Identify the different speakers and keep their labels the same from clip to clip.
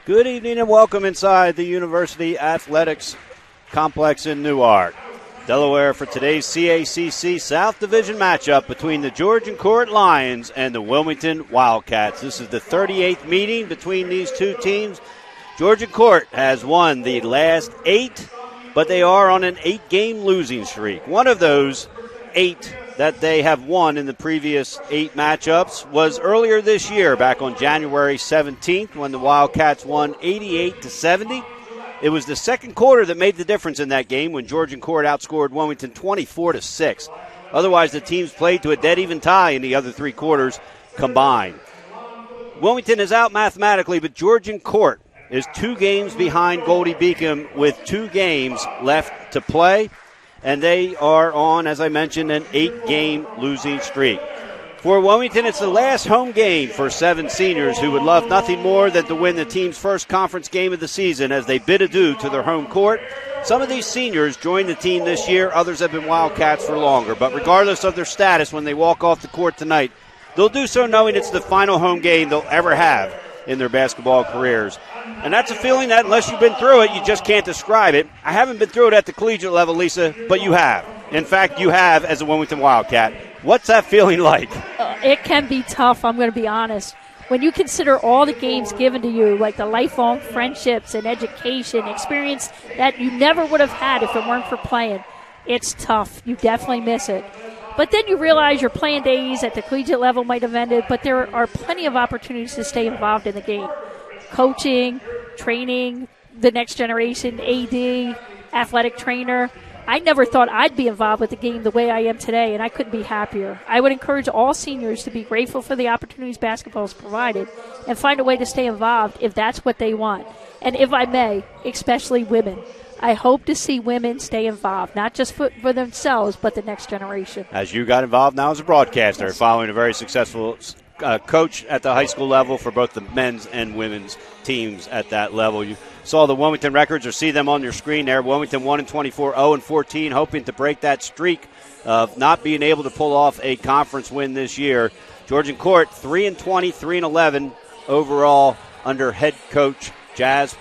Speaker 1: Good evening and welcome inside the University Athletics Complex in Newark, Delaware, for today's CACC South Division matchup between the Georgian Court Lions and the Wilmington Wildcats. This is the 38th meeting between these two teams. Georgian Court has won the last 8, but they are on an 8-game losing streak. One of those 8 that they have won in the previous 8 matchups was earlier this year, back on January 17th, when the Wildcats won 88-70. It was the second quarter that made the difference in that game when Georgian Court outscored Wilmington 24-6. Otherwise, the teams played to a dead-even tie in the other 3 quarters combined. Wilmington is out mathematically, but Georgian Court is 2 games behind Goldie Beacom with 2 games left to play. And they are on, as I mentioned, an 8-game losing streak. For Wilmington, it's the last home game for 7 seniors who would love nothing more than to win the team's first conference game of the season as they bid adieu to their home court. Some of these seniors joined the team this year. Others have been Wildcats for longer. But regardless of their status, when they walk off the court tonight, they'll do so knowing it's the final home game they'll ever have in their basketball careers. And that's a feeling that unless you've been through it, you just can't describe it. I haven't been through it at the collegiate level, Lisa, but you have. In fact, you have as a Wilmington Wildcat. What's that feeling like?
Speaker 2: It can be tough, I'm going to be honest. When you consider all the games given to you, like the lifelong friendships and education, experience that you never would have had if it weren't for playing, it's tough. You definitely miss it. But then you realize your playing days at the collegiate level might have ended, but there are plenty of opportunities to stay involved in the game. Coaching, training, the next generation, AD, athletic trainer. I never thought I'd be involved with the game the way I am today, and I couldn't be happier. I would encourage all seniors to be grateful for the opportunities basketball has provided and find a way to stay involved if that's what they want. And if I may, especially women. I hope to see women stay involved, not just for themselves, but the next generation.
Speaker 1: As you got involved now as a broadcaster,
Speaker 2: yes,
Speaker 1: following a very successful coach at the high school level for both the men's and women's teams at that level. You saw the Wilmington records or see them on your screen there. Wilmington 1-24, 0-14, hoping to break that streak of not being able to pull off a conference win this year. Georgian Court 3-20, 3-11 overall under head coach Jazz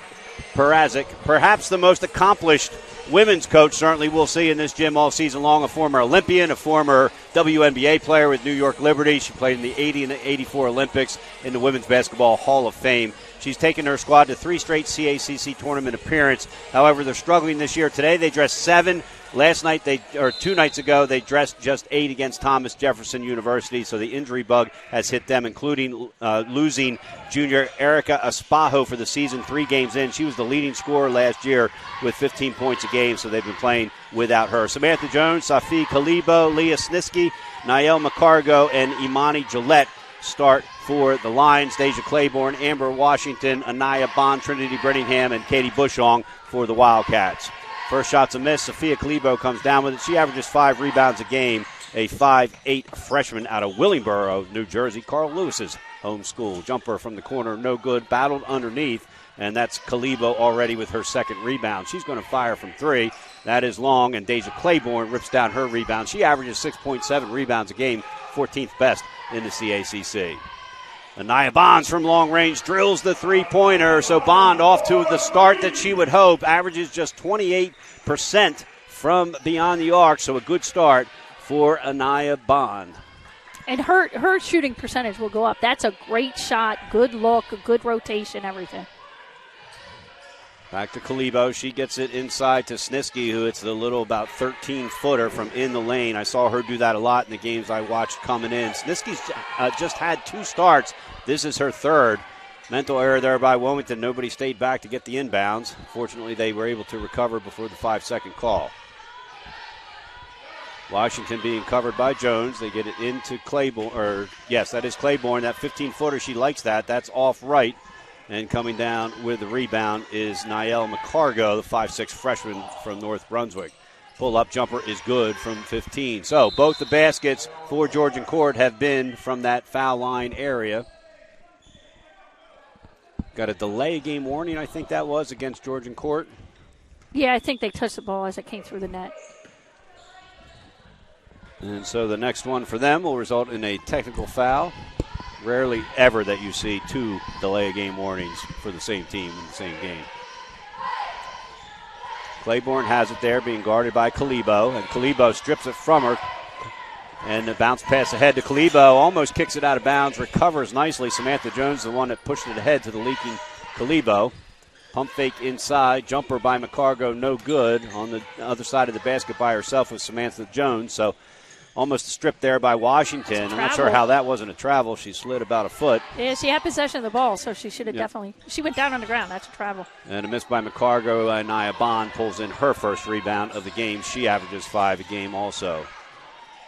Speaker 1: Parazic, perhaps the most accomplished women's coach certainly we'll see in this gym all season long. A former Olympian, a former WNBA player with New York Liberty. She played in the 80 and the 84 Olympics in the Women's Basketball Hall of Fame. She's taken her squad to 3 straight CACC tournament appearances. However, they're struggling this year. Today they dressed 7. Last night, 2 nights ago, they dressed just 8 against Thomas Jefferson University, so the injury bug has hit them, including losing junior Erica Espajo for the season 3 games in. She was the leading scorer last year with 15 points a game, so they've been playing without her. Samantha Jones, Safi Kalibo, Leah Snisky, Niall McCargo, and Imani Gillette start for the Lions. Deja Claiborne, Amber Washington, Anaya Bond, Trinity Brittingham, and Katie Bushong for the Wildcats. First shot's a miss. Sophia Kalibo comes down with it. She averages 5 rebounds a game, a 5'8 freshman out of Willingboro, New Jersey, Carl Lewis's home school. Jumper from the corner, no good, battled underneath, and that's Kalibo already with her second rebound. She's going to fire from 3. That is long, and Deja Claiborne rips down her rebound. She averages 6.7 rebounds a game, 14th best in the CACC. Anaya Bonds from long range drills the three-pointer, so Bond off to the start that she would hope. Averages just 28% from beyond the arc, so a good start for Anaya Bond.
Speaker 2: And her shooting percentage will go up. That's a great shot, good look, a good rotation, everything.
Speaker 1: Back to Kalibo. She gets it inside to Snisky, who hits the little about 13-footer from in the lane. I saw her do that a lot in the games I watched coming in. Snisky's just had 2 starts. This is her 3rd. Mental error there by Wilmington. Nobody stayed back to get the inbounds. Fortunately, they were able to recover before the 5-second call. Washington being covered by Jones. They get it into Claiborne. Yes, that is Claiborne. That 15-footer, she likes that. That's off right. And coming down with the rebound is Niall McCargo, the 5'6 freshman from North Brunswick. Pull-up jumper is good from 15. So both the baskets for Georgian Court have been from that foul line area. Got a delay game warning, I think that was, against Georgian Court.
Speaker 2: Yeah, I think they touched the ball as it came through the net.
Speaker 1: And so the next one for them will result in a technical foul. Rarely ever that you see 2 delay of game warnings for the same team in the same game. Claiborne has it there, being guarded by Kalibo, and Kalibo strips it from her. And the bounce pass ahead to Kalibo, almost kicks it out of bounds, recovers nicely. Samantha Jones, the one that pushed it ahead to the leaking Kalibo. Pump fake inside, jumper by McCargo, no good. On the other side of the basket by herself was Samantha Jones, so almost a strip there by Washington. I'm not sure how that wasn't a travel. She slid about a foot.
Speaker 2: Yeah, she had possession of the ball, so she should have definitely. She went down on the ground. That's a travel.
Speaker 1: And a miss by McCargo. Nia Bond pulls in her first rebound of the game. She averages 5 a game also.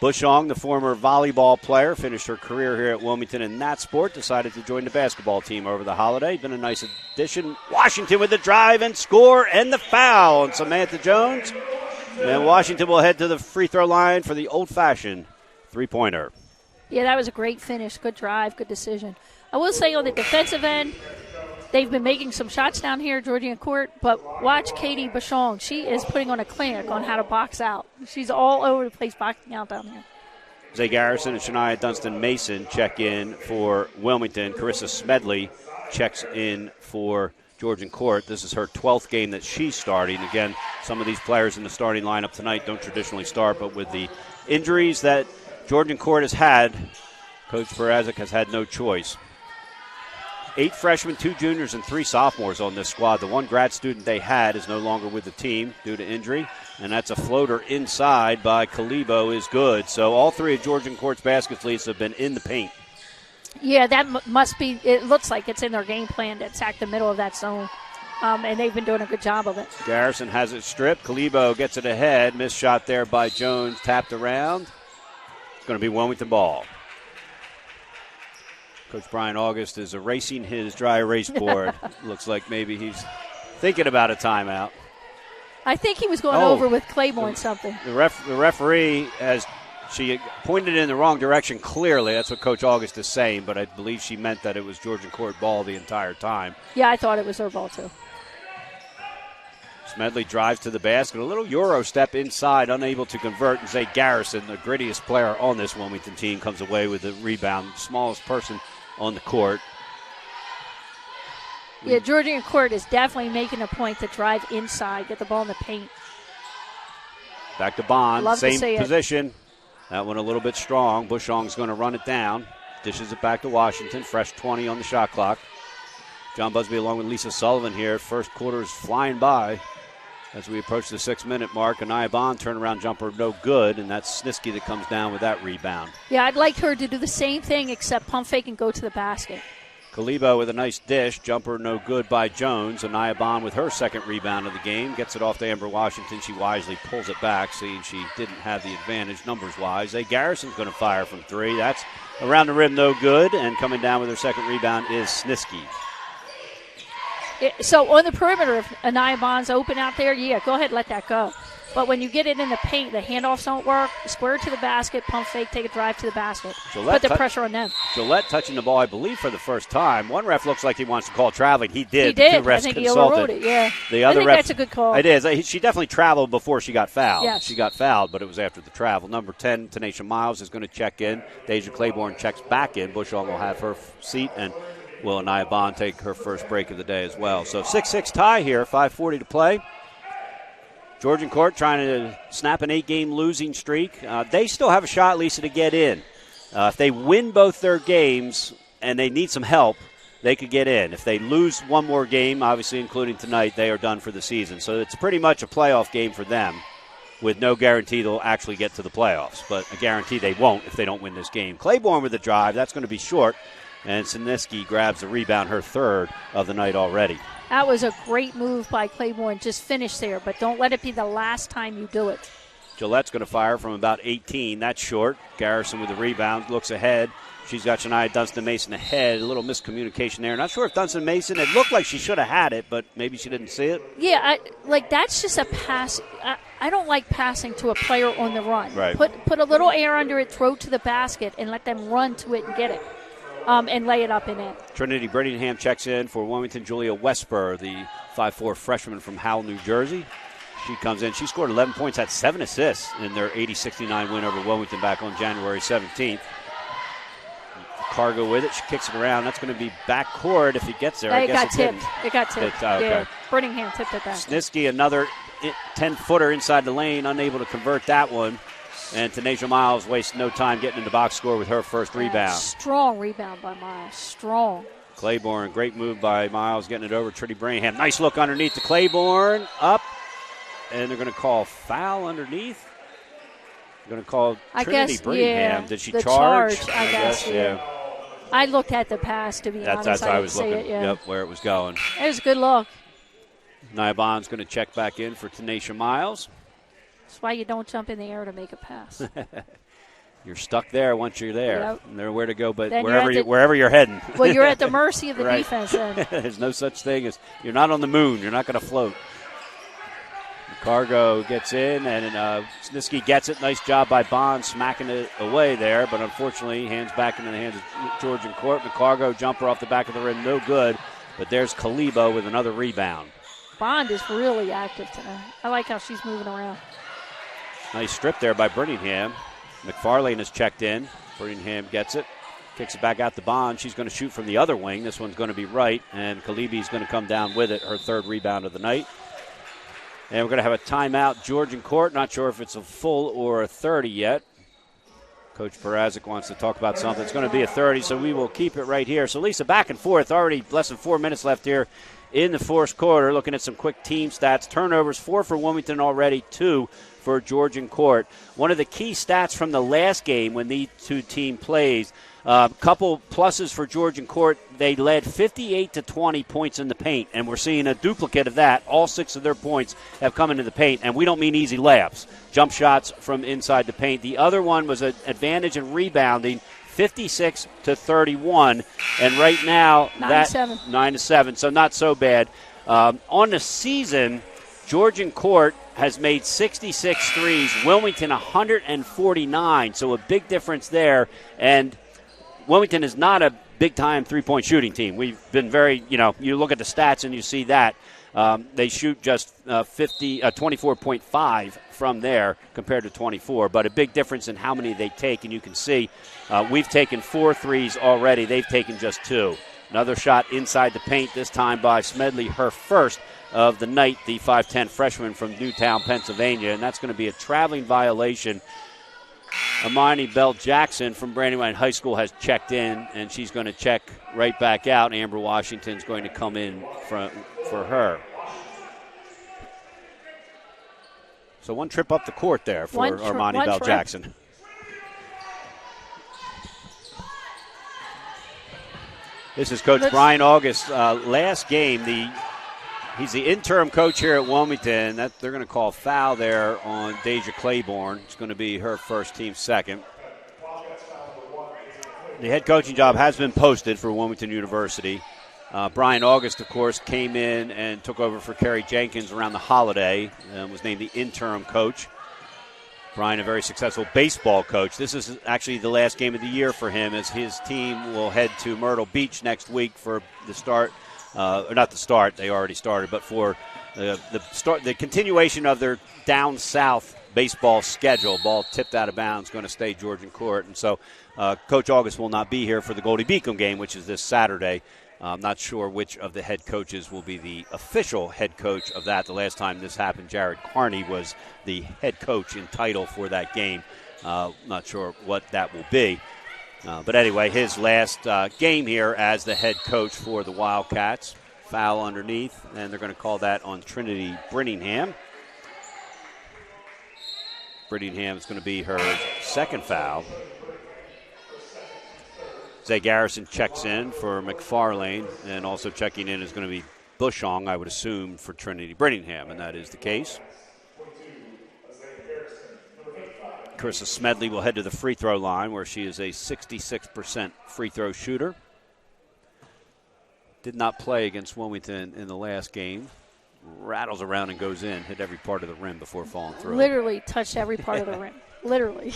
Speaker 1: Bushong, the former volleyball player, finished her career here at Wilmington in that sport, decided to join the basketball team over the holiday. Been a nice addition. Washington with the drive and score and the foul on Samantha Jones. And Washington will head to the free throw line for the old-fashioned three-pointer.
Speaker 2: Yeah, that was a great finish. Good drive, good decision. I will say on the defensive end, they've been making some shots down here, Georgian court, but watch Katie Bushong. She is putting on a clinic on how to box out. She's all over the place boxing out down here.
Speaker 1: Zay Garrison and Shania Dunston-Mason check in for Wilmington. Carissa Smedley checks in for Georgian court. This is her 12th game that she's starting. Again, some of these players in the starting lineup tonight don't traditionally start, but with the injuries that Georgian court has had, Coach Perazic has had no choice. 8 freshmen, 2 juniors, and 3 sophomores on this squad. The one grad student they had is no longer with the team due to injury, and that's a floater inside by Kalibo is good. So all 3 of Georgian court's basket leads have been in the paint.
Speaker 2: Yeah, that must be – it looks like it's in their game plan to attack the middle of that zone, and they've been doing a good job of it.
Speaker 1: Garrison has it stripped. Kalibo gets it ahead. Missed shot there by Jones, tapped around. It's going to be Wilmington ball. Coach Brian August is erasing his dry erase board. Looks like maybe he's thinking about a timeout.
Speaker 2: I think he was going over with Claiborne something.
Speaker 1: The referee she pointed in the wrong direction clearly. That's what Coach August is saying, but I believe she meant that it was Georgian court ball the entire time.
Speaker 2: Yeah, I thought it was her ball too.
Speaker 1: Smedley drives to the basket. A little Euro step inside, unable to convert. And Zay Garrison, the grittiest player on this Wilmington team, comes away with the rebound. Smallest person on the court.
Speaker 2: Yeah, Georgian court is definitely making a point to drive inside, get the ball in the paint.
Speaker 1: Back to Bond,
Speaker 2: Love
Speaker 1: same
Speaker 2: to see
Speaker 1: position. That one a little bit strong. Bushong's going to run it down. Dishes it back to Washington. Fresh 20 on the shot clock. John Busby along with Lisa Sullivan here. First quarter is flying by as we approach the 6-minute mark. Anaya Bond turnaround jumper no good, and that's Snisky that comes down with that rebound.
Speaker 2: Yeah, I'd like her to do the same thing except pump fake and go to the basket.
Speaker 1: Kalibo with a nice dish. Jumper no good by Jones. Anaya Bond with her second rebound of the game. Gets it off to Amber Washington. She wisely pulls it back, seeing she didn't have the advantage numbers-wise. Zay Garrison's going to fire from 3. That's around the rim, no good. And coming down with her second rebound is Snisky.
Speaker 2: So on the perimeter, if Anaya Bond's open out there, yeah, go ahead, let that go. But when you get it in the paint, the handoffs don't work. Square to the basket, pump fake, take a drive to the basket. Put the pressure on them.
Speaker 1: Gillette touching the ball, I believe, for the first time. One ref looks like he wants to call traveling. He did.
Speaker 2: He did.
Speaker 1: The 2 refs
Speaker 2: I think
Speaker 1: consulted.
Speaker 2: he overruled it, yeah.
Speaker 1: The other
Speaker 2: I think that's a good call.
Speaker 1: It is. She definitely traveled before she got fouled.
Speaker 2: Yes.
Speaker 1: She got fouled, but it was after the travel. Number 10, Tanisha Miles, is going to check in. Deja Claiborne checks back in. Bushong will have her seat, and will Anaya Bond take her first break of the day as well. So 6-6 tie here, 5:40 to play. Georgian court trying to snap an 8-game losing streak. They still have a shot, Lisa, to get in. If they win both their games and they need some help, they could get in. If they lose one more game, obviously including tonight, they are done for the season. So it's pretty much a playoff game for them with no guarantee they'll actually get to the playoffs. But a guarantee they won't if they don't win this game. Claiborne with the drive. That's going to be short. And Siniski grabs the rebound, her third of the night already.
Speaker 2: That was a great move by Claiborne. Just finish there, but don't let it be the last time you do it.
Speaker 1: Gillette's going to fire from about 18. That's short. Garrison with the rebound, looks ahead. She's got Shania Dunston-Mason ahead. A little miscommunication there. Not sure if Dunston-Mason, it looked like she should have had it, but maybe she didn't see it.
Speaker 2: Yeah, that's just a pass. I don't like passing to a player on the run.
Speaker 1: Right.
Speaker 2: Put a little air under it, throw it to the basket, and let them run to it and get it. And lay it up in it.
Speaker 1: Trinity Brittingham checks in for Wilmington. Julia Westbur, the 5'4 freshman from Howell, New Jersey. She comes in. She scored 11 points, had 7 assists in their 80-69 win over Wilmington back on January 17th. Cargo with it. She kicks it around. That's going to be backcourt if he gets there. I guess
Speaker 2: it got tipped.
Speaker 1: Okay.
Speaker 2: Yeah, Birmingham tipped it back.
Speaker 1: Snisky, another 10-footer inside the lane, unable to convert that one. And Tanisha Miles wastes no time getting in the box score with her first rebound.
Speaker 2: Strong rebound by Miles. Strong.
Speaker 1: Claiborne, great move by Miles getting it over Trinity Birmingham. Nice look underneath to Claiborne. Up. And they're going to call foul underneath. They're going to call Trinity Birmingham. Did she charge?
Speaker 2: I guess, yeah. I looked at the pass, to be honest.
Speaker 1: That's what I was looking.
Speaker 2: Yep,
Speaker 1: where it was going.
Speaker 2: It was a good look.
Speaker 1: Nia Bond's going to check back in for Tanisha Miles.
Speaker 2: That's why you don't jump in the air to make a pass.
Speaker 1: You're stuck there once you're there.
Speaker 2: Yep.
Speaker 1: And there's where to go, but
Speaker 2: then
Speaker 1: wherever you're heading.
Speaker 2: Well, you're at the mercy of the
Speaker 1: right.
Speaker 2: defense then.
Speaker 1: There's no such thing as you're not on the moon. You're not going to float. Cargo gets in, and Snisky gets it. Nice job by Bond smacking it away there, but unfortunately, hands back into the hands of Georgian Court. Cargo jumper off the back of the rim, no good. But there's Kalibo with another rebound.
Speaker 2: Bond is really active tonight. I like how she's moving around.
Speaker 1: Nice strip there by Birmingham. McFarlane has checked in. Birmingham gets it. Kicks it back out to Bond. She's going to shoot from the other wing. This one's going to be right, and Kalibi's going to come down with it, her third rebound of the night. And we're going to have a timeout. Georgian Court, not sure if it's a full or a 30 yet. Coach Parazic wants to talk about something. It's going to be a 30, so we will keep it right here. So, Lisa, back and forth. Already less than 4 minutes left here in the fourth quarter. Looking at some quick team stats. Turnovers, 4 for Wilmington already, 2 for Georgian Court. One of the key stats from the last game when these two teams plays, couple pluses for Georgian Court. They led 58 to 20 points in the paint, and we're seeing a duplicate of that. All 6 of their points have come into the paint, and we don't mean easy layups. Jump shots from inside the paint. The other one was an advantage in rebounding, 56 to 31, and right now 9-7, so not so bad. On the season, Georgian Court has made 66 threes, Wilmington 149, so a big difference there. And Wilmington is not a big-time three-point shooting team. We've been very, you look at the stats and you see that. They shoot just 24.5 from there compared to 24, but a big difference in how many they take, and you can see we've taken 4 threes already. They've taken just 2. Another shot inside the paint, this time by Smedley, her first of the night, the 5'10 freshman from Newtown, Pennsylvania, and that's going to be a traveling violation. Amani Bell-Jackson from Brandywine High School has checked in, and she's going to check right back out. Amber Washington's going to come in for her. So one trip up the court there for Armani Bell-Jackson. This is Coach Brian August. Last game, he's the interim coach here at Wilmington. They're going to call foul there on Deja Claiborne. It's going to be her first, team second. The head coaching job has been posted for Wilmington University. Brian August, of course, came in and took over for Kerry Jenkins around the holiday and was named the interim coach. Brian, a very successful baseball coach. This is actually the last game of the year for him, as his team will head to Myrtle Beach next week for the start. Not the start, they already started, but for the continuation of their down south baseball schedule. Ball tipped out of bounds, going to stay Georgian Court. And so Coach August will not be here for the Goldie Beacom game, which is this Saturday. I'm not sure which of the head coaches will be the official head coach of that. The last time this happened, Jared Carney was the head coach in title for that game. Not sure what that will be. But anyway, his last game here as the head coach for the Wildcats. Foul underneath, and they're going to call that on Trinity Birmingham. Birmingham is going to be her second foul. Zay Garrison checks in for McFarlane, and also checking in is going to be Bushong, I would assume, for Trinity Birmingham, and that is the case. Carissa Smedley will head to the free throw line, where she is a 66% free throw shooter. Did not play against Wilmington in the last game. Rattles around and goes in, hit every part of the rim before falling through.
Speaker 2: Literally touched every part of the rim. Literally.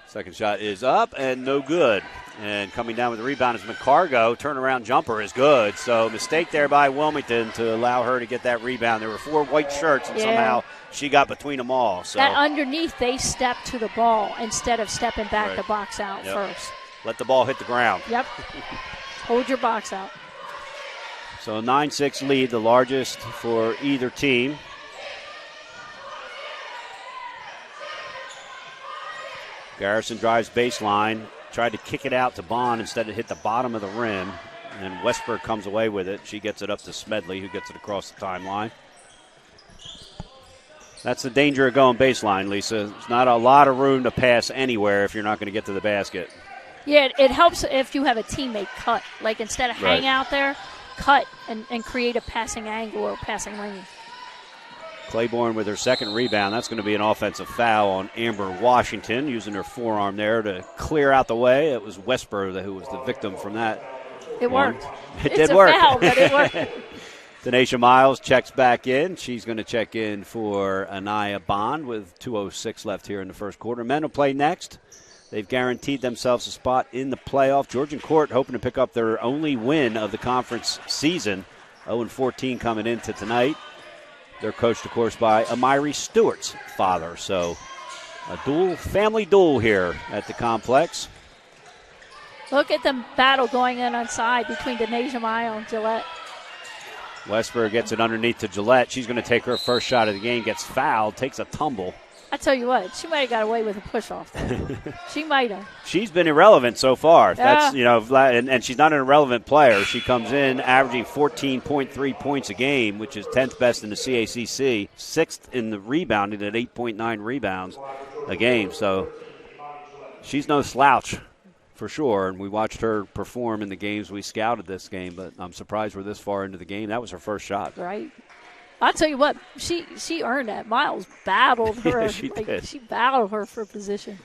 Speaker 1: Second shot is up and no good. And coming down with the rebound is McCargo. Turnaround jumper is good. So mistake there by Wilmington to allow her to get that rebound. There were 4 white shirts, and somehow she got between them all. So
Speaker 2: that underneath, they stepped to the ball instead of stepping back to box out first.
Speaker 1: Let the ball hit the ground.
Speaker 2: Yep. Hold your box out.
Speaker 1: So a 9-6 lead, the largest for either team. Garrison drives baseline. Tried to kick it out to Bond. Instead it hit the bottom of the rim. And Westberg comes away with it. She gets it up to Smedley, who gets it across the timeline. That's the danger of going baseline, Lisa. There's not a lot of room to pass anywhere if you're not going to get to the basket.
Speaker 2: Yeah, it helps if you have a teammate cut. Like instead of hang out there, cut and create a passing angle or passing lane.
Speaker 1: Claiborne with her second rebound. That's going to be an offensive foul on Amber Washington, using her forearm there to clear out the way. It was Westboro who was the victim from that.
Speaker 2: It worked.
Speaker 1: It did work.
Speaker 2: It's a foul, but it worked.
Speaker 1: Denasia Miles checks back in. She's going to check in for Anaya Bond with 2:06 left here in the first quarter. Men will play next. They've guaranteed themselves a spot in the playoff. Georgian Court hoping to pick up their only win of the conference season. 0-14 coming into tonight. They're coached, of course, by Amiri Stewart's father. So a family duel here at the complex.
Speaker 2: Look at the battle going on side between Denasia Miles and Gillette.
Speaker 1: Westberg gets it underneath to Gillette. She's going to take her first shot of the game, gets fouled, takes a tumble.
Speaker 2: I tell you what, she might have got away with a push-off there. She might have.
Speaker 1: She's been irrelevant so far.
Speaker 2: Yeah.
Speaker 1: That's and she's not an irrelevant player. She comes in averaging 14.3 points a game, which is 10th best in the CACC, 6th in the rebounding at 8.9 rebounds a game. So she's no slouch for sure. And we watched her perform in the games we scouted this game, but I'm surprised we're this far into the game. That was her first shot.
Speaker 2: Right. I'll tell you what, she earned that. Miles battled her.
Speaker 1: Yeah, she did.
Speaker 2: She battled her for position.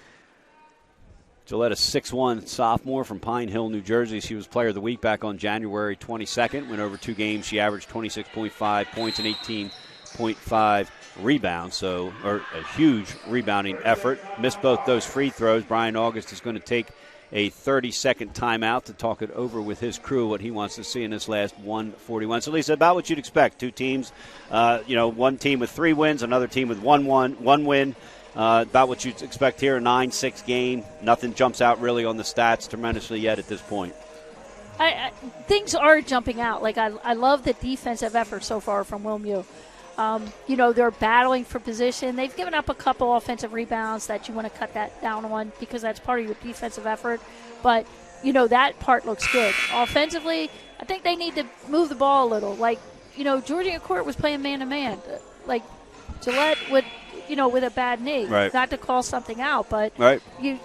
Speaker 1: Gillette, a 6'1 sophomore from Pine Hill, New Jersey. She was Player of the Week back on January 22nd. Went over 2 games. She averaged 26.5 points and 18.5 rebounds. So a huge rebounding effort. Missed both those free throws. Brian August is going to take a 30-second timeout to talk it over with his crew, what he wants to see in this last 141. So, Lisa, about what you'd expect. 2 teams, one team with 3 wins, another team with one win. About what you'd expect here, a 9-6 game. Nothing jumps out really on the stats tremendously yet at this point.
Speaker 2: Things are jumping out. Like, I love the defensive effort so far from WilmU. They're battling for position. They've given up a couple offensive rebounds that you want to cut that down on because that's part of your defensive effort. But, that part looks good. Offensively, I think they need to move the ball a little. Like, Georgian Court was playing man-to-man. Like, Gillette would, with a bad knee.
Speaker 1: Right.
Speaker 2: Not to call something out, but,
Speaker 1: right.
Speaker 2: you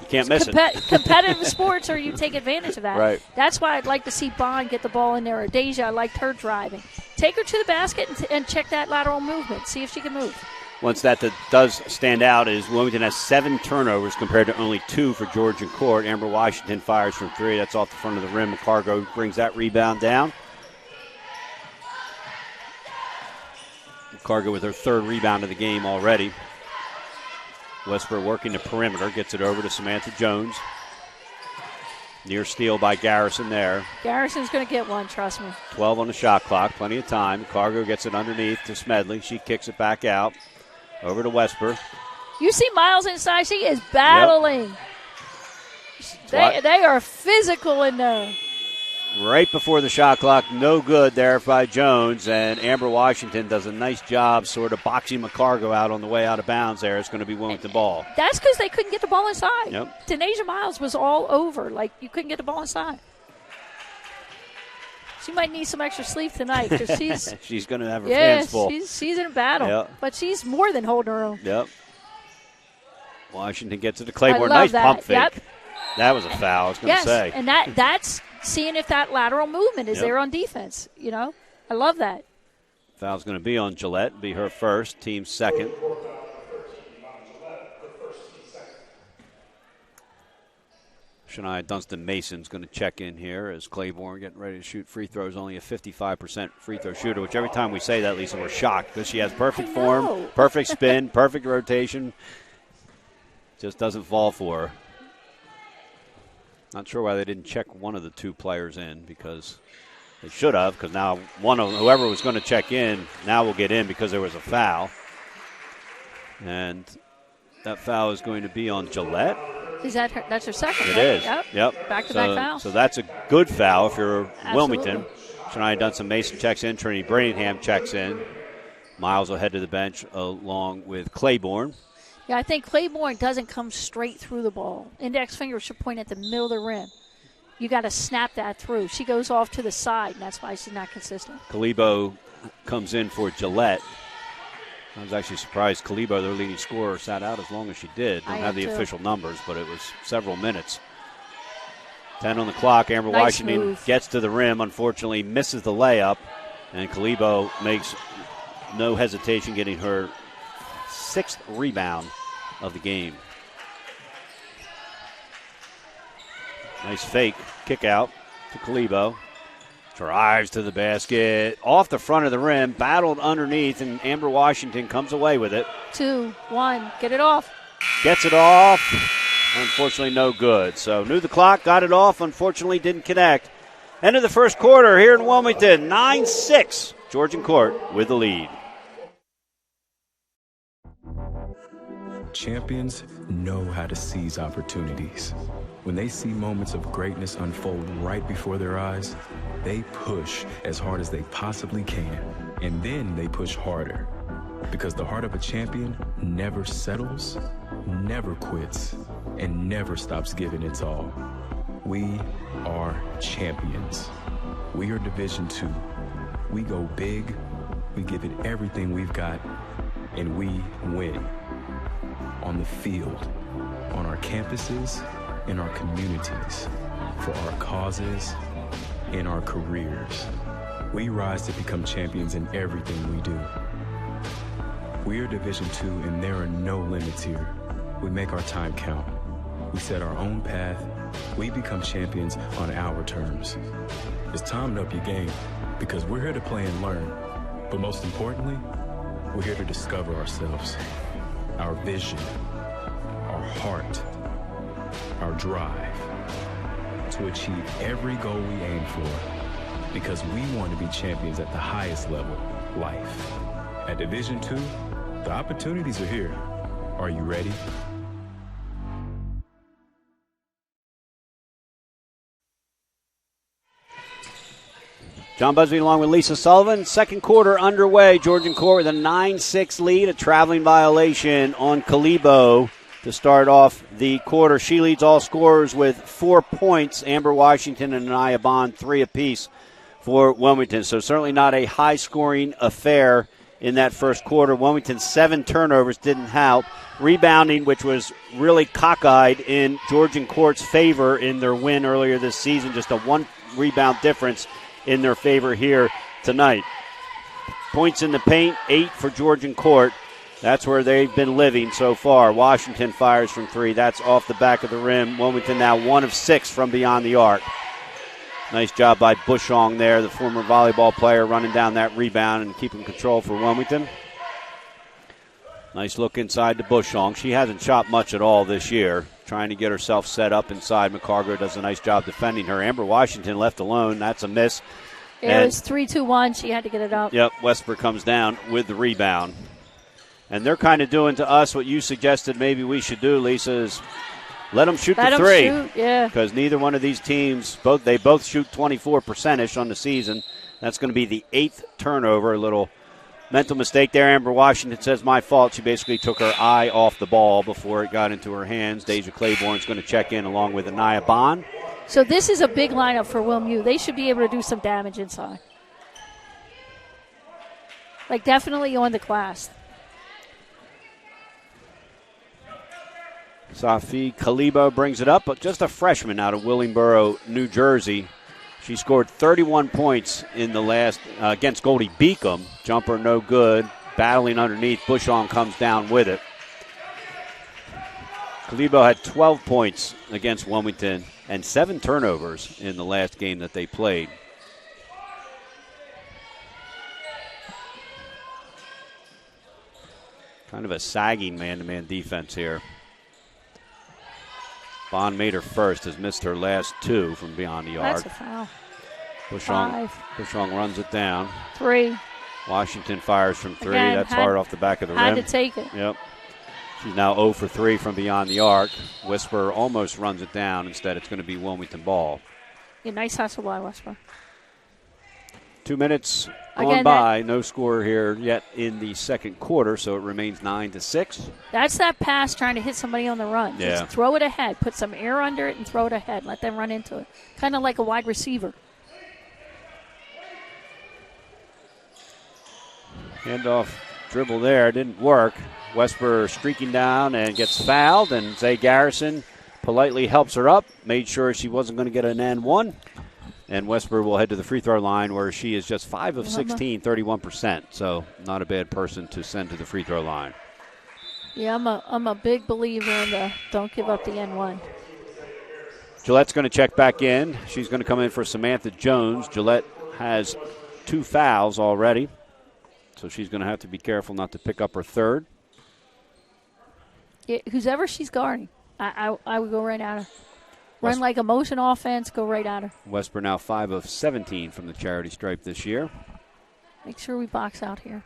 Speaker 1: can't miss it.
Speaker 2: Competitive sports, or you take advantage of that.
Speaker 1: Right.
Speaker 2: That's why I'd like to see Bond get the ball in there. Or Deja, I liked her driving. Take her to the basket and check that lateral movement. See if she can move. One stat that does stand out is Wilmington has 7 turnovers compared to only 2 for Georgian Court. Amber Washington fires from 3. That's off the front of the rim. McCargo brings that rebound down. McCargo with her 3rd rebound of the game already. Westboro working the perimeter, gets it over to Samantha Jones. Near steal by Garrison there. Garrison's going to get one, trust me. 12 on the shot clock, plenty of time. Cargo gets it underneath to Smedley. She kicks it back out. Over to Westboro. You see Miles inside. She is battling. Yep. They are physical in there. Right before the shot clock, no good there by Jones, and Amber Washington does a nice job sort of boxing McCargo out on the way out of bounds there. It's going to be Wilmington ball. That's because they couldn't get the ball inside. Yep. Denasia Miles was all over. Like, you couldn't get the ball inside. She might need some extra sleep tonight because she's going to have her hands full. She's in a battle, yep. But she's more than holding her own. Yep. Washington gets it to Claiborne. Nice pump fake. Yep. That was a foul, I was going to say. And that's seeing if that lateral movement is there on defense. I love that. Foul's going to be on Gillette, be her first, team second. Shania Dunston-Mason's going to check in here as Claiborne getting ready to shoot free throws, only a 55% free throw shooter, which every time we say that, Lisa, we're shocked because she has perfect form, perfect spin, perfect rotation. Just doesn't fall for her.
Speaker 1: Not sure why they didn't check one of the two players in, because they should have, because now one of whoever was going to check in now will get in because there was a foul. And that foul is going to be on Gillette.
Speaker 2: Is that her? That's her second.
Speaker 1: It
Speaker 2: right?
Speaker 1: is.
Speaker 2: Yep. Back-to-back foul.
Speaker 1: So that's a good foul if you're
Speaker 2: Absolutely.
Speaker 1: Wilmington. Shania Dunson Mason checks in. Trinity Brittingham checks in. Miles will head to the bench along with Claiborne.
Speaker 2: Yeah, I think Claiborne doesn't come straight through the ball. Index finger should point at the middle of the rim. You got to snap that through. She goes off to the side, and that's why she's not consistent.
Speaker 1: Kalibo comes in for Gillette. I was actually surprised Kalibo, their leading scorer, sat out as long as she did. Don't have the official numbers, but it was several minutes. 10 on the clock. Amber
Speaker 2: Nice
Speaker 1: Washington
Speaker 2: move.
Speaker 1: gets to the rim, unfortunately misses the layup, and Kalibo makes no hesitation getting her 6th rebound of the game. Nice fake kick out to Kalibo. Drives to the basket, off the front of the rim, battled underneath, and Amber Washington comes away with it.
Speaker 2: 2, 1, get it off.
Speaker 1: Gets it off. Unfortunately, no good. So knew the clock, got it off, unfortunately didn't connect. End of the first quarter here in Wilmington, 9-6. Georgian Court with the lead.
Speaker 3: Champions know how to seize opportunities. When they see moments of greatness unfold right before their eyes, they push as hard as they possibly can, and then they push harder. Because the heart of a champion never settles, never quits, and never stops giving its all. We are champions. We are Division II. We go big, we give it everything we've got, and we win. On the field, on our campuses, in our communities, for our causes, in our careers. We rise to become champions in everything we do. We are Division II, and there are no limits here. We make our time count. We set our own path. We become champions on our terms. It's time to up your game, because we're here to play and learn. But most importantly, we're here to discover ourselves, our vision, our heart, our drive, to achieve every goal we aim for, because we want to be champions at the highest level, life. At Division II, the opportunities are here. Are you ready?
Speaker 1: John Busby along with Lisa Sullivan. Second quarter underway. Georgian Court with a 9-6 lead. A traveling violation on Kalibo to start off the quarter. She leads all scorers with 4 points. Amber Washington and Anaya Bond 3 apiece for Wilmington. So certainly not a high-scoring affair in that first quarter. Wilmington's 7 turnovers didn't help. Rebounding, which was really cockeyed in Georgian Court's favor in their win earlier this season. Just a 1 rebound difference in their favor here tonight. Points in the paint, 8 for Georgian Court. That's where they've been living so far. Washington fires from 3. That's off the back of the rim. Wilmington now 1 of 6 from beyond the arc. Nice job by Bushong there, the former volleyball player, running down that rebound and keeping control for Wilmington. Nice look inside to Bushong. She hasn't shot much at all this year, trying to get herself set up inside. McCargo does a nice job defending her. Amber Washington left alone. That's a miss.
Speaker 2: It was 3-2-1. She had to get it up.
Speaker 1: Yep, Westbrook comes down with the rebound. And they're kind of doing to us what you suggested maybe we should do, Lisa, is let them shoot the 3.
Speaker 2: Shoot, yeah.
Speaker 1: Because neither one of these teams, they both shoot 24%-ish on the season. That's going to be the 8th turnover. A little mental mistake there. Amber Washington says, my fault. She basically took her eye off the ball before it got into her hands. Deja Claiborne's going to check in along with Anaya Bond.
Speaker 2: So this is a big lineup for WilmU. They should be able to do some damage inside. Like, definitely on the glass.
Speaker 1: Safi Kalibo brings it up, but just a freshman out of Willingboro, New Jersey. She scored 31 points in the last against Goldie Beacom. Jumper no good. Battling underneath. Bushong comes down with it. Kalibo had 12 points against Wilmington and 7 turnovers in the last game that they played. Kind of a sagging man-to-man defense here. Bond made her first, has missed her last 2 from beyond the arc.
Speaker 2: That's a foul.
Speaker 1: Bushong runs it down.
Speaker 2: 3.
Speaker 1: Washington fires from 3.
Speaker 2: Again,
Speaker 1: That's hard off the back of the rim.
Speaker 2: Had to take it.
Speaker 1: Yep. She's now 0 for 3 from beyond the arc. Whisper almost runs it down. Instead, it's going to be Wilmington ball.
Speaker 2: Yeah, nice hustle by Whisper.
Speaker 1: 2 minutes
Speaker 2: Again,
Speaker 1: on by. No score here yet in the second quarter, so it remains 9-6.
Speaker 2: That's that pass trying to hit somebody on the run.
Speaker 1: Yeah.
Speaker 2: Just throw it ahead. Put some air under it and throw it ahead. Let them run into it. Kind of like a wide receiver.
Speaker 1: Handoff dribble there. Didn't work. Wesper streaking down and gets fouled, and Zay Garrison politely helps her up. Made sure she wasn't going to get an N1. And Wesper will head to the free throw line where she is just 5 of 16, 31%. So not a bad person to send to the free throw line.
Speaker 2: Yeah, I'm a big believer in the don't give up the N1.
Speaker 1: Gillette's going to check back in. She's going to come in for Samantha Jones. Gillette has 2 fouls already, so she's going to have to be careful not to pick up her third.
Speaker 2: Yeah, whoever she's guarding, I would go right at her. Run like a motion offense, go right at her.
Speaker 1: Wesper now 5 of 17 from the charity stripe this year.
Speaker 2: Make sure we box out here.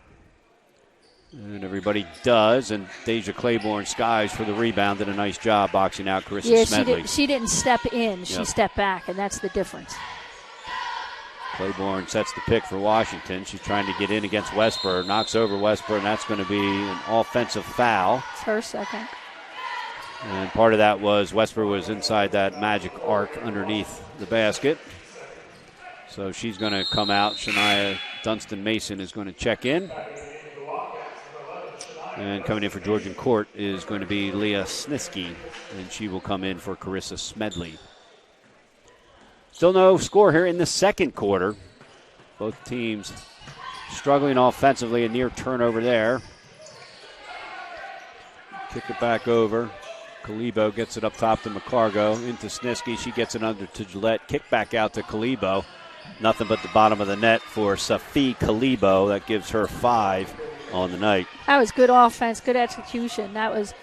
Speaker 1: And everybody does, and Deja Claiborne skies for the rebound. Did a nice job boxing out Carissa Smedley.
Speaker 2: She didn't step in. She stepped back, and that's the difference.
Speaker 1: Claiborne sets the pick for Washington. She's trying to get in against Wesper. Knocks over Wesper, and that's going to be an offensive foul.
Speaker 2: It's her second.
Speaker 1: And part of that was Wesper was inside that magic arc underneath the basket. So she's going to come out. Shania Dunston-Mason is going to check in. And coming in for Georgian Court is going to be Leah Snisky, and she will come in for Carissa Smedley. Still no score here in the second quarter. Both teams struggling offensively, a near turnover there. Kick it back over. Kalibo gets it up top to McCargo, into Snisky. She gets it under to Gillette. Kick back out to Kalibo. Nothing but the bottom of the net for Safi Kalibo. That gives her 5 on the night.
Speaker 2: That was good offense, good execution. That was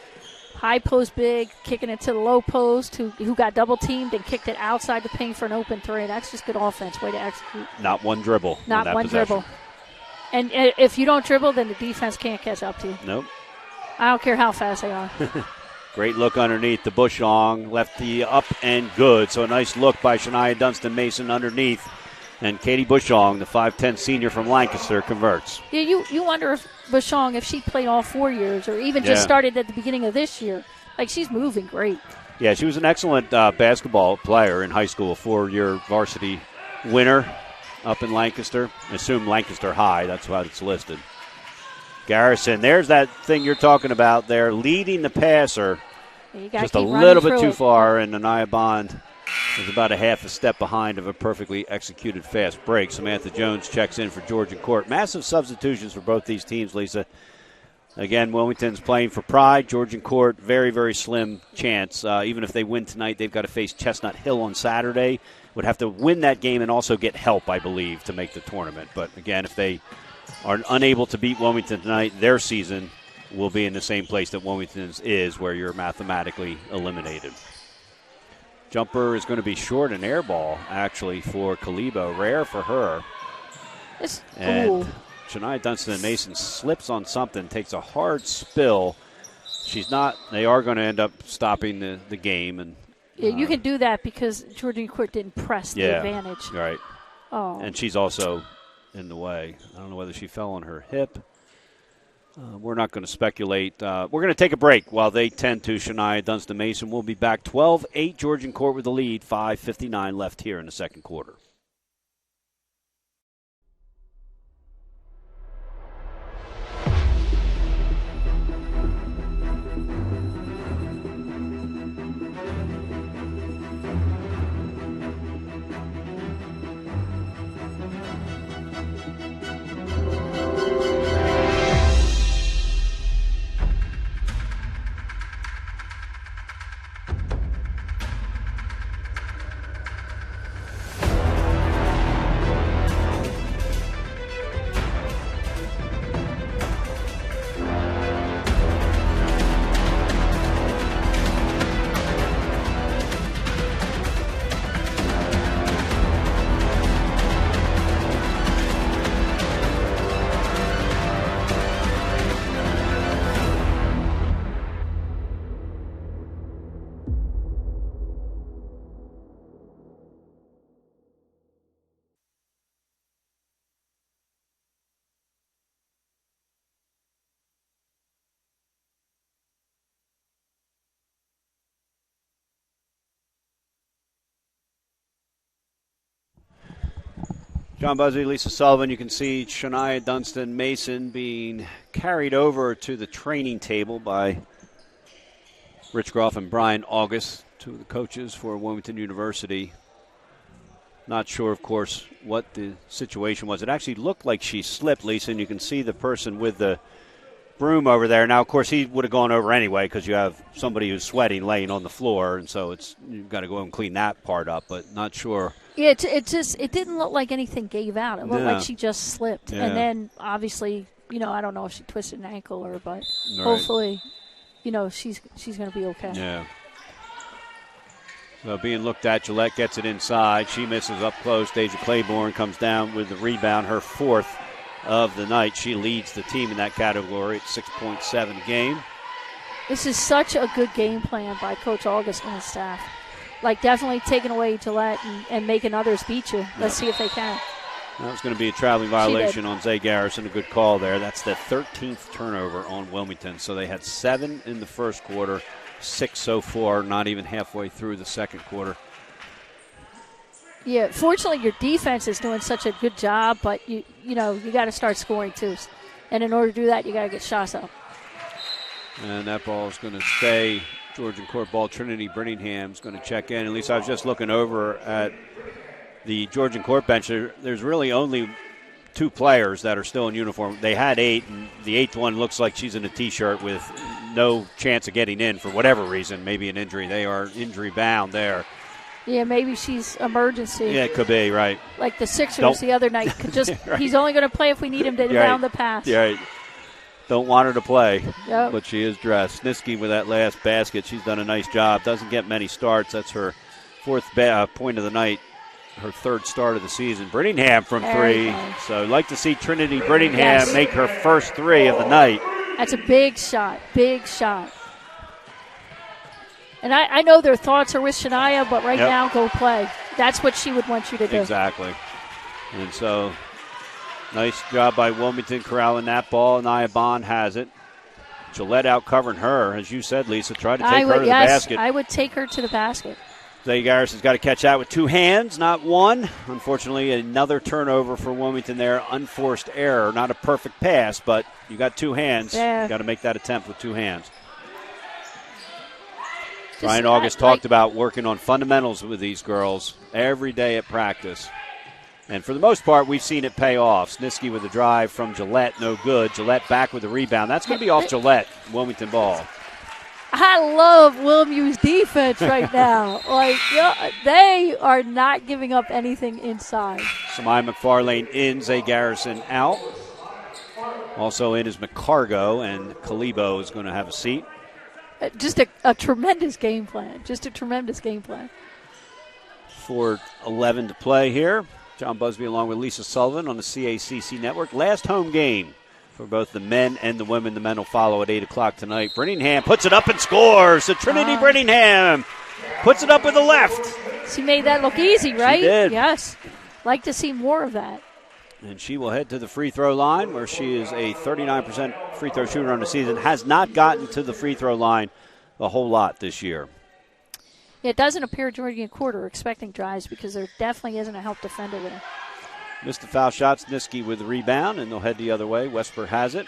Speaker 2: high post big, kicking it to the low post, who got double teamed and kicked it outside the paint for an open 3. That's just good offense, way to execute.
Speaker 1: Not one dribble.
Speaker 2: Not one dribble. And if you don't dribble, then the defense can't catch up to you.
Speaker 1: Nope.
Speaker 2: I don't care how fast they are.
Speaker 1: Great look underneath the Bushong. Lefty up and good. So a nice look by Shania Dunston-Mason underneath. And Katie Bushong, the 5'10 senior from Lancaster, converts.
Speaker 2: Yeah, you wonder if Bushong, if she played all 4 years or even just started at the beginning of this year. Like, she's moving great.
Speaker 1: Yeah, she was an excellent basketball player in high school, 4-year varsity winner up in Lancaster. I assume Lancaster High, that's how it's listed. Garrison, there's that thing you're talking about there, leading the passer just a little bit too far, and Anaya Bond is about a half a step behind of a perfectly executed fast break. Samantha Jones checks in for Georgian Court. Massive substitutions for both these teams, Lisa. Again, Wilmington's playing for pride. Georgian Court, very, very slim chance. Even if they win tonight, they've got to face Chestnut Hill on Saturday. Would have to win that game and also get help, I believe, to make the tournament. But, again, if they are unable to beat Wilmington tonight, their season will be in the same place that Wilmington's is, where you're mathematically eliminated. Jumper is going to be short, an air ball, actually, for Kalibo. Rare for her. And Shania Dunston-Mason slips on something, takes a hard spill. They are going to end up stopping the game. And
Speaker 2: yeah, you can do that because Georgian Court didn't press the advantage.
Speaker 1: Right.
Speaker 2: Oh.
Speaker 1: And she's also in the way. I don't know whether she fell on her hip. We're not going to speculate. We're going to take a break while they tend to Shania Dunston-Mason. We'll be back 12-8 Georgian Court with the lead. 5:59 left here in the second quarter. John Busby, Lisa Sullivan. You can see Shania Dunston Mason being carried over to the training table by Rich Groff and Brian August, two of the coaches for Wilmington University. Not sure, of course, what the situation was. It actually looked like she slipped, Lisa, and you can see the person with the broom over there. Now, of course, he would have gone over anyway because you have somebody who's sweating laying on the floor, and so you've got to go and clean that part up, but not sure.
Speaker 2: Yeah, it didn't look like anything gave out. It looked like she just slipped.
Speaker 1: Yeah.
Speaker 2: And then, obviously, I don't know if she twisted an ankle but
Speaker 1: right.
Speaker 2: hopefully, she's going to be okay.
Speaker 1: Yeah. So being looked at, Gillette gets it inside. She misses up close. Deja Claiborne comes down with the rebound, her fourth of the night. She leads the team in that category at 6.7 a game.
Speaker 2: This is such a good game plan by Coach August and his staff. Like, definitely taking away Gillette and making others beat you. Let's see if they can.
Speaker 1: That was going to be a traveling violation on Zay Garrison. A good call there. That's the 13th turnover on Wilmington. So they had 7 in the first quarter, 6 so far, not even halfway through the second quarter.
Speaker 2: Yeah, fortunately your defense is doing such a good job, but you got to start scoring too. And in order to do that, you got to get shots up.
Speaker 1: And that ball is going to stay Georgian court ball. Trinity Brittingham's going to check in. At least I was just looking over at the Georgian court bench. There's really only 2 players that are still in uniform. They had 8, and the 8th one looks like she's in a T-shirt with no chance of getting in for whatever reason, maybe an injury. They are injury bound there.
Speaker 2: Yeah, maybe she's emergency.
Speaker 1: Yeah, it could be, right.
Speaker 2: Like the Sixers the other night. Could just right. He's only going to play if we need him to down the pass.
Speaker 1: Yeah, right. Don't want her to play,
Speaker 2: yep.
Speaker 1: But she is dressed. Niski with that last basket. She's done a nice job. Doesn't get many starts. That's her 4th point of the night, her 3rd start of the season. Brittingham from 3. So I'd like to see Trinity Brittingham make her first 3 of the night.
Speaker 2: That's a big shot, And I know their thoughts are with Shania, but right now, go play. That's what she would want you to do.
Speaker 1: Exactly. And so, nice job by Wilmington corralling that ball. Nia Bond has it. Gillette out covering her. As you said, Lisa, try to take her to the basket.
Speaker 2: I would take her to the basket.
Speaker 1: Zay Garrison's got to catch that with 2 hands, not 1. Unfortunately, another turnover for Wilmington there. Unforced error. Not a perfect pass, but you got 2 hands.
Speaker 2: Yeah.
Speaker 1: You got to make that attempt with 2 hands. Brian August talked about working on fundamentals with these girls every day at practice. And for the most part, we've seen it pay off. Sniski with a drive from Gillette, no good. Gillette back with a rebound. That's going to be off Gillette, Wilmington ball.
Speaker 2: I love Wilmu's defense right now. They are not giving up anything inside.
Speaker 1: Samai McFarlane in, Zay Garrison out. Also in is McCargo, and Kalibo is going to have a seat.
Speaker 2: Just a tremendous game plan.
Speaker 1: 4:11 to play here. John Busby along with Lisa Sullivan on the CACC Network. Last home game for both the men and the women. The men will follow at 8 o'clock tonight. Brittingham puts it up and scores. So Trinity Brittingham puts it up with the left.
Speaker 2: She made that look easy, right?
Speaker 1: She did.
Speaker 2: Yes. Like to see more of that.
Speaker 1: And she will head to the free throw line, where she is a 39% free throw shooter on the season. Has not gotten to the free throw line a whole lot this year.
Speaker 2: It doesn't appear Georgian Court are expecting drives because there definitely isn't a help defender there.
Speaker 1: Missed the foul shot. Niski with the rebound, and they'll head the other way. Westbrook has it.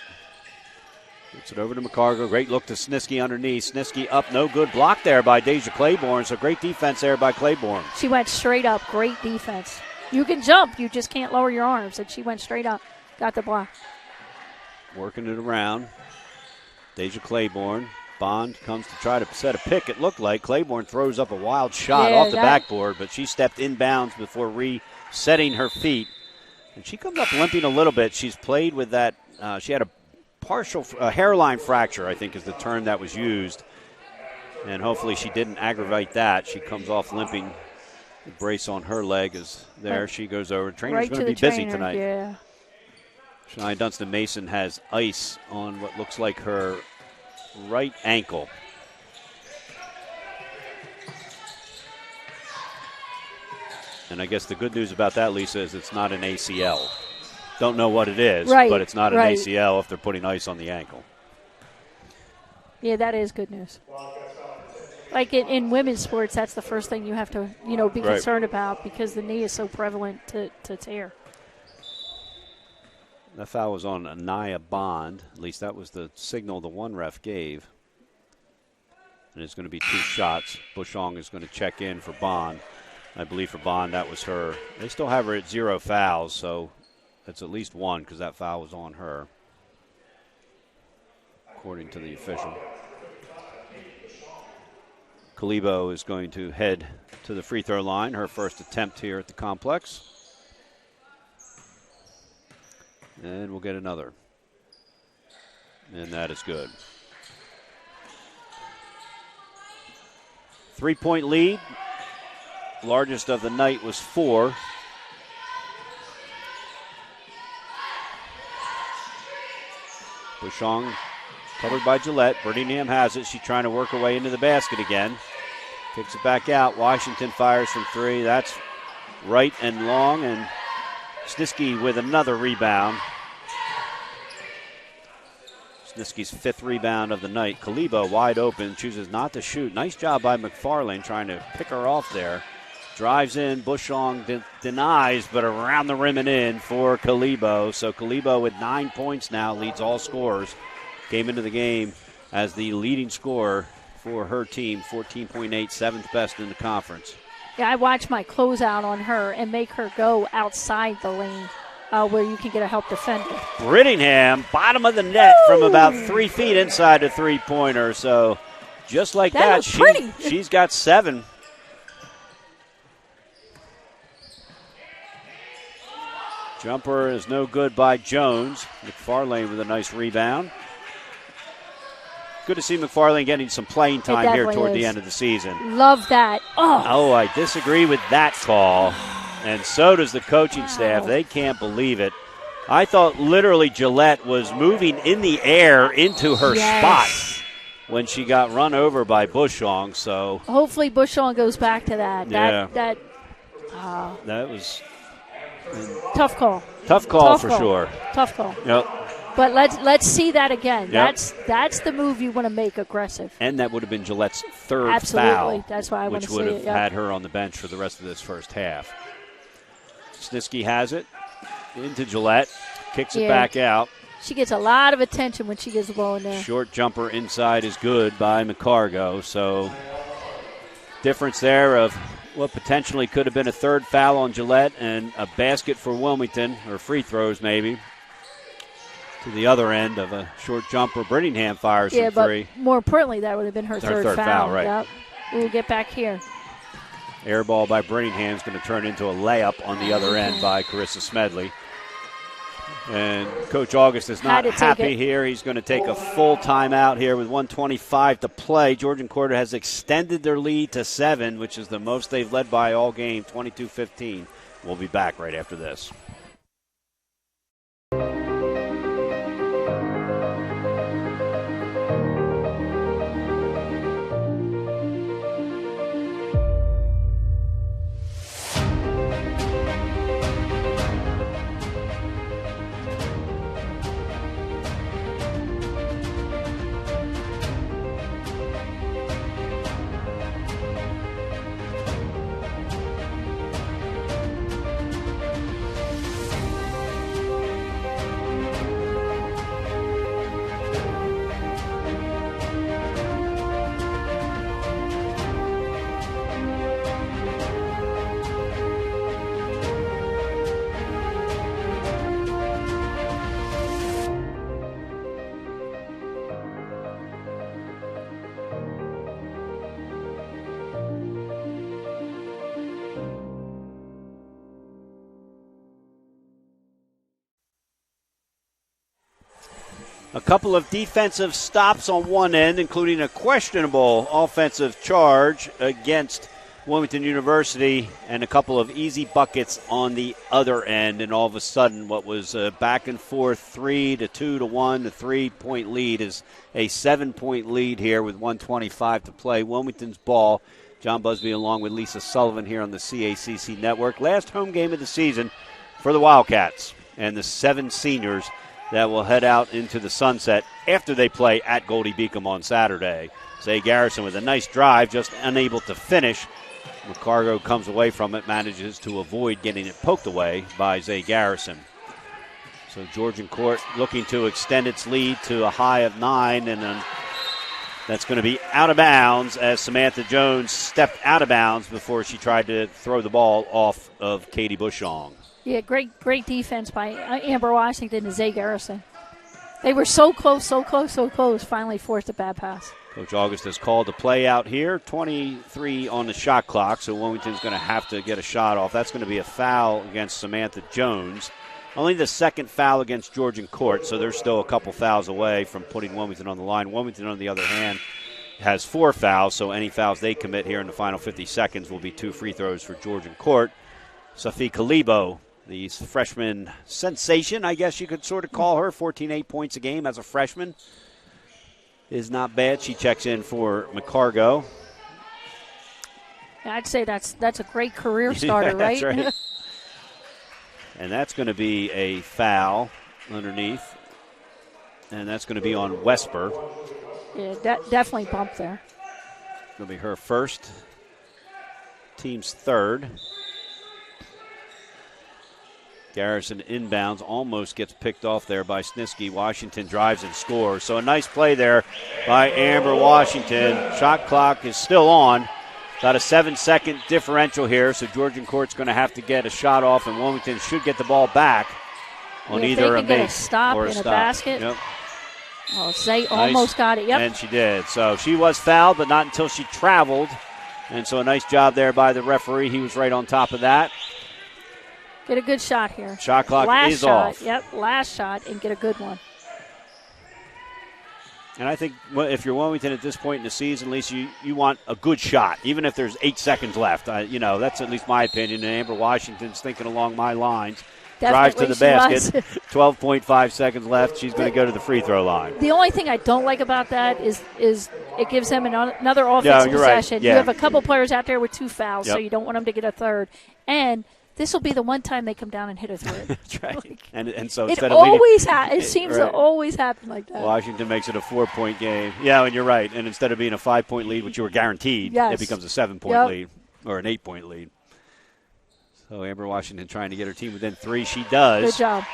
Speaker 1: Gets it over to McCargo. Great look to Sniski underneath. Sniski up, no good. Blocked there by Deja Claiborne, so great defense there by Claiborne.
Speaker 2: She went straight up. Great defense. You can jump. You just can't lower your arms. And she went straight up. Got the block.
Speaker 1: Working it around. Deja Claiborne. Bond comes to try to set a pick, it looked like. Claiborne throws up a wild shot off the backboard, but she stepped inbounds before resetting her feet. And she comes up limping a little bit. She's played with that. She had a partial hairline fracture, I think is the term that was used. And hopefully she didn't aggravate that. She comes off limping. The brace on her leg is there. She goes over. Trainer's going to be busy tonight.
Speaker 2: Yeah.
Speaker 1: Shania Dunston Mason has ice on what looks like her right ankle. And I guess the good news about that, Lisa, is it's not an ACL. Don't know what it is, but it's not an ACL if they're putting ice on the ankle.
Speaker 2: Yeah, that is good news. Like in women's sports, that's the first thing you have to, be concerned about because the knee is so prevalent to tear.
Speaker 1: That foul was on Anaya Bond. At least that was the signal the one ref gave. And it's going to be 2 shots. Bushong is going to check in for Bond. I believe for Bond, that was her. They still have her at 0 fouls, so that's at least 1 because that foul was on her, according to the official. Kalibo is going to head to the free throw line, her first attempt here at the complex. And we'll get another. And that is good. 3-point lead. Largest of the night was 4. Bushong covered by Gillette. Birmingham has it. She's trying to work her way into the basket again. Kicks it back out. Washington fires from 3. That's right and long. And Snisky with another rebound. Snisky's 5th rebound of the night. Kalibo wide open. Chooses not to shoot. Nice job by McFarlane trying to pick her off there. Drives in. Bushong denies, but around the rim and in for Kalibo. So Kalibo with 9 points now leads all scorers. Came into the game as the leading scorer for her team, 14.8, 7th best in the conference.
Speaker 2: Yeah, I watch my closeout on her and make her go outside the lane where you can get a help defender.
Speaker 1: Brittingham, bottom of the net from about 3 feet inside a three-pointer. So just like that, she's got 7. Jumper is no good by Jones. McFarlane with a nice rebound. Good to see McFarlane getting some playing time here toward the end of the season.
Speaker 2: Love that.
Speaker 1: Oh, I disagree with that call. And so does the coaching staff. They can't believe it. I thought literally Gillette was moving in the air into her spot when she got run over by Bushong. So
Speaker 2: hopefully Bushong goes back to that.
Speaker 1: Yeah.
Speaker 2: That
Speaker 1: was
Speaker 2: tough call.
Speaker 1: Tough call for sure.
Speaker 2: Tough call.
Speaker 1: Yep.
Speaker 2: But let's see that again.
Speaker 1: Yep.
Speaker 2: That's the move you want to make aggressive.
Speaker 1: And that would have been Gillette's 3rd
Speaker 2: Absolutely.
Speaker 1: foul.
Speaker 2: That's why I want to see it.
Speaker 1: Which would have had her on the bench for the rest of this first half. Snisky has it into Gillette. Kicks it back out.
Speaker 2: She gets a lot of attention when she gets the ball in there.
Speaker 1: Short jumper inside is good by McCargo. So difference there of what potentially could have been a 3rd foul on Gillette and a basket for Wilmington, or free throws maybe. To the other end of a short jumper. Brittingham fires from 3.
Speaker 2: But more importantly, that would have been her third foul.
Speaker 1: Right.
Speaker 2: Yep. We'll get back here.
Speaker 1: Air ball by Brittingham is going to turn into a layup on the other end by Carissa Smedley. And Coach August is not happy here. He's going to take a full timeout here with 1:25 to play. Georgian Quarter has extended their lead to 7, which is the most they've led by all game, 22-15. We'll be back right after this. A couple of defensive stops on one end, including a questionable offensive charge against Wilmington University, and a couple of easy buckets on the other end. And all of a sudden, what was a back and forth 3 to 2 to 1, the 3-point lead is a 7-point lead here with 1:25 to play. Wilmington's ball. John Busby along with Lisa Sullivan here on the CACC Network. Last home game of the season for the Wildcats and the 7 seniors that will head out into the sunset after they play at Goldie Beacom on Saturday. Zay Garrison with a nice drive, just unable to finish. McCargo comes away from it, manages to avoid getting it poked away by Zay Garrison. So Georgian Court looking to extend its lead to a high of 9, and then that's going to be out of bounds as Samantha Jones stepped out of bounds before she tried to throw the ball off of Katie Bushong.
Speaker 2: Yeah, great defense by Amber Washington and Zay Garrison. They were so close, finally forced a bad pass.
Speaker 1: Coach August has called the play out here. 23 on the shot clock, so Wilmington's going to have to get a shot off. That's going to be a foul against Samantha Jones. Only the second foul against Georgian Court, so they're still a couple fouls away from putting Wilmington on the line. Wilmington, on the other hand, has 4 fouls, so any fouls they commit here in the final 50 seconds will be 2 free throws for Georgian Court. Safi Kalibo, the freshman sensation, I guess you could sort of call her, 14.8 points a game as a freshman, is not bad. She checks in for McCargo.
Speaker 2: I'd say that's a great career starter, right?
Speaker 1: That's right. And that's going to be a foul underneath. And that's going to be on Wesper.
Speaker 2: Yeah, definitely bumped there.
Speaker 1: It'll be her first. Team's third. Garrison inbounds, almost gets picked off there by Sniski. Washington drives and scores. So a nice play there by Amber Washington. Shot clock is still on. About a 7-second differential here, so Georgian Court's going to have to get a shot off, and Wilmington should get the ball back on either a make
Speaker 2: stop
Speaker 1: or
Speaker 2: in
Speaker 1: stop.
Speaker 2: A basket.
Speaker 1: Yep.
Speaker 2: Oh, Zay almost got it. Yep.
Speaker 1: And she did. So she was fouled, but not until she traveled. And so a nice job there by the referee. He was right on top of that.
Speaker 2: Get a good shot here.
Speaker 1: Shot clock is off.
Speaker 2: Yep, last shot, and get a good one.
Speaker 1: And I think if you're Wilmington at this point in the season, at least you want a good shot, even if there's 8 seconds left. That's at least my opinion. And Amber Washington's thinking along my lines. Drives to the basket. 12.5 seconds left. She's going to go to the free throw line.
Speaker 2: The only thing I don't like about that is it gives them another offensive possession.
Speaker 1: Right. Yeah.
Speaker 2: You have a couple players out there with 2 fouls,
Speaker 1: Yep.
Speaker 2: so you don't want them to get a third. And this will be the one time they come down and hit a third.
Speaker 1: That's right.
Speaker 2: Like,
Speaker 1: and so
Speaker 2: it
Speaker 1: instead
Speaker 2: always
Speaker 1: of
Speaker 2: it seems to always happen like that.
Speaker 1: Washington makes it a 4-point game. Yeah, and you're right. And instead of being a 5-point lead, which you were guaranteed,
Speaker 2: yes.
Speaker 1: it becomes a 7-point lead or an 8-point lead. So Amber Washington trying to get her team within 3. She does.
Speaker 2: Good job.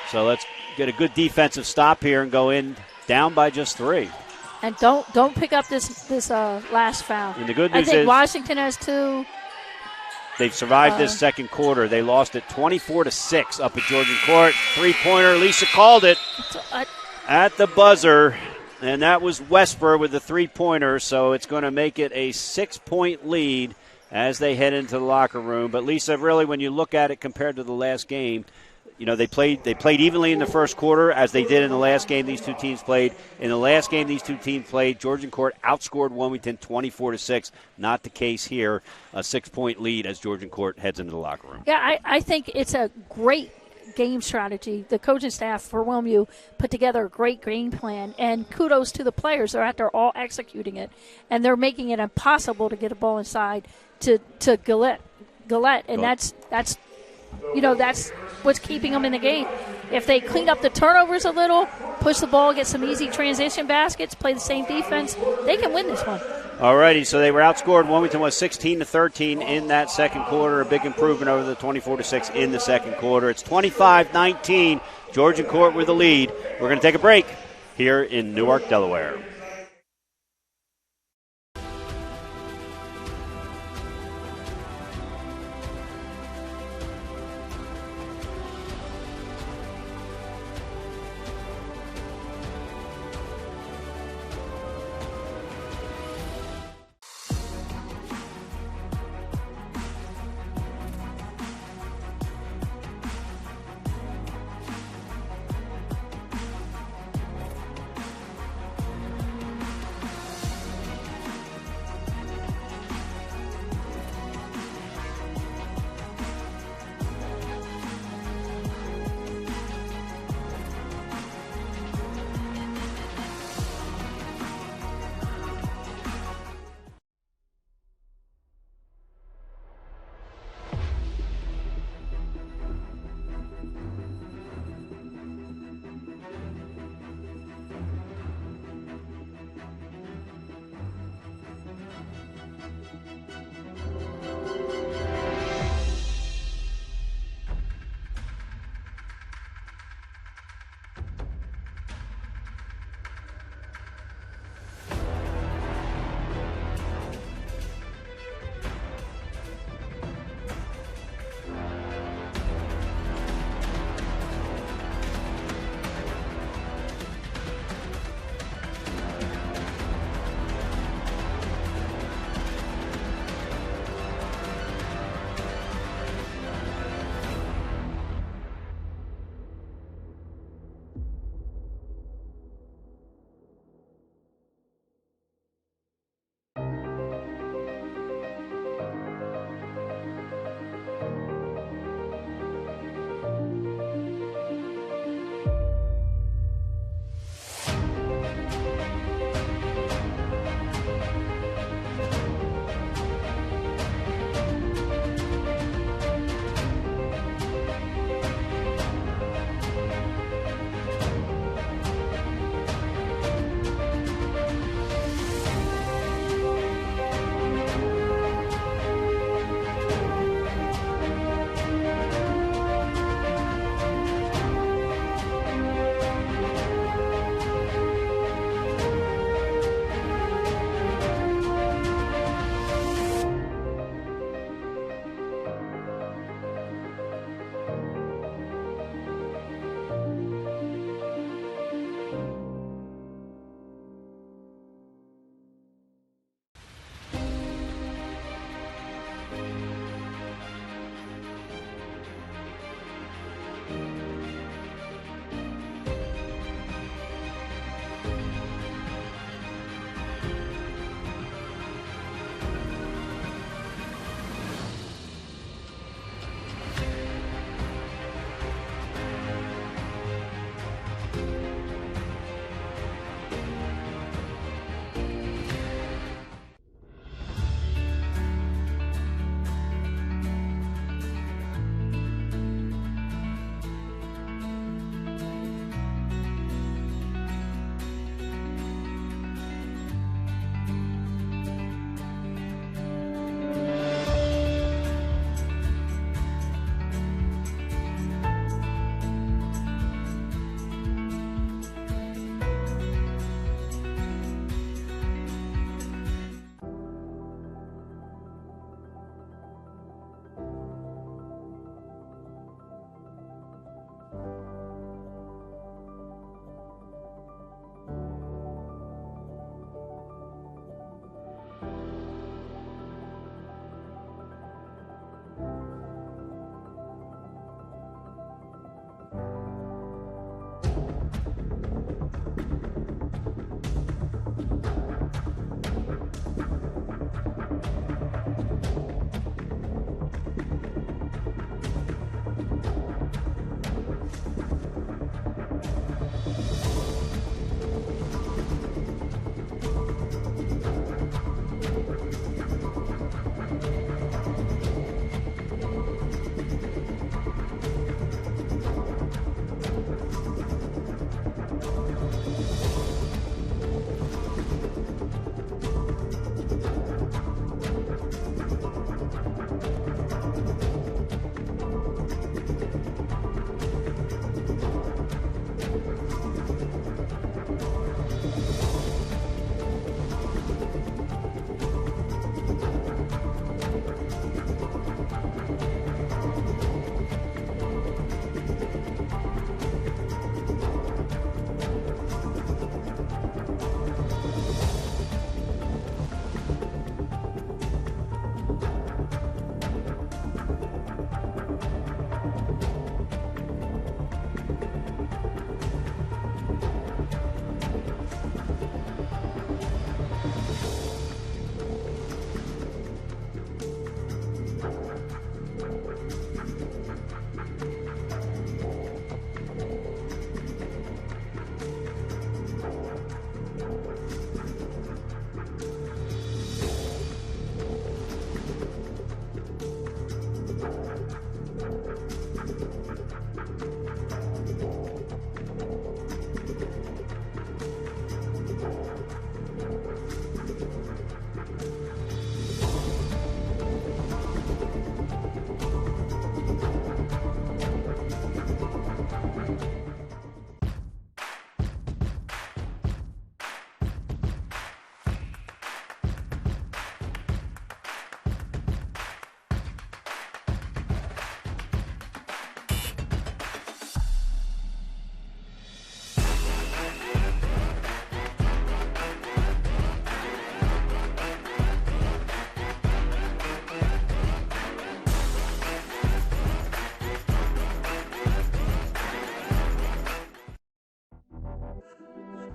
Speaker 1: So let's get a good defensive stop here and go in down by just 3.
Speaker 2: And don't pick up this last foul.
Speaker 1: And the good news
Speaker 2: I think
Speaker 1: is
Speaker 2: Washington has 2.
Speaker 1: They've survived this second quarter. They lost it 24-6 up at Georgian Court. 3-pointer. Lisa called it at the buzzer, and that was Wesper with the 3-pointer. So it's going to make it a 6-point lead as they head into the locker room. But Lisa, really, when you look at it compared to the last game, they played evenly in the first quarter as they did in the last game these two teams played. In the last game these two teams played, Georgian Court outscored Wilmington 24-6. Not the case here. A 6-point lead as Georgian Court heads into the locker room.
Speaker 2: Yeah, I think it's a great game strategy. The coaching staff for WilmU put together a great game plan, and kudos to the players. They're out there all executing it, and they're making it impossible to get a ball inside to Gillette, and that's what's keeping them in the game. If they clean up the turnovers a little, push the ball, get some easy transition baskets, play the same defense, they can win this one.
Speaker 1: All righty, so they were outscored. Wilmington was 16-13 in that second quarter, a big improvement over the 24-6 in the second quarter. It's 25-19, Georgian Court with the lead. We're going to take a break here in Newark, Delaware.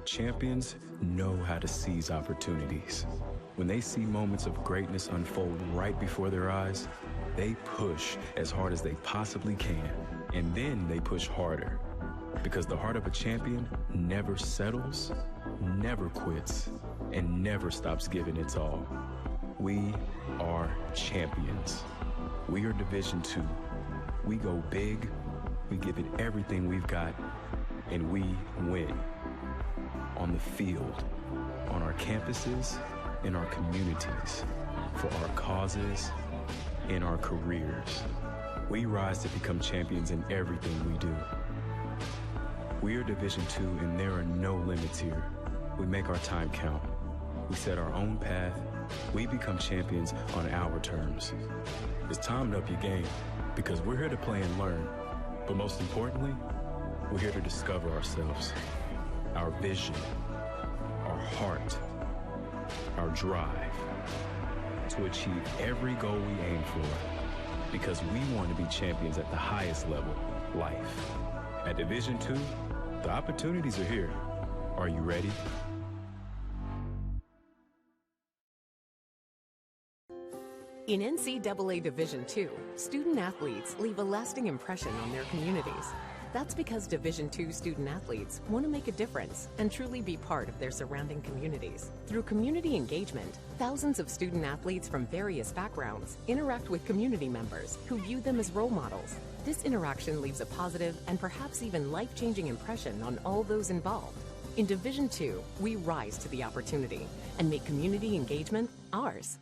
Speaker 3: Champions know how to seize opportunities. When they see moments of greatness unfold right before their eyes, they push as hard as they possibly can, and then they push harder. Because the heart of a champion never settles, never quits, and never stops giving its all. We are champions. We are Division II. We go big, we give it everything we've got, and we win. On the field, on our campuses, in our communities, for our causes, in our careers. We rise to become champions in everything we do. We are Division II, and there are no limits here. We make our time count. We set our own path. We become champions on our terms. It's time to up your game, because we're here to play and learn. But most importantly, we're here to discover ourselves, our vision, our heart, our drive, to achieve every goal we aim for, because we want to be champions at the highest level, life. At Division II, the opportunities are here. Are you ready?
Speaker 4: In NCAA Division II, student athletes leave a lasting impression on their communities. That's because Division II student athletes want to make a difference and truly be part of their surrounding communities. Through community engagement, thousands of student athletes from various backgrounds interact with community members who view them as role models. This interaction leaves a positive and perhaps even life-changing impression on all those involved. In Division II, we rise to the opportunity and make community engagement ours.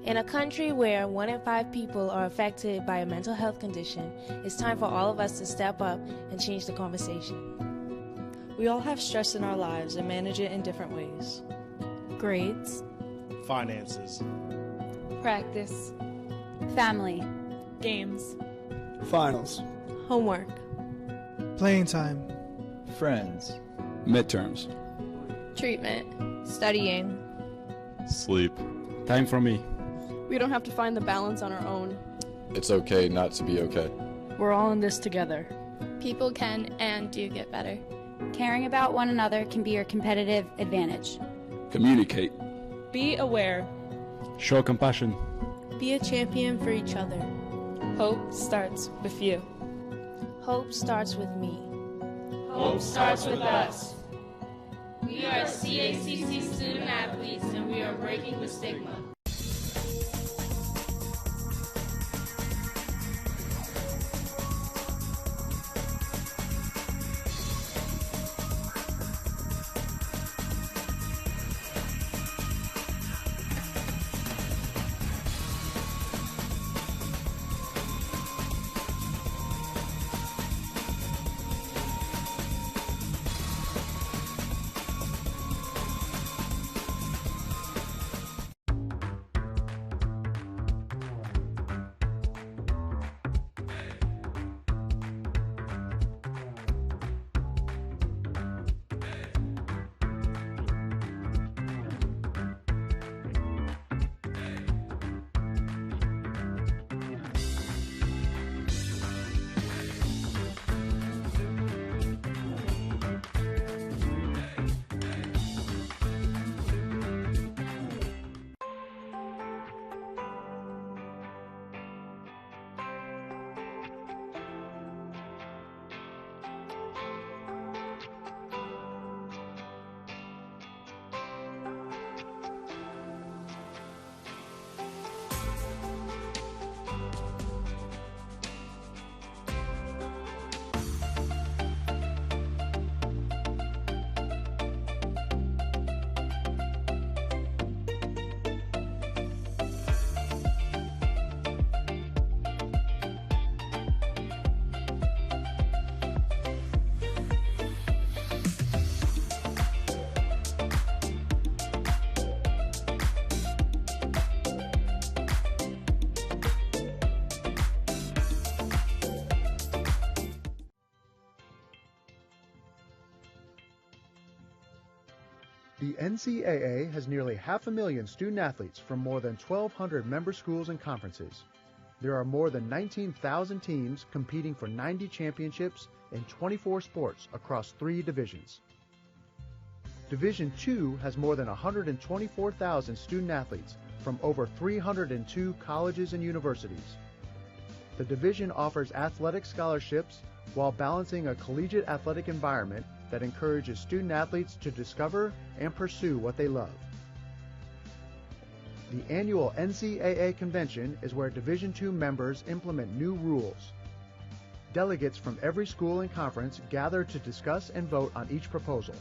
Speaker 5: In a country where 1 in 5 people are affected by a mental health condition, it's time for all of us to step up and change the conversation. We all have stress in our lives and manage it in different ways.
Speaker 6: Grades,
Speaker 7: finances,
Speaker 6: practice,
Speaker 8: family,
Speaker 6: games,
Speaker 9: finals,
Speaker 5: Homework,
Speaker 9: playing time,
Speaker 10: friends,
Speaker 3: midterms,
Speaker 6: treatment,
Speaker 5: studying,
Speaker 11: sleep, time for me.
Speaker 12: We don't have to find the balance on our own.
Speaker 11: It's okay not to be okay.
Speaker 5: We're all in this together.
Speaker 6: People can and do get better.
Speaker 8: caring about one another can be your competitive advantage.
Speaker 3: Communicate.
Speaker 6: Be aware.
Speaker 11: Show compassion.
Speaker 5: Be a champion for each other.
Speaker 6: Hope starts with you.
Speaker 5: Hope starts with me.
Speaker 13: Hope starts with us. We are CACC student athletes and we are breaking the stigma.
Speaker 14: The NCAA has nearly 500,000 student-athletes from more than 1,200 member schools and conferences. There are more than 19,000 teams competing for 90 championships in 24 sports across 3 divisions. Division II has more than 124,000 student-athletes from over 302 colleges and universities. The division offers athletic scholarships while balancing a collegiate athletic environment that encourages student-athletes to discover and pursue what they love. The annual NCAA convention is where Division II members implement new rules. Delegates from every school and conference gather to discuss and vote on each proposal.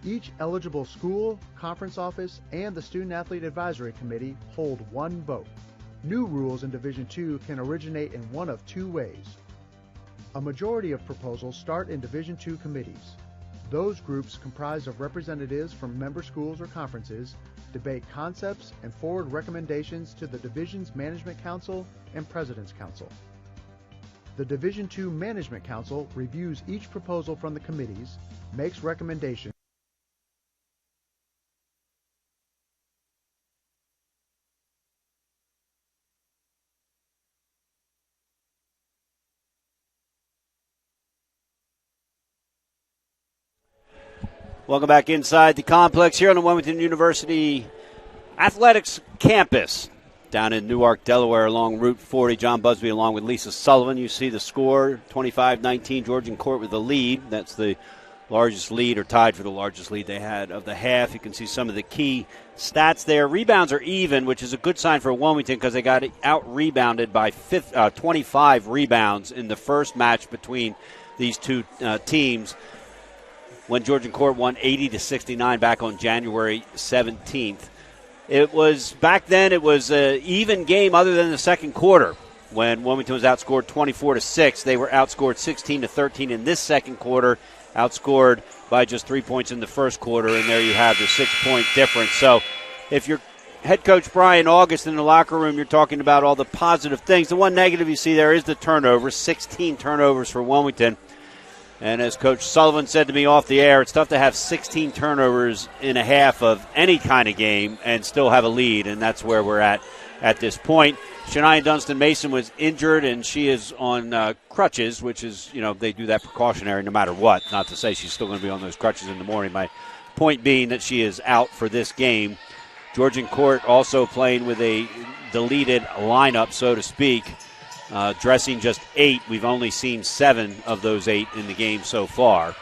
Speaker 14: Each eligible school, conference office, and the Student-Athlete Advisory Committee hold one vote. New rules in Division II can originate in one of 2 ways. A majority of proposals start in Division II committees. Those groups, comprised of representatives from member schools or conferences, debate concepts and forward recommendations to the Division's Management Council and President's Council. The Division II Management Council reviews each proposal from the committees, makes recommendations,
Speaker 1: Welcome back inside the complex here on the Wilmington University Athletics Campus down in Newark, Delaware along Route 40. John Busby along with Lisa Sullivan. You see the score, 25-19, Georgian Court with the lead. That's the largest lead or tied for the largest lead they had of the half. You can see some of the key stats there. Rebounds are even, which is a good sign for Wilmington because they got out-rebounded by 25 rebounds in the first match between these two teams, when Georgian Court won 80-69 back on January 17th. It was back then. It was an even game other than the second quarter. when Wilmington was outscored 24-6. They were outscored 16-13 in this second quarter, outscored by just 3 points in the first quarter, and there you have the 6-point difference. So if you're head coach Brian August in the locker room, you're talking about all the positive things. The one negative you see there is the turnovers, 16 turnovers for Wilmington. And as Coach Sullivan said to me off the air, it's tough to have 16 turnovers in a half of any kind of game and still have a lead, and that's where we're at this point. Shania Dunston-Mason was injured, and she is on crutches, which is, they do that precautionary no matter what. Not to say she's still going to be on those crutches in the morning. My point being that she is out for this game. Georgian Court also playing with a deleted lineup, so to speak. Dressing just 8. We've only seen 7 of those 8 in the game so far.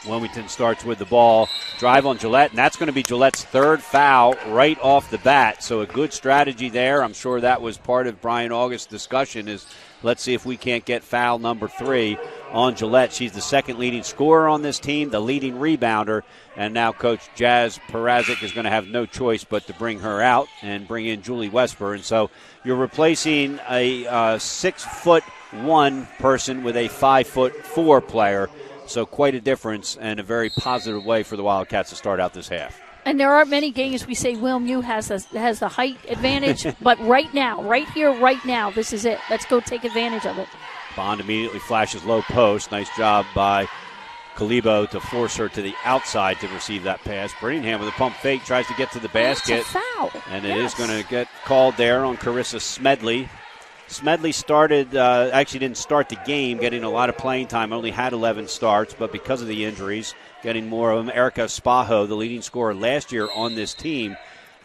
Speaker 1: Wilmington starts with the ball. Drive on Gillette, and that's going to be Gillette's third foul right off the bat. So a good strategy there. I'm sure that was part of Brian August's discussion is let's see if we can't get foul number 3 on Gillette. She's the second leading scorer on this team, the leading rebounder, and now Coach Jazz Parazic is going to have no choice but to bring her out and bring in Julie Wesper. And so you're replacing a 6'1" person with a 5'4" player. So quite a difference and a very positive way for the Wildcats to start out this half.
Speaker 2: And there aren't many games we say Wilmu has the height advantage, but right now, right here, right now, this is it. Let's go take advantage of it.
Speaker 1: Bond immediately flashes low post. Nice job by Kalibo to force her to the outside to receive that pass. Brittingham with a pump fake tries to get to the basket.
Speaker 2: It's a foul.
Speaker 1: And it is going to get called there on Carissa Smedley. Smedley actually didn't start the game, getting a lot of playing time, only had 11 starts, but because of the injuries, getting more of them. Erica Spajo, the leading scorer last year on this team,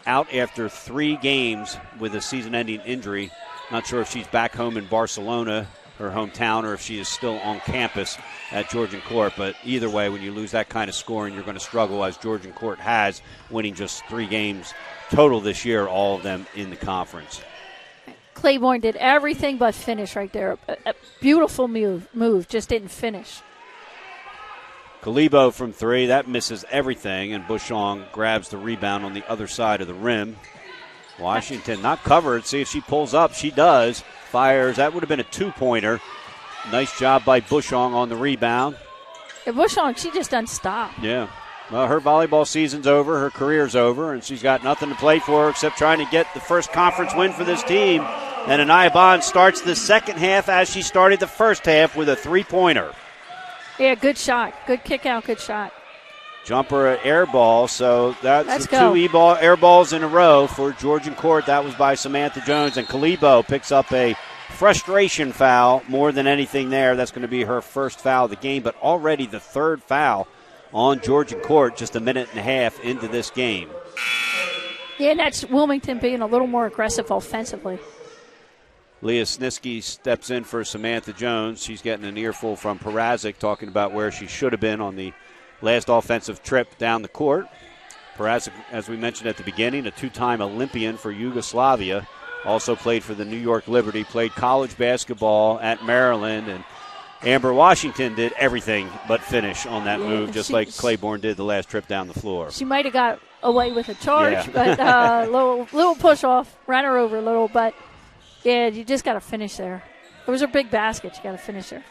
Speaker 1: out after 3 games with a season-ending injury. Not sure if she's back home in Barcelona, her hometown, or if she is still on campus at Georgian Court. But either way, when you lose that kind of scoring, you're going to struggle, as Georgian Court has, winning just 3 games total this year, all of them in the conference.
Speaker 2: Claiborne did everything but finish right there. A beautiful move, just didn't finish.
Speaker 1: Kalibo from 3, that misses everything, and Bushong grabs the rebound on the other side of the rim. Washington not covered. See if she pulls up. She does. Fires. That would have been a 2-pointer. Nice job by Bushong on the rebound.
Speaker 2: Yeah, Bushong, she just doesn't stop.
Speaker 1: Yeah. Well, her volleyball season's over. Her career's over, and she's got nothing to play for except trying to get the first conference win for this team. And Anaya Bond starts the second half as she started the first half with a 3-pointer.
Speaker 2: Yeah, good shot. Good kick out, good shot.
Speaker 1: Jumper air ball, so that's 2 air balls in a row for Georgian Court. That was by Samantha Jones, and Kalibo picks up a frustration foul more than anything there. That's going to be her first foul of the game, but already the 3rd foul on Georgian Court just a minute and a half into this game.
Speaker 2: Yeah, and that's Wilmington being a little more aggressive offensively.
Speaker 1: Leah Sniski steps in for Samantha Jones. She's getting an earful from Parazic talking about where she should have been on the last offensive trip down the court. Parazic, as we mentioned at the beginning, a 2-time Olympian for Yugoslavia. Also played for the New York Liberty, played college basketball at Maryland, and Amber Washington did everything but finish on that move, just like Claiborne did the last trip down the floor.
Speaker 2: She might have got away with a charge, but little push off, ran her over a little, but yeah, you just got to finish there. It was her big basket. You got to finish there.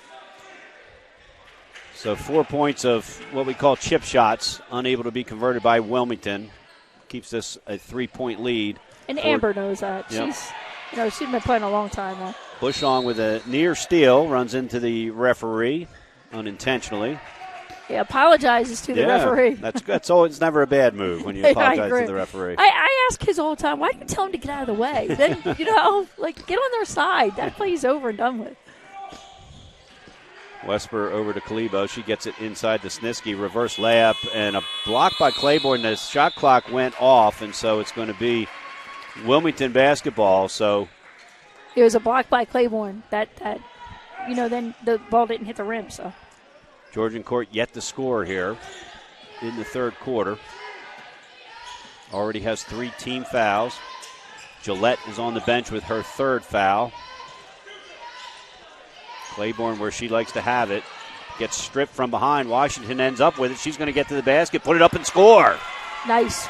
Speaker 1: So 4 points of what we call chip shots, unable to be converted by Wilmington. Keeps this a 3-point lead.
Speaker 2: And Amber knows that.
Speaker 1: Yep.
Speaker 2: She's been playing a long time now.
Speaker 1: Bushong with a near steal, runs into the referee unintentionally.
Speaker 2: Yeah, apologizes to the referee.
Speaker 1: That's all. It's never a bad move when you apologize to the referee.
Speaker 2: I ask kids all the time, why do you tell them to get out of the way? Then, get on their side. That play is over and done with.
Speaker 1: Wesper over to Kalibo. She gets it inside to Sniski. Reverse layup and a block by Claiborne. The shot clock went off, and so it's going to be Wilmington basketball. So
Speaker 2: it was a block by Claiborne. That then the ball didn't hit the rim. So
Speaker 1: Georgian Court yet to score here in the 3rd quarter. Already has 3 team fouls. Gillette is on the bench with her 3rd foul. Claiborne, where she likes to have it, gets stripped from behind. Washington ends up with it. She's going to get to the basket, put it up and score.
Speaker 2: Nice.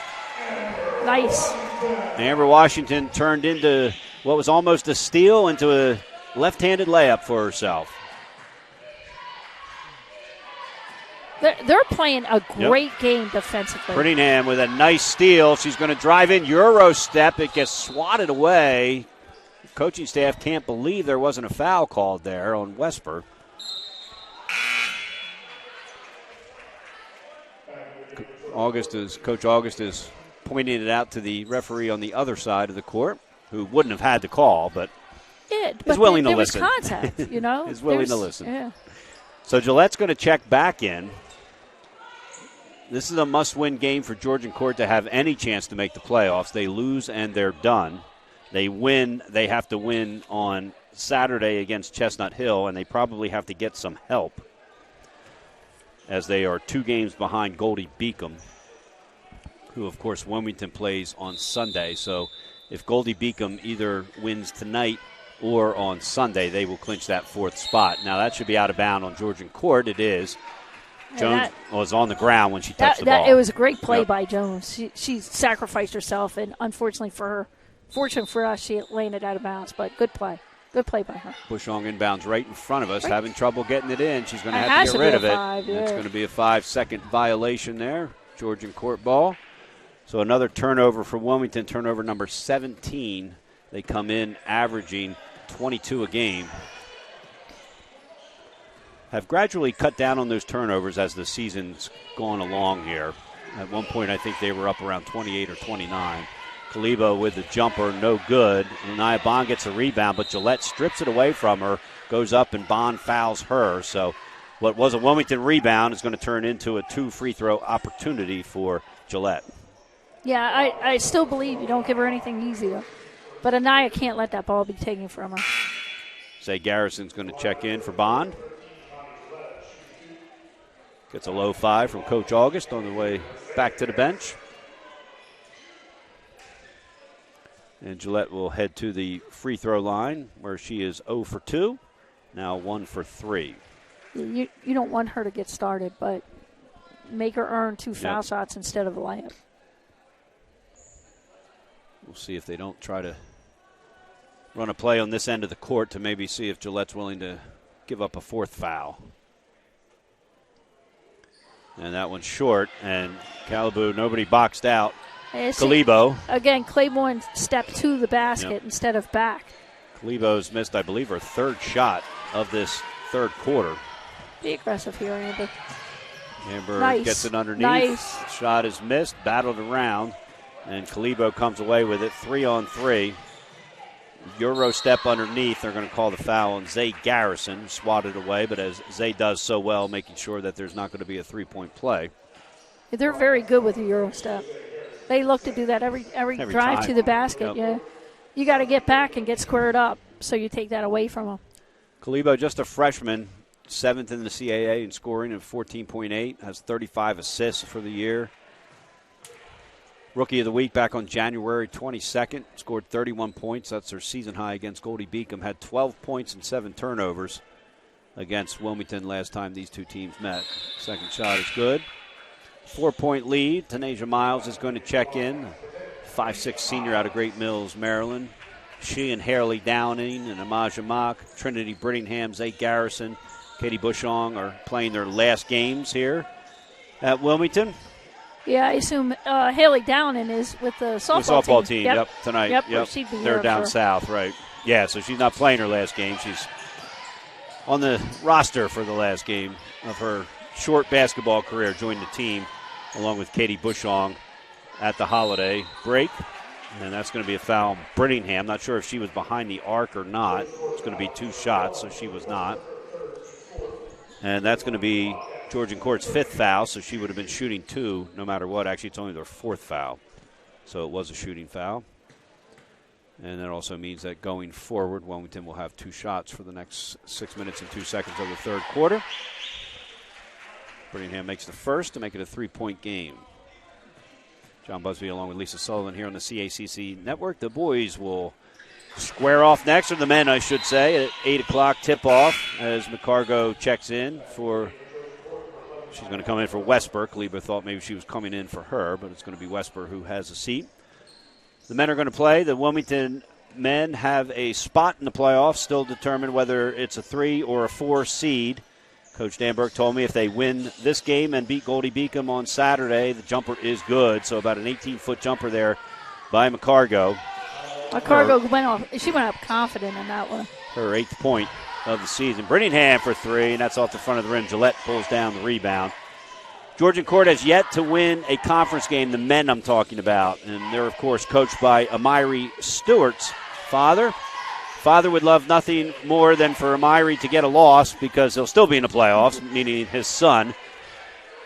Speaker 1: Amber Washington turned into what was almost a steal into a left-handed layup for herself.
Speaker 2: They're playing a great game defensively.
Speaker 1: Brittingham with a nice steal. She's going to drive in, Euro step. It gets swatted away. The coaching staff can't believe there wasn't a foul called there on Wesper. Coach August is pointing it out to the referee on the other side of the court, who wouldn't have had the call, but is willing to listen.
Speaker 2: There was contact,
Speaker 1: is willing to listen.
Speaker 2: Yeah.
Speaker 1: So Gillette's going to check back in. This is a must-win game for Georgian Court to have any chance to make the playoffs. They lose and they're done. They win. They have to win on Saturday against Chestnut Hill, and they probably have to get some help as they are 2 games behind Goldie Beacom, who, of course, Wilmington plays on Sunday. So if Goldie Beacom either wins tonight or on Sunday, they will clinch that 4th spot. Now, that should be out of bound on Georgian Court. It is. Jones was on the ground when she touched the ball.
Speaker 2: It was a great play by Jones. She sacrificed herself, and unfortunately for her, fortunate for us, she landed out of bounds. But good play. Good play by her.
Speaker 1: Bushong inbounds right in front of us, having trouble getting it in. She's going to have to get rid of it. It's going to be a 5-second violation there. Georgian Court ball. So another turnover for Wilmington, turnover number 17. They come in averaging 22 a game. Have gradually cut down on those turnovers as the season's gone along here. At one point, I think they were up around 28 or 29. Kalibo with the jumper, no good. Nia Bond gets a rebound, but Gillette strips it away from her, goes up, and Bond fouls her. So what was a Wilmington rebound is going to turn into a 2 free throw opportunity for Gillette.
Speaker 2: Yeah, I still believe you don't give her anything easy, though. But Anaya can't let that ball be taken from her.
Speaker 1: Zay Garrison's going to check in for Bond. Gets a low 5 from Coach August on the way back to the bench. And Gillette will head to the free throw line where she is 0 for 2, now 1 for 3.
Speaker 2: You don't want her to get started, but make her earn 2 foul shots instead of a layup.
Speaker 1: We'll see if they don't try to run a play on this end of the court to maybe see if Gillette's willing to give up a 4th foul. And that one's short, and Calaboo, nobody boxed out. Kalibo.
Speaker 2: Again, Claiborne stepped to the basket instead of back.
Speaker 1: Kalibo's missed, I believe, her 3rd shot of this 3rd quarter.
Speaker 2: Be aggressive here, Amber.
Speaker 1: Amber gets it underneath.
Speaker 2: Nice.
Speaker 1: Shot is missed, battled around, and Kalibo comes away with it 3-on-3. Euro step underneath. They're going to call the foul on Zay Garrison, swatted away, but as Zay does so well, making sure that there's not going to be a 3-point play.
Speaker 2: They're very good with the Euro step. They look to do that every drive
Speaker 1: time.
Speaker 2: to the basket. Yeah, you got to get back and get squared up, so you take that away from them.
Speaker 1: Kalibo, just a freshman, 7th in the CAA in scoring at 14.8, has 35 assists for the year. Rookie of the Week back on January 22nd, scored 31 points. That's her season high against Goldie Beacom. Had 12 points and 7 turnovers against Wilmington last time these two teams met. Second shot is good. 4-point lead. Tanasia Miles is going to check in. 5'6" senior out of Great Mills, Maryland. She and Harley Downing and Amaja Mock, Trinity Brittingham, Zay Garrison, Katie Bushong are playing their last games here at Wilmington.
Speaker 2: Yeah, I assume Haley Downing is with the softball
Speaker 1: team. Yep, tonight.
Speaker 2: Yep. She'd be
Speaker 1: They're down south, right. Yeah, so she's not playing her last game. She's on the roster for the last game of her short basketball career, joined the team along with Katie Bushong at the holiday break. And that's going to be a foul on Brittingham. Not sure if she was behind the arc or not. It's going to be 2 shots, so she was not. And that's going to be Georgian Court's 5th foul, so she would have been shooting 2 no matter what. Actually, it's only their 4th foul. So it was a shooting foul. And that also means that going forward, Wilmington will have 2 shots for the next 6 minutes and 2 seconds of the 3rd quarter. Brittingham makes the first to make it a 3-point game. John Busby along with Lisa Sullivan here on the CACC Network. The boys will square off next, or the men, I should say, at 8 o'clock tip-off as McCargo checks in for – she's going to come in for Wesper. Kaliba thought maybe she was coming in for her, but it's going to be Wesper who has a seat. The men are going to play. The Wilmington men have a spot in the playoffs, still determine whether it's a 3 or a 4 seed. Coach Dan Burke told me if they win this game and beat Goldie Beacom on Saturday, the jumper is good. So about an 18-foot jumper there by McCargo.
Speaker 2: McCargo went up confident in that one.
Speaker 1: Her 8th point of the season. Brittingham for 3, and that's off the front of the rim. Gillette pulls down the rebound. Georgian Court has yet to win a conference game, the men I'm talking about. And they're, of course, coached by Amiri Stewart's father. Father would love nothing more than for Amiri to get a loss because he'll still be in the playoffs, meaning his son.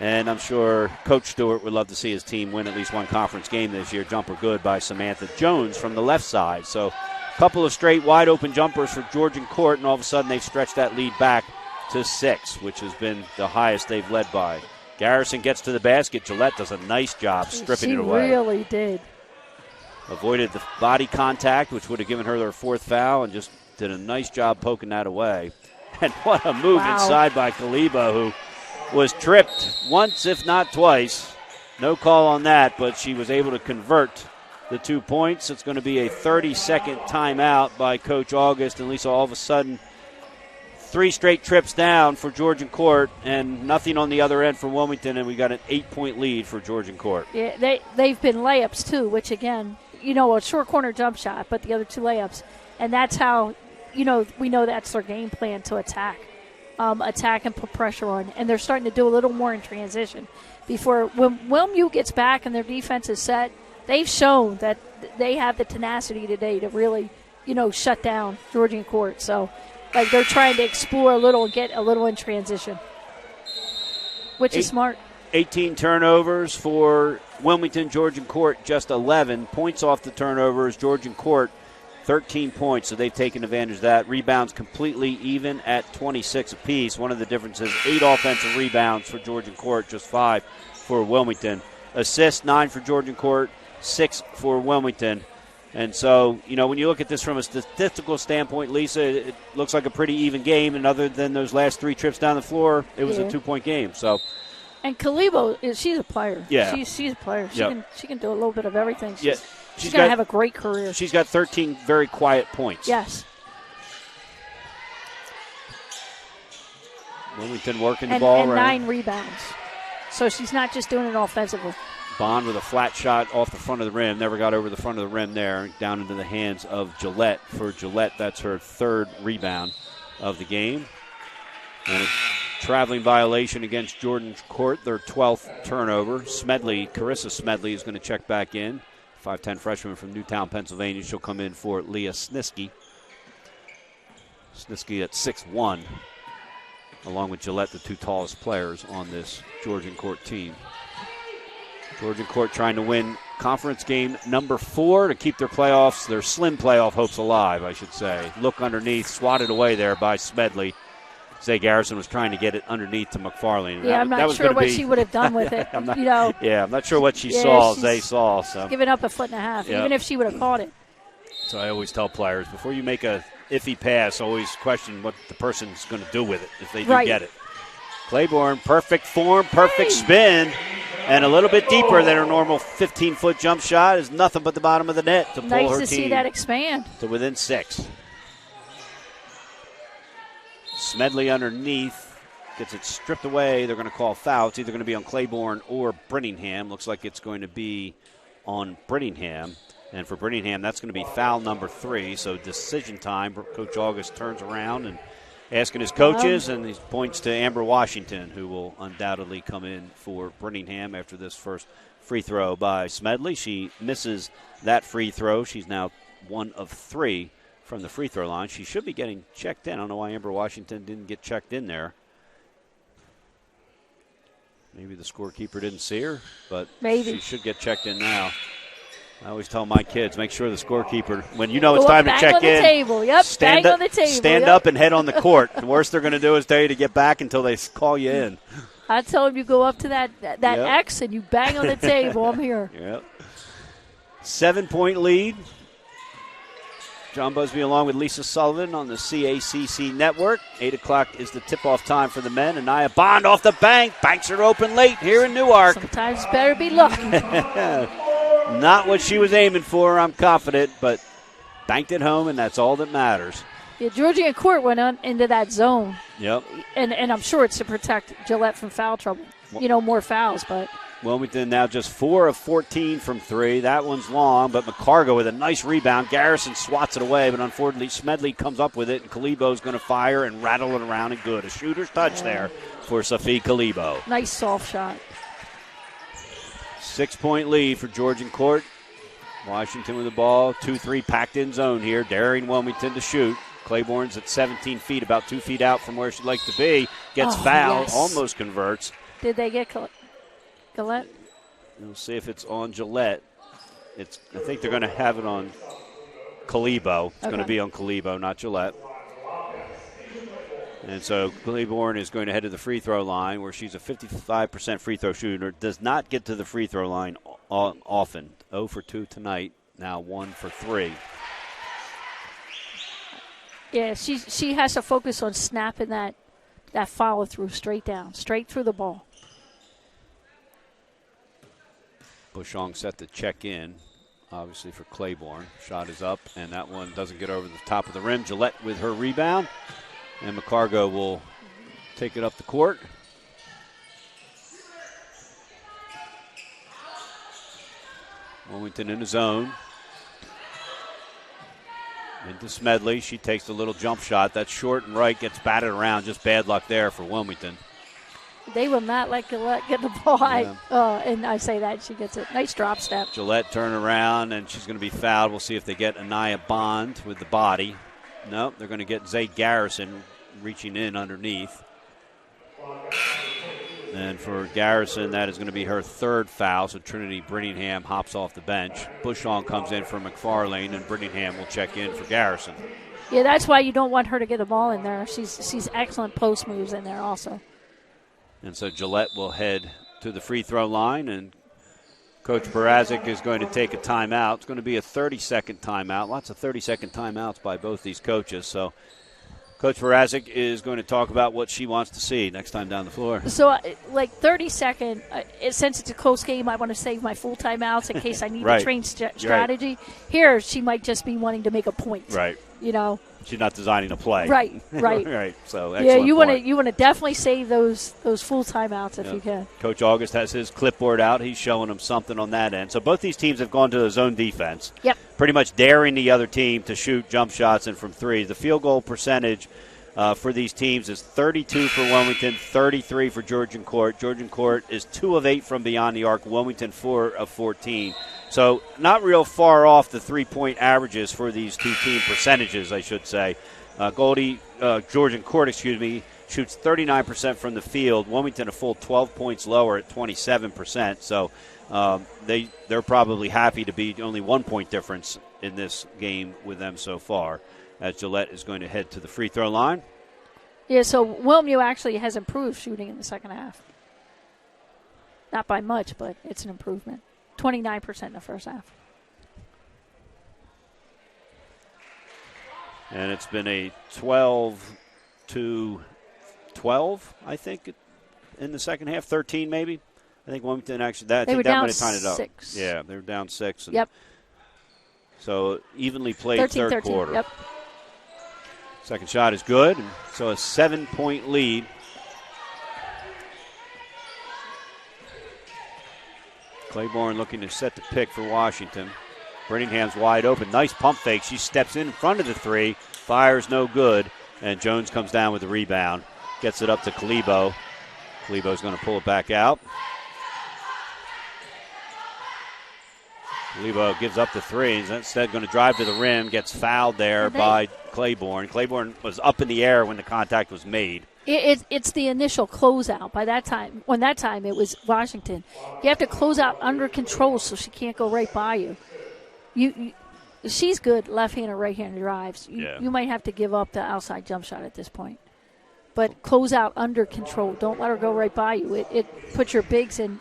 Speaker 1: And I'm sure Coach Stewart would love to see his team win at least one conference game this year. Jumper good by Samantha Jones from the left side. So a couple of straight wide-open jumpers for Georgian Court, and all of a sudden they've stretched that lead back to 6, which has been the highest they've led by. Garrison gets to the basket. Gillette does a nice job stripping it away.
Speaker 2: She really did.
Speaker 1: Avoided the body contact, which would have given her their 4th foul, and just did a nice job poking that away. And what a move inside by Kaliba, who was tripped once, if not twice. No call on that, but she was able to convert the 2 points. It's going to be a 30-second timeout by Coach August, and Lisa, all of a sudden, 3 straight trips down for Georgian Court and nothing on the other end for Wilmington, and we got an 8-point lead for Georgian Court.
Speaker 2: Yeah, they've been layups too, which again, a short corner jump shot, but the other 2 layups. And that's how, we know that's their game plan to attack and put pressure on. And they're starting to do a little more in transition. When WilMU gets back and their defense is set, they've shown that they have the tenacity today to really, shut down Georgian Court. So, they're trying to explore a little, get a little in transition, which is smart.
Speaker 1: 18 turnovers for Wilmington. Georgian Court just 11 points off the turnovers. Georgian Court 13 points, so they've taken advantage of that. Rebounds completely even at 26 apiece. One of the differences, 8 offensive rebounds for Georgian Court, just 5 for Wilmington. Assists, 9 for Georgian Court, 6 for Wilmington. And so, when you look at this from a statistical standpoint, Lisa, it looks like a pretty even game. And other than those last 3 trips down the floor, it was a 2-point game. So,
Speaker 2: and Kalibo, she's a player.
Speaker 1: Yeah.
Speaker 2: She's a player. She can do a little bit of everything. She's going to have a great career.
Speaker 1: She's got 13 very quiet points.
Speaker 2: Yes.
Speaker 1: Wilmington working the ball
Speaker 2: and
Speaker 1: around.
Speaker 2: 9 rebounds. So she's not just doing it offensively.
Speaker 1: Bond with a flat shot off the front of the rim. Never got over the front of the rim there. Down into the hands of Gillette. For Gillette, that's her 3rd rebound of the game. And a traveling violation against Georgian Court, their 12th turnover. Carissa Smedley is going to check back in. 5'10 freshman from Newtown, Pennsylvania. She'll come in for Leah Snisky. Snisky at 6'1", along with Gillette, the 2 tallest players on this Georgian Court team. Georgian Court trying to win conference game number 4 to keep their slim playoff hopes alive, I should say. Look underneath, swatted away there by Smedley. Zay Garrison was trying to get it underneath to McFarlane.
Speaker 2: Yeah, I'm not sure what she would have done with it.
Speaker 1: I'm not sure what she saw, Zay saw. So.
Speaker 2: Giving up a 1.5 feet, even if she would have caught it.
Speaker 1: So I always tell players, before you make a iffy pass, always question what the person's going to do with it if they do get it. Claiborne, perfect form, perfect spin. And a little bit deeper than her normal 15-foot jump shot is nothing but the bottom of the net to pull her team.
Speaker 2: Nice to see that expand.
Speaker 1: To within 6. Smedley underneath. Gets it stripped away. They're going to call foul. It's either going to be on Claiborne or Brittingham. Looks like it's going to be on Brittingham. And for Brittingham, that's going to be foul number 3. So decision time. Coach August turns around and asking his coaches, and he points to Amber Washington, who will undoubtedly come in for Brittingham after this first free throw by Smedley. She misses that free throw. She's now 1 of 3 from the free throw line. She should be getting checked in. I don't know why Amber Washington didn't get checked in there. Maybe the scorekeeper didn't see her, but she should get checked in now. I always tell my kids, make sure the scorekeeper, when you know it's time to check in, stand up and head on the court. The worst they're going to do is tell you to get back until they call you in.
Speaker 2: I tell them you go up to that X and you bang on the table. I'm here.
Speaker 1: Yep. 7-point lead. John Busby along with Lisa Sullivan on the CACC network. 8 o'clock is the tip-off time for the men. Anaya Bond off the bank. Banks are open late here in Newark.
Speaker 2: Sometimes better be lucky.
Speaker 1: Not what she was aiming for, I'm confident, but banked it home, and that's all that matters.
Speaker 2: Yeah, Georgian court went on into that zone.
Speaker 1: Yep.
Speaker 2: And I'm sure it's to protect Gillette from foul trouble. More fouls, but.
Speaker 1: Wilmington now just 4 of 14 from 3. That one's long, but McCargo with a nice rebound. Garrison swats it away, but unfortunately Smedley comes up with it, and Kalibo's going to fire and rattle it around, and good. A shooter's touch there for Safi Kalibo.
Speaker 2: Nice soft shot.
Speaker 1: 6-point lead for Georgian court. Washington with the ball. 2-3 packed in zone here, daring Wilmington to shoot. Claiborne's at 17 feet, about 2 feet out from where she'd like to be. Gets fouled, almost converts.
Speaker 2: Did they get Gillette?
Speaker 1: We'll see if it's on Gillette. I think they're going to have it on Kalibo. It's going to be on Kalibo, not Gillette. And so Claiborne is going to head to the free throw line, where she's a 55% free throw shooter. Does not get to the free throw line often. 0 for 2 tonight, now 1 for 3.
Speaker 2: Yeah, she has to focus on snapping that follow through straight down, straight through the ball.
Speaker 1: Bushong set to check in, obviously, for Claiborne. Shot is up, and that one doesn't get over the top of the rim. Gillette with her rebound, and McCargo will take it up the court. Wilmington in the zone. Into Smedley. She takes a little jump shot. That's short and right, gets batted around. Just bad luck there for Wilmington.
Speaker 2: They will not let Gillette get the ball. Yeah. And I say that. She gets a nice drop step.
Speaker 1: Gillette turn around, and she's going to be fouled. We'll see if they get Anaya Bond with the body. Nope, they're going to get Zay Garrison reaching in underneath. And for Garrison, that is going to be her third foul, so Trinity Brittingham hops off the bench. Bushong comes in for McFarlane, and Brittingham will check in for Garrison.
Speaker 2: Yeah, that's why you don't want her to get the ball in there. She's excellent post moves in there also.
Speaker 1: And so Gillette will head to the free throw line, and Coach Barazic is going to take a timeout. It's going to be a 30-second timeout. Lots of 30-second timeouts by both these coaches. So Coach Barazic is going to talk about what she wants to see next time down the floor.
Speaker 2: So, 30-second, since it's a close game, I want to save my full timeouts in case I need to train strategy. Right. Here, she might just be wanting to make a point.
Speaker 1: Right.
Speaker 2: She's
Speaker 1: not designing a play.
Speaker 2: Right.
Speaker 1: Right. So
Speaker 2: you want to definitely save those full timeouts if you can.
Speaker 1: Coach August has his clipboard out. He's showing them something on that end. So both these teams have gone to the zone defense.
Speaker 2: Yep.
Speaker 1: Pretty much daring the other team to shoot jump shots and from three. The field goal percentage for these teams is 32 for Wilmington, 33 for Georgian Court. Georgian Court is 2 of 8 from beyond the arc. Wilmington 4 of 14. So not real far off the three-point averages for these two team percentages, I should say. Georgian Court, shoots 39% from the field. Wilmington a full 12 points lower at 27%. So they're probably happy to be only 1 point difference in this game with them so far, as Gillette is going to head to the free throw line.
Speaker 2: Yeah, so Wilmu actually has improved shooting in the second half. Not by much, but it's an improvement. 29% in the first half.
Speaker 1: And it's been a 12-12, I think, in the second half. 13 maybe. I think Wilmington actually, that might have tied it up.
Speaker 2: 6.
Speaker 1: Yeah, they were down 6.
Speaker 2: Yep.
Speaker 1: So evenly played
Speaker 2: 13,
Speaker 1: third quarter.
Speaker 2: Yep.
Speaker 1: Second shot is good. So a 7-point lead. Claiborne looking to set the pick for Washington. Brittingham's wide open. Nice pump fake. She steps in front of the three. Fires no good. And Jones comes down with the rebound. Gets it up to Kalibo. Kalibo's going to pull it back out. Kalibo gives up the three. He's instead going to drive to the rim. Gets fouled there by Claiborne. Claiborne was up in the air when the contact was made.
Speaker 2: It's the initial closeout. By that time, it was Washington. You have to close out under control so she can't go right by you. She's good left-handed, right-handed drives. You might have to give up the outside jump shot at this point. But close out under control. Don't let her go right by you. It puts your bigs in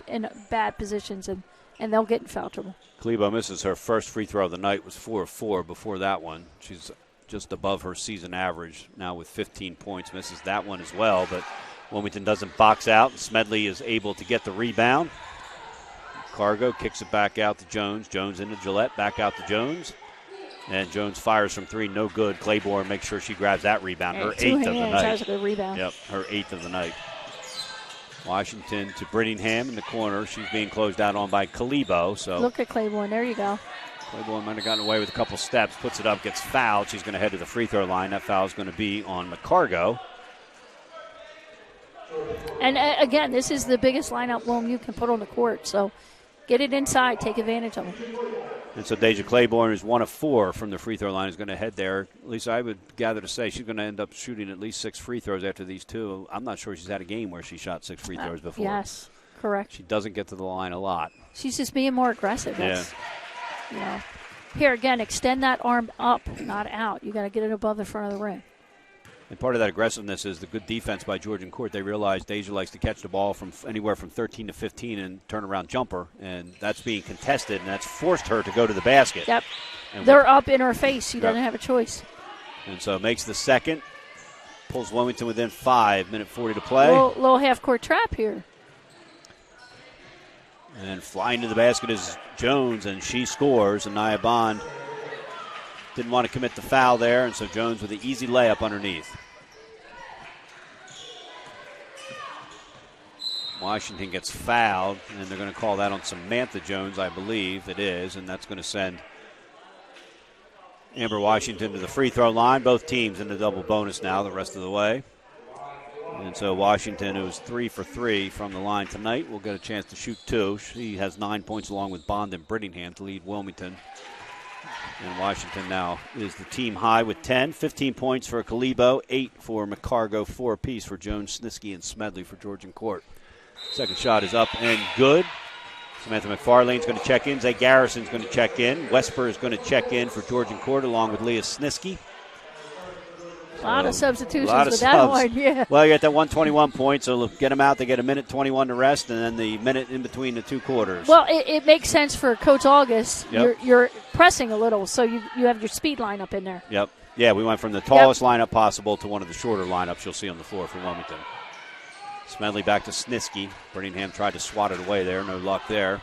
Speaker 2: bad positions, and they'll get in foul trouble.
Speaker 1: Kalibo misses her first free throw of the night. Was 4 of 4 before that one. She's just above her season average now with 15 points. Misses that one as well, but Wilmington doesn't box out. Smedley is able to get the rebound. Cargo kicks it back out to Jones. Jones into Gillette, back out to Jones. And Jones fires from 3, no good. Claiborne makes sure she grabs that rebound, her 8th of the night.
Speaker 2: That was a good rebound.
Speaker 1: Yep, her 8th of the night. Washington to Brittingham in the corner. She's being closed out on by Kalibo. So
Speaker 2: look at Claiborne. There you go.
Speaker 1: Claiborne might have gotten away with a couple steps, puts it up, gets fouled. She's going to head to the free throw line. That foul is going to be on McCargo.
Speaker 2: And again, this is the biggest lineup you can put on the court. So get it inside, take advantage of it.
Speaker 1: And so Deja Claiborne is 1 of 4 from the free throw line, is going to head there. At least I would gather to say she's going to end up shooting at least 6 free throws after these 2. I'm not sure she's had a game where she shot 6 free throws before.
Speaker 2: Yes, correct.
Speaker 1: She doesn't get to the line a lot.
Speaker 2: She's just being more aggressive.
Speaker 1: Yeah.
Speaker 2: Here again, extend that arm up, not out. You got to get it above the front of the rim.
Speaker 1: And part of that aggressiveness is the good defense by Georgian Court. They realize Deja likes to catch the ball from anywhere from 13 to 15 and turn around jumper, and that's being contested, and that's forced her to go to the basket.
Speaker 2: Yep.
Speaker 1: And
Speaker 2: they're up in her face. She doesn't have a choice.
Speaker 1: And so makes the second, pulls Wilmington within 5, minute 40 to play.
Speaker 2: Little half-court trap here.
Speaker 1: And flying to the basket is Jones, and she scores, and Nia Bond didn't want to commit the foul there, and so Jones with an easy layup underneath. Washington gets fouled, and they're going to call that on Samantha Jones, I believe it is, and that's going to send Amber Washington to the free throw line. Both teams in the double bonus now the rest of the way. And so Washington, who is 3 for 3 from the line tonight, will get a chance to shoot 2. She has 9 points along with Bond and Brittingham to lead Wilmington. And Washington now is the team high with 10. 15 points for Kalibo, 8 for McCargo, 4 apiece for Jones, Snisky, and Smedley for Georgian Court. Second shot is up and good. Samantha McFarlane's going to check in. Zay Garrison's going to check in. Wesper is going to check in for Georgian Court along with Leah Snisky.
Speaker 2: A lot of substitutions with that one, yeah.
Speaker 1: Well, you got that 121 points, so get them out. They get a minute 21 to rest, and then the minute in between the 2 quarters.
Speaker 2: Well, it makes sense for Coach August.
Speaker 1: Yep.
Speaker 2: You're pressing a little, so you have your speed lineup in there.
Speaker 1: Yep. Yeah, we went from the tallest lineup possible to one of the shorter lineups you'll see on the floor for Wilmington. Smedley back to Snisky. Brittingham tried to swat it away there. No luck there.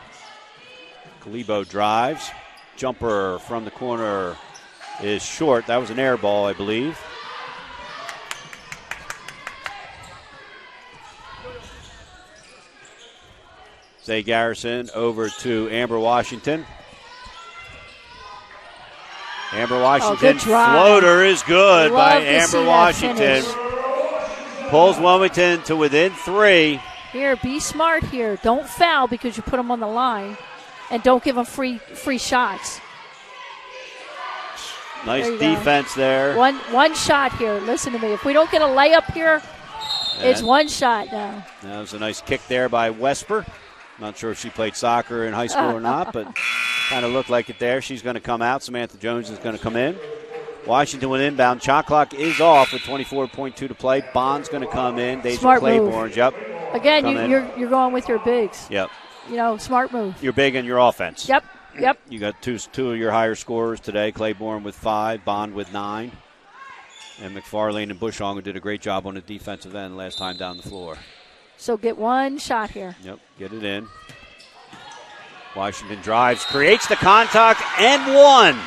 Speaker 1: Kalibo drives. Jumper from the corner is short. That was an air ball, I believe. Zay Garrison over to Amber Washington. Amber Washington floater is good by Amber Washington. Pulls Wilmington to within 3.
Speaker 2: Here, be smart here. Don't foul because you put them on the line, and don't give them free shots.
Speaker 1: Nice defense there.
Speaker 2: One shot here. Listen to me. If we don't get a layup here, it's one shot now.
Speaker 1: That was a nice kick there by Wesper. Not sure if she played soccer in high school or not, but kind of looked like it there. She's going to come out. Samantha Jones is going to come in. Washington with inbound. Shot clock is off with 24.2 to play. Bond's going to come in. Deja Claiborne. Yep.
Speaker 2: Again, you're going with your bigs.
Speaker 1: Yep.
Speaker 2: Smart move.
Speaker 1: You're big in your offense.
Speaker 2: Yep.
Speaker 1: You got two of your higher scorers today. Claiborne with 5, Bond with 9. And McFarlane and Bushong, who did a great job on the defensive end last time down the floor.
Speaker 2: So get one shot here.
Speaker 1: Yep, get it in. Washington drives, creates the contact, and 1.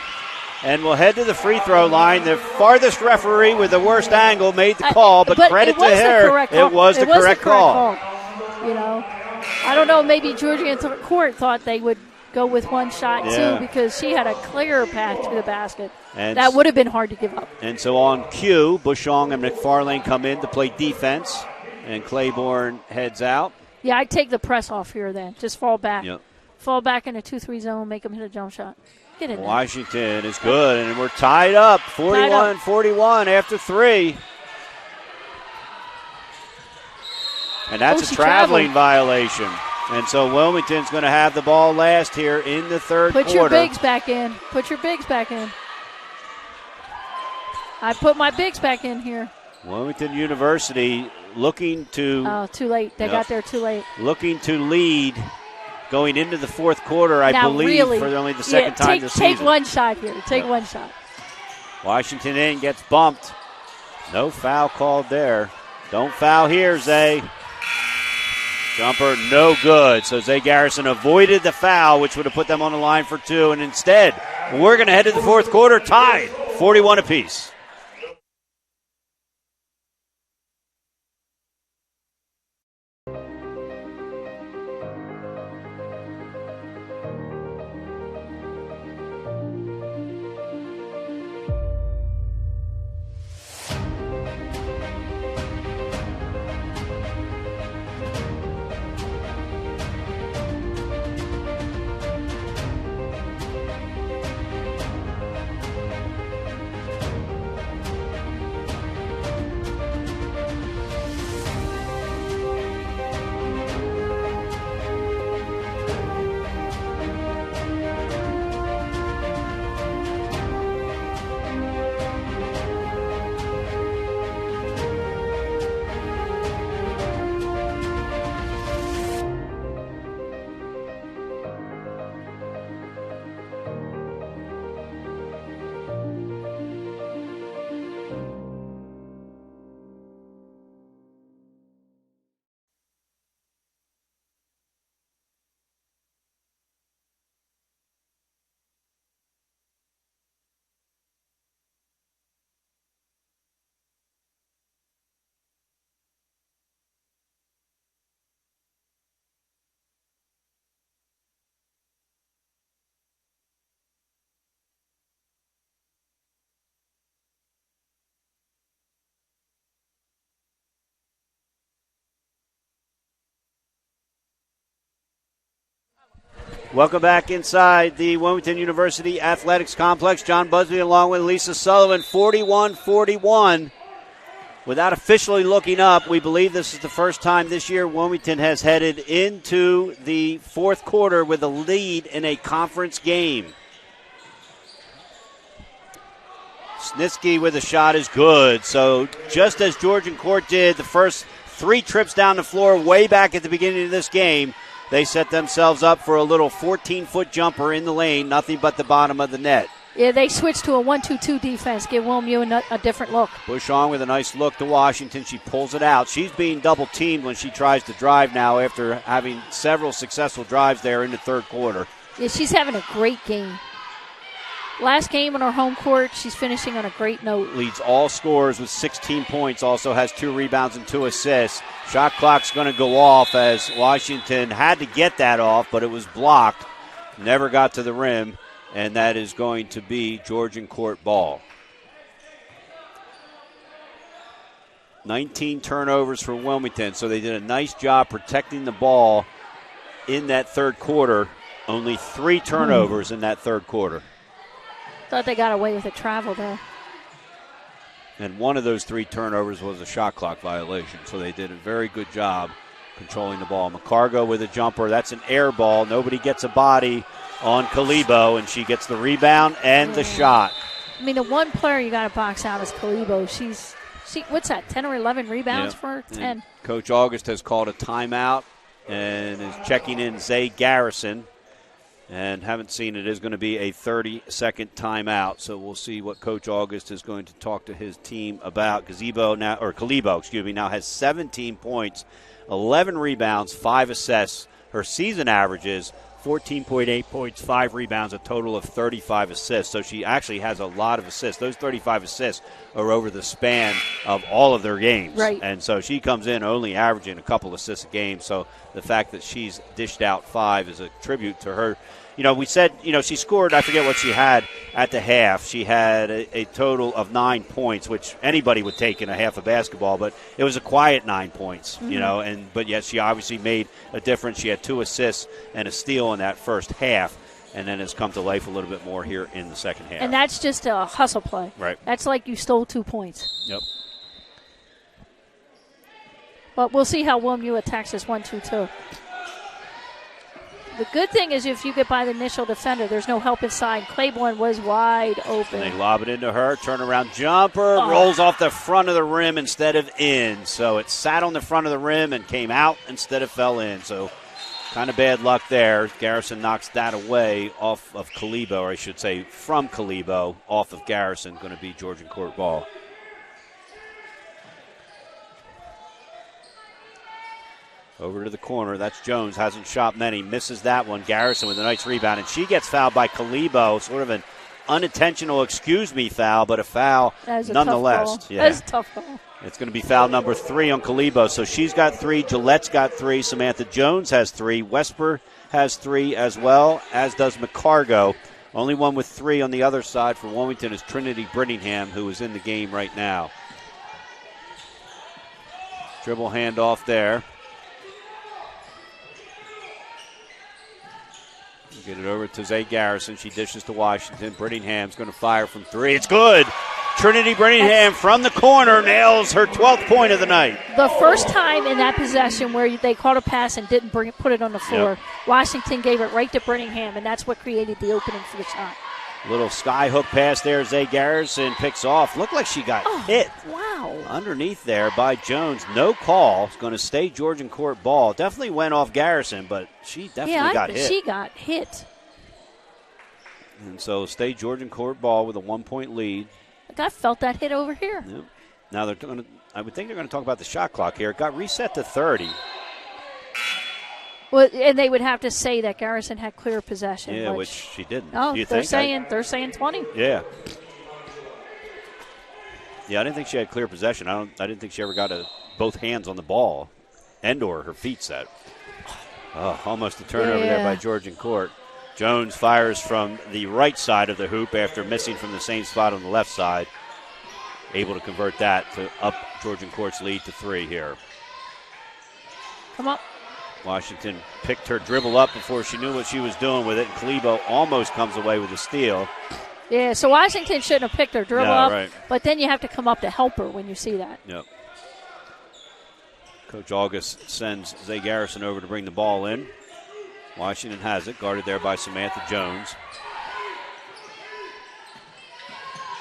Speaker 1: And we'll head to the free throw line. The farthest referee with the worst angle made the call, but credit to her. It was the correct call.
Speaker 2: I don't know, maybe Georgian Court thought they would go with one shot too, because she had a clear path to the basket. And that would have been hard to give up.
Speaker 1: And so on cue, Bushong and McFarlane come in to play defense. And Claiborne heads out.
Speaker 2: Yeah, I'd take the press off here then. Just fall back.
Speaker 1: Yep.
Speaker 2: Fall back in a 2-3 zone, make them hit a jump shot. Get in there.
Speaker 1: Washington is good, and we're tied up, 41-41 after 3. And that's a traveling violation. And so Wilmington's going to have the ball last here in the third quarter.
Speaker 2: Put your bigs back in. I put my bigs back in here.
Speaker 1: Wilmington University looking to...
Speaker 2: Oh, too late. They got there too late.
Speaker 1: Looking to lead going into the fourth quarter, I believe, for only the second time this season.
Speaker 2: Take one shot here. Take one shot.
Speaker 1: Washington in, gets bumped. No foul called there. Don't foul here, Zay. Jumper, no good. So Zay Garrison avoided the foul, which would have put them on the line for 2, and instead We're going to head to the fourth quarter, tied 41 apiece. Welcome back inside the Wilmington University Athletics Complex. John Busby along with Lisa Sullivan, 41-41. Without officially looking up, we believe this is the first time this year Wilmington has headed into the fourth quarter with a lead in a conference game. Snitsky with a shot is good. So just as Georgian Court did the first 3 trips down the floor way back at the beginning of this game, they set themselves up for a little 14-foot jumper in the lane, nothing but the bottom of the net.
Speaker 2: Yeah, they switched to a 1-2-2 defense, give Wilmington a different look.
Speaker 1: Bush on with a nice look to Washington. She pulls it out. She's being double-teamed when she tries to drive now after having several successful drives there in the third quarter.
Speaker 2: Yeah, she's having a great game. Last game on her home court, she's finishing on a great note.
Speaker 1: Leads all scorers with 16 points, also has 2 rebounds and 2 assists. Shot clock's going to go off as Washington had to get that off, but it was blocked. Never got to the rim, and that is going to be Georgian Court ball. 19 turnovers for Wilmington, so they did a nice job protecting the ball in that third quarter. Only 3 turnovers in that third quarter.
Speaker 2: Thought they got away with a travel there.
Speaker 1: And one of those 3 turnovers was a shot clock violation. So they did a very good job controlling the ball. McCargo with a jumper. That's an air ball. Nobody gets a body on Kalibo, and she gets the rebound and the shot.
Speaker 2: I mean, the one player you got to box out is Kalibo. She what's that, 10 or 11 rebounds for her? 10.
Speaker 1: And Coach August has called a timeout and is checking in Zay Garrison. And haven't seen it is going to be a 30-second timeout. So we'll see what Coach August is going to talk to his team about. Kalibo now has 17 points, 11 rebounds, 5 assists. Her season averages 14.8 points, 5 rebounds, a total of 35 assists. So she actually has a lot of assists. Those 35 assists are over the span of all of their games.
Speaker 2: Right.
Speaker 1: And so she comes in only averaging a couple assists a game. So the fact that she's dished out 5 is a tribute to her. You know, we said, she scored, I forget what she had at the half. She had a total of 9 points, which anybody would take in a half of basketball, but it was a quiet 9 points, but yet she obviously made a difference. She had 2 assists and a steal in that first half, and then has come to life a little bit more here in the second half.
Speaker 2: And that's just a hustle play.
Speaker 1: Right.
Speaker 2: That's like you stole 2 points.
Speaker 1: Yep.
Speaker 2: But we'll see how Wilmington attacks this 1-2-2. The good thing is if you get by the initial defender, there's no help inside. Claiborne was wide open.
Speaker 1: And they lob it into her. Turnaround jumper. Rolls off the front of the rim instead of in. So it sat on the front of the rim and came out instead of fell in. So kind of bad luck there. Garrison knocks that away off of Kalibo, or I should say from Kalibo, off of Garrison. Going to be Georgian Court ball. Over to the corner. That's Jones. Hasn't shot many. Misses that one. Garrison with a nice rebound. And she gets fouled by Kalibo. Sort of an unintentional excuse me foul, but a foul nonetheless.
Speaker 2: Yeah. That's a tough ball.
Speaker 1: It's going to be foul number 3 on Kalibo. So she's got 3. Gillette's got 3. Samantha Jones has 3. Wesper has 3 as well, as does McCargo. Only one with 3 on the other side for Wilmington is Trinity Brittingham, who is in the game right now. Dribble handoff there. Get it over to Zay Garrison. She dishes to Washington. Brittingham's going to fire from 3. It's good. Trinity Brittingham from the corner nails her 12th point of the night.
Speaker 2: The first time in that possession where they caught a pass and didn't put it on the floor,
Speaker 1: Yep.
Speaker 2: Washington gave it right to Brittingham, and that's what created the opening for the shot.
Speaker 1: Little sky hook pass there. Zay Garrison picks off. Looked like she got hit.
Speaker 2: Wow.
Speaker 1: Underneath there by Jones. No call. It's going to stay Georgian court ball. Definitely went off Garrison, but she definitely got hit.
Speaker 2: She got hit.
Speaker 1: And so stay Georgian court ball with a 1-point lead.
Speaker 2: I felt that hit over here.
Speaker 1: Yep. Now they're going to. I would think they're going to talk about the shot clock here. It got reset to 30.
Speaker 2: Well, and they would have to say that Garrison had clear possession.
Speaker 1: Yeah, which she didn't.
Speaker 2: Oh,
Speaker 1: you
Speaker 2: they're
Speaker 1: think?
Speaker 2: they're saying 20.
Speaker 1: Yeah. Yeah, I didn't think she had clear possession. I didn't think she ever got both hands on the ball, and/or her feet set. Oh, almost a turnover there by Georgian court. Jones fires from the right side of the hoop after missing from the same spot on the left side. Able to convert that to up Georgian court's lead to 3 here.
Speaker 2: Come up.
Speaker 1: Washington picked her dribble up before she knew what she was doing with it. And Kalibo almost comes away with a steal.
Speaker 2: Yeah, so Washington shouldn't have picked her dribble up,
Speaker 1: right.
Speaker 2: But then you have to come up to help her when you see that.
Speaker 1: Yep. Coach August sends Zay Garrison over to bring the ball in. Washington has it, guarded there by Samantha Jones.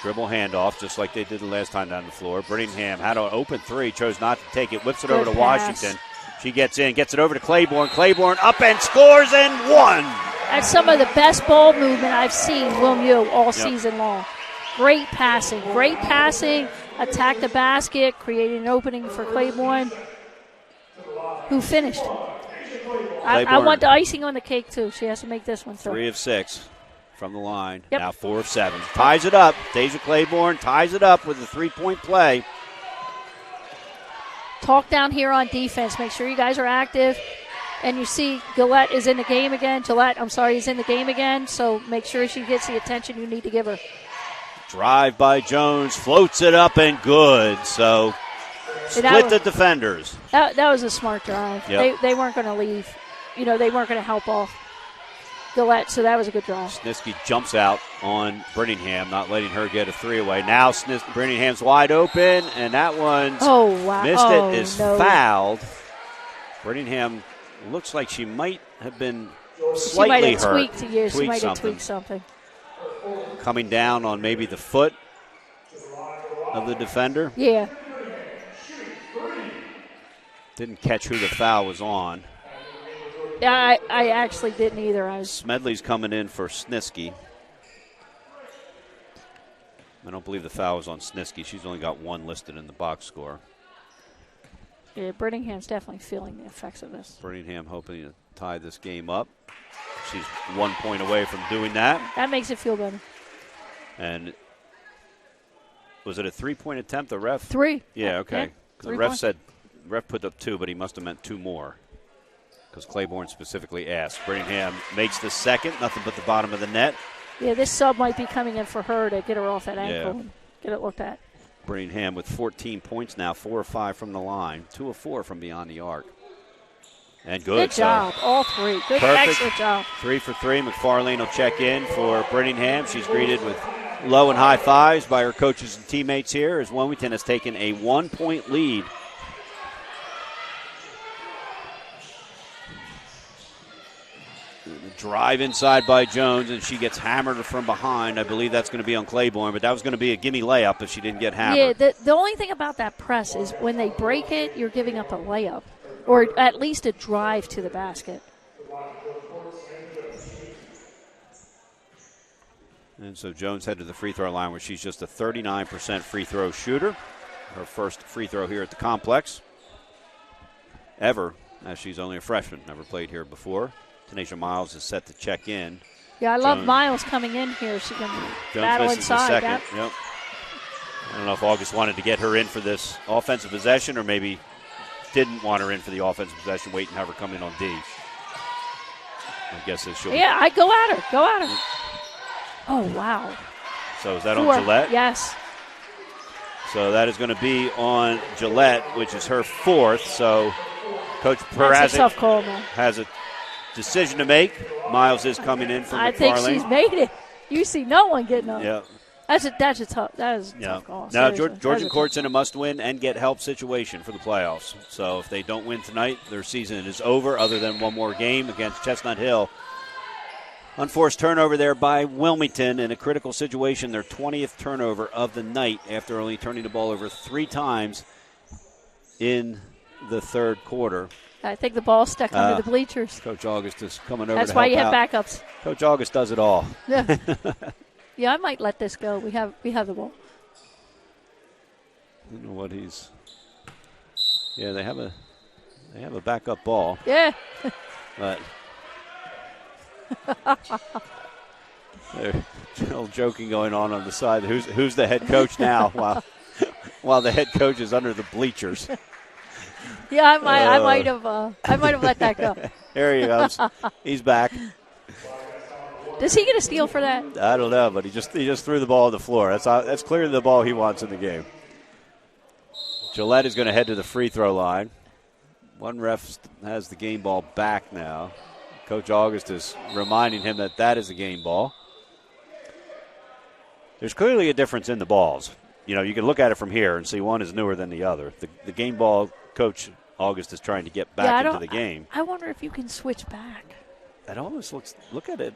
Speaker 1: Dribble handoff, just like they did the last time down the floor. Brittingham had an open 3, chose not to take it, whips it over to Washington. She gets in, gets it over to Claiborne. Claiborne up and scores and 1.
Speaker 2: That's some of the best ball movement I've seen Wilmu all season long. Great passing, attacked the basket, created an opening for Claiborne, who finished. I want the icing on the cake, too. She has to make this one.
Speaker 1: 3 of 6 from the line.
Speaker 2: Yep.
Speaker 1: Now 4 of 7. Ties it up. Deja Claiborne ties it up with a 3-point play.
Speaker 2: Talk down here on defense. Make sure you guys are active. And you see Gillette is in the game again. Is in the game again. So make sure she gets the attention you need to give her.
Speaker 1: Drive by Jones. Floats it up and good. So split the defenders.
Speaker 2: That was a smart drive.
Speaker 1: Yep.
Speaker 2: They weren't going to leave. They weren't going to help off Gillette, so that was a good drive.
Speaker 1: Snisky jumps out on Brittingham, not letting her get a 3 away. Now Brittingham's wide open, and that one's missed. Fouled. Brittingham looks like she might have been slightly hurt.
Speaker 2: She might have tweaked something.
Speaker 1: Coming down on maybe the foot of the defender.
Speaker 2: Yeah.
Speaker 1: Didn't catch who the foul was on.
Speaker 2: Yeah, I actually didn't either.
Speaker 1: Smedley's coming in for Snisky. I don't believe the foul was on Snisky. She's only got 1 listed in the box score.
Speaker 2: Yeah, Brittingham's definitely feeling the effects of this.
Speaker 1: Brittingham hoping to tie this game up. She's 1 point away from doing that.
Speaker 2: That makes it feel better.
Speaker 1: And was it a 3-point attempt, the ref?
Speaker 2: 3.
Speaker 1: Yeah, okay.
Speaker 2: Yeah,
Speaker 1: the ref said, ref put up 2, but he must have meant 2 more. Because Claiborne specifically asked. Brittingham makes the second, nothing but the bottom of the net.
Speaker 2: Yeah, this sub might be coming in for her to get her off that ankle and get it looked at.
Speaker 1: Brittingham with 14 points now, 4 of 5 from the line, 2 of 4 from beyond the arc. And good
Speaker 2: job, all 3. Good,
Speaker 1: perfect.
Speaker 2: Excellent job.
Speaker 1: 3 for 3. McFarlane will check in for Brittingham. She's greeted with low and high fives by her coaches and teammates here as Wilmington has taken a 1-point lead. Drive inside by Jones, and she gets hammered from behind. I believe that's going to be on Claiborne, but that was going to be a gimme layup if she didn't get hammered.
Speaker 2: Yeah, the only thing about that press is when they break it, you're giving up a layup, or at least a drive to the basket.
Speaker 1: And so Jones headed to the free throw line where she's just a 39% free throw shooter. Her first free throw here at the complex ever as she's only a freshman, never played here before. Tanisha Miles is set to check in.
Speaker 2: Yeah, I love Miles coming in here. She can
Speaker 1: Jones
Speaker 2: battle
Speaker 1: misses
Speaker 2: inside.
Speaker 1: the second. Yep. I don't know if August wanted to get her in for this offensive possession or maybe didn't want her in for the offensive possession, wait and have her come in on D. I guess she'll.
Speaker 2: Yeah, I go at her. Go at her. Oh, wow.
Speaker 1: So is that
Speaker 2: 4.
Speaker 1: on Gillette?
Speaker 2: Yes.
Speaker 1: So that is going to be on Gillette, which is her 4th. So Coach Perazic has a decision to make. Miles is coming in from
Speaker 2: I
Speaker 1: McFarlane.
Speaker 2: think she's made it. You see no one getting up.
Speaker 1: Yeah.
Speaker 2: That's a tough call.
Speaker 1: Now, Georgian Court's in a must-win and get help situation for the playoffs. So if they don't win tonight, their season is over other than one more game against Chestnut Hill. Unforced turnover there by Wilmington in a critical situation, their 20th turnover of the night after only turning the ball over 3 times in the third quarter.
Speaker 2: I think the ball stuck under the bleachers.
Speaker 1: Coach August is coming over.
Speaker 2: That's why you have backups.
Speaker 1: Coach August does it all.
Speaker 2: Yeah. Yeah, I might let this go. We have the ball.
Speaker 1: I don't know what he's. Yeah, they have a backup ball.
Speaker 2: Yeah.
Speaker 1: But there's a little joking going on the side. Who's the head coach now? while the head coach is under the bleachers.
Speaker 2: Yeah, I might have let that go.
Speaker 1: There he goes. He's back.
Speaker 2: Does he get a steal for that?
Speaker 1: I don't know, but he just threw the ball on the floor. That's clearly the ball he wants in the game. Gillette is going to head to the free throw line. One ref has the game ball back now. Coach August is reminding him that is a game ball. There's clearly a difference in the balls. You know, you can look at it from here and see one is newer than the other. The game ball, Coach August is trying to get back into the game.
Speaker 2: I wonder if you can switch back.
Speaker 1: It almost look at it.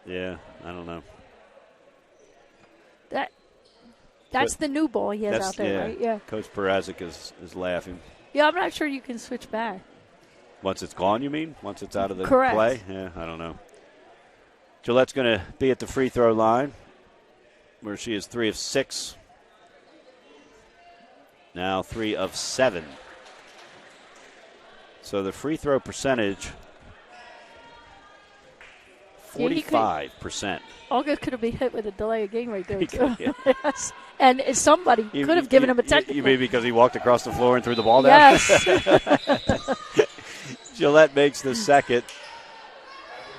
Speaker 1: Yeah, I don't know.
Speaker 2: That's the new ball he has out there, right? Yeah.
Speaker 1: Coach Perazic is laughing.
Speaker 2: Yeah, I'm not sure you can switch back.
Speaker 1: Once it's gone, you mean? Once it's out of the
Speaker 2: Correct.
Speaker 1: play? Yeah, I don't know. Gillette's going to be at the free throw line where she is 3 of 6. Now 3 of 7. So the free throw percentage, 45%.
Speaker 2: August could have been hit with a delay of game right there, too.
Speaker 1: Yeah.
Speaker 2: Yes. And somebody could have given him a technical.
Speaker 1: You mean because he walked across the floor and threw the ball down?
Speaker 2: Yes.
Speaker 1: Gillette makes the second.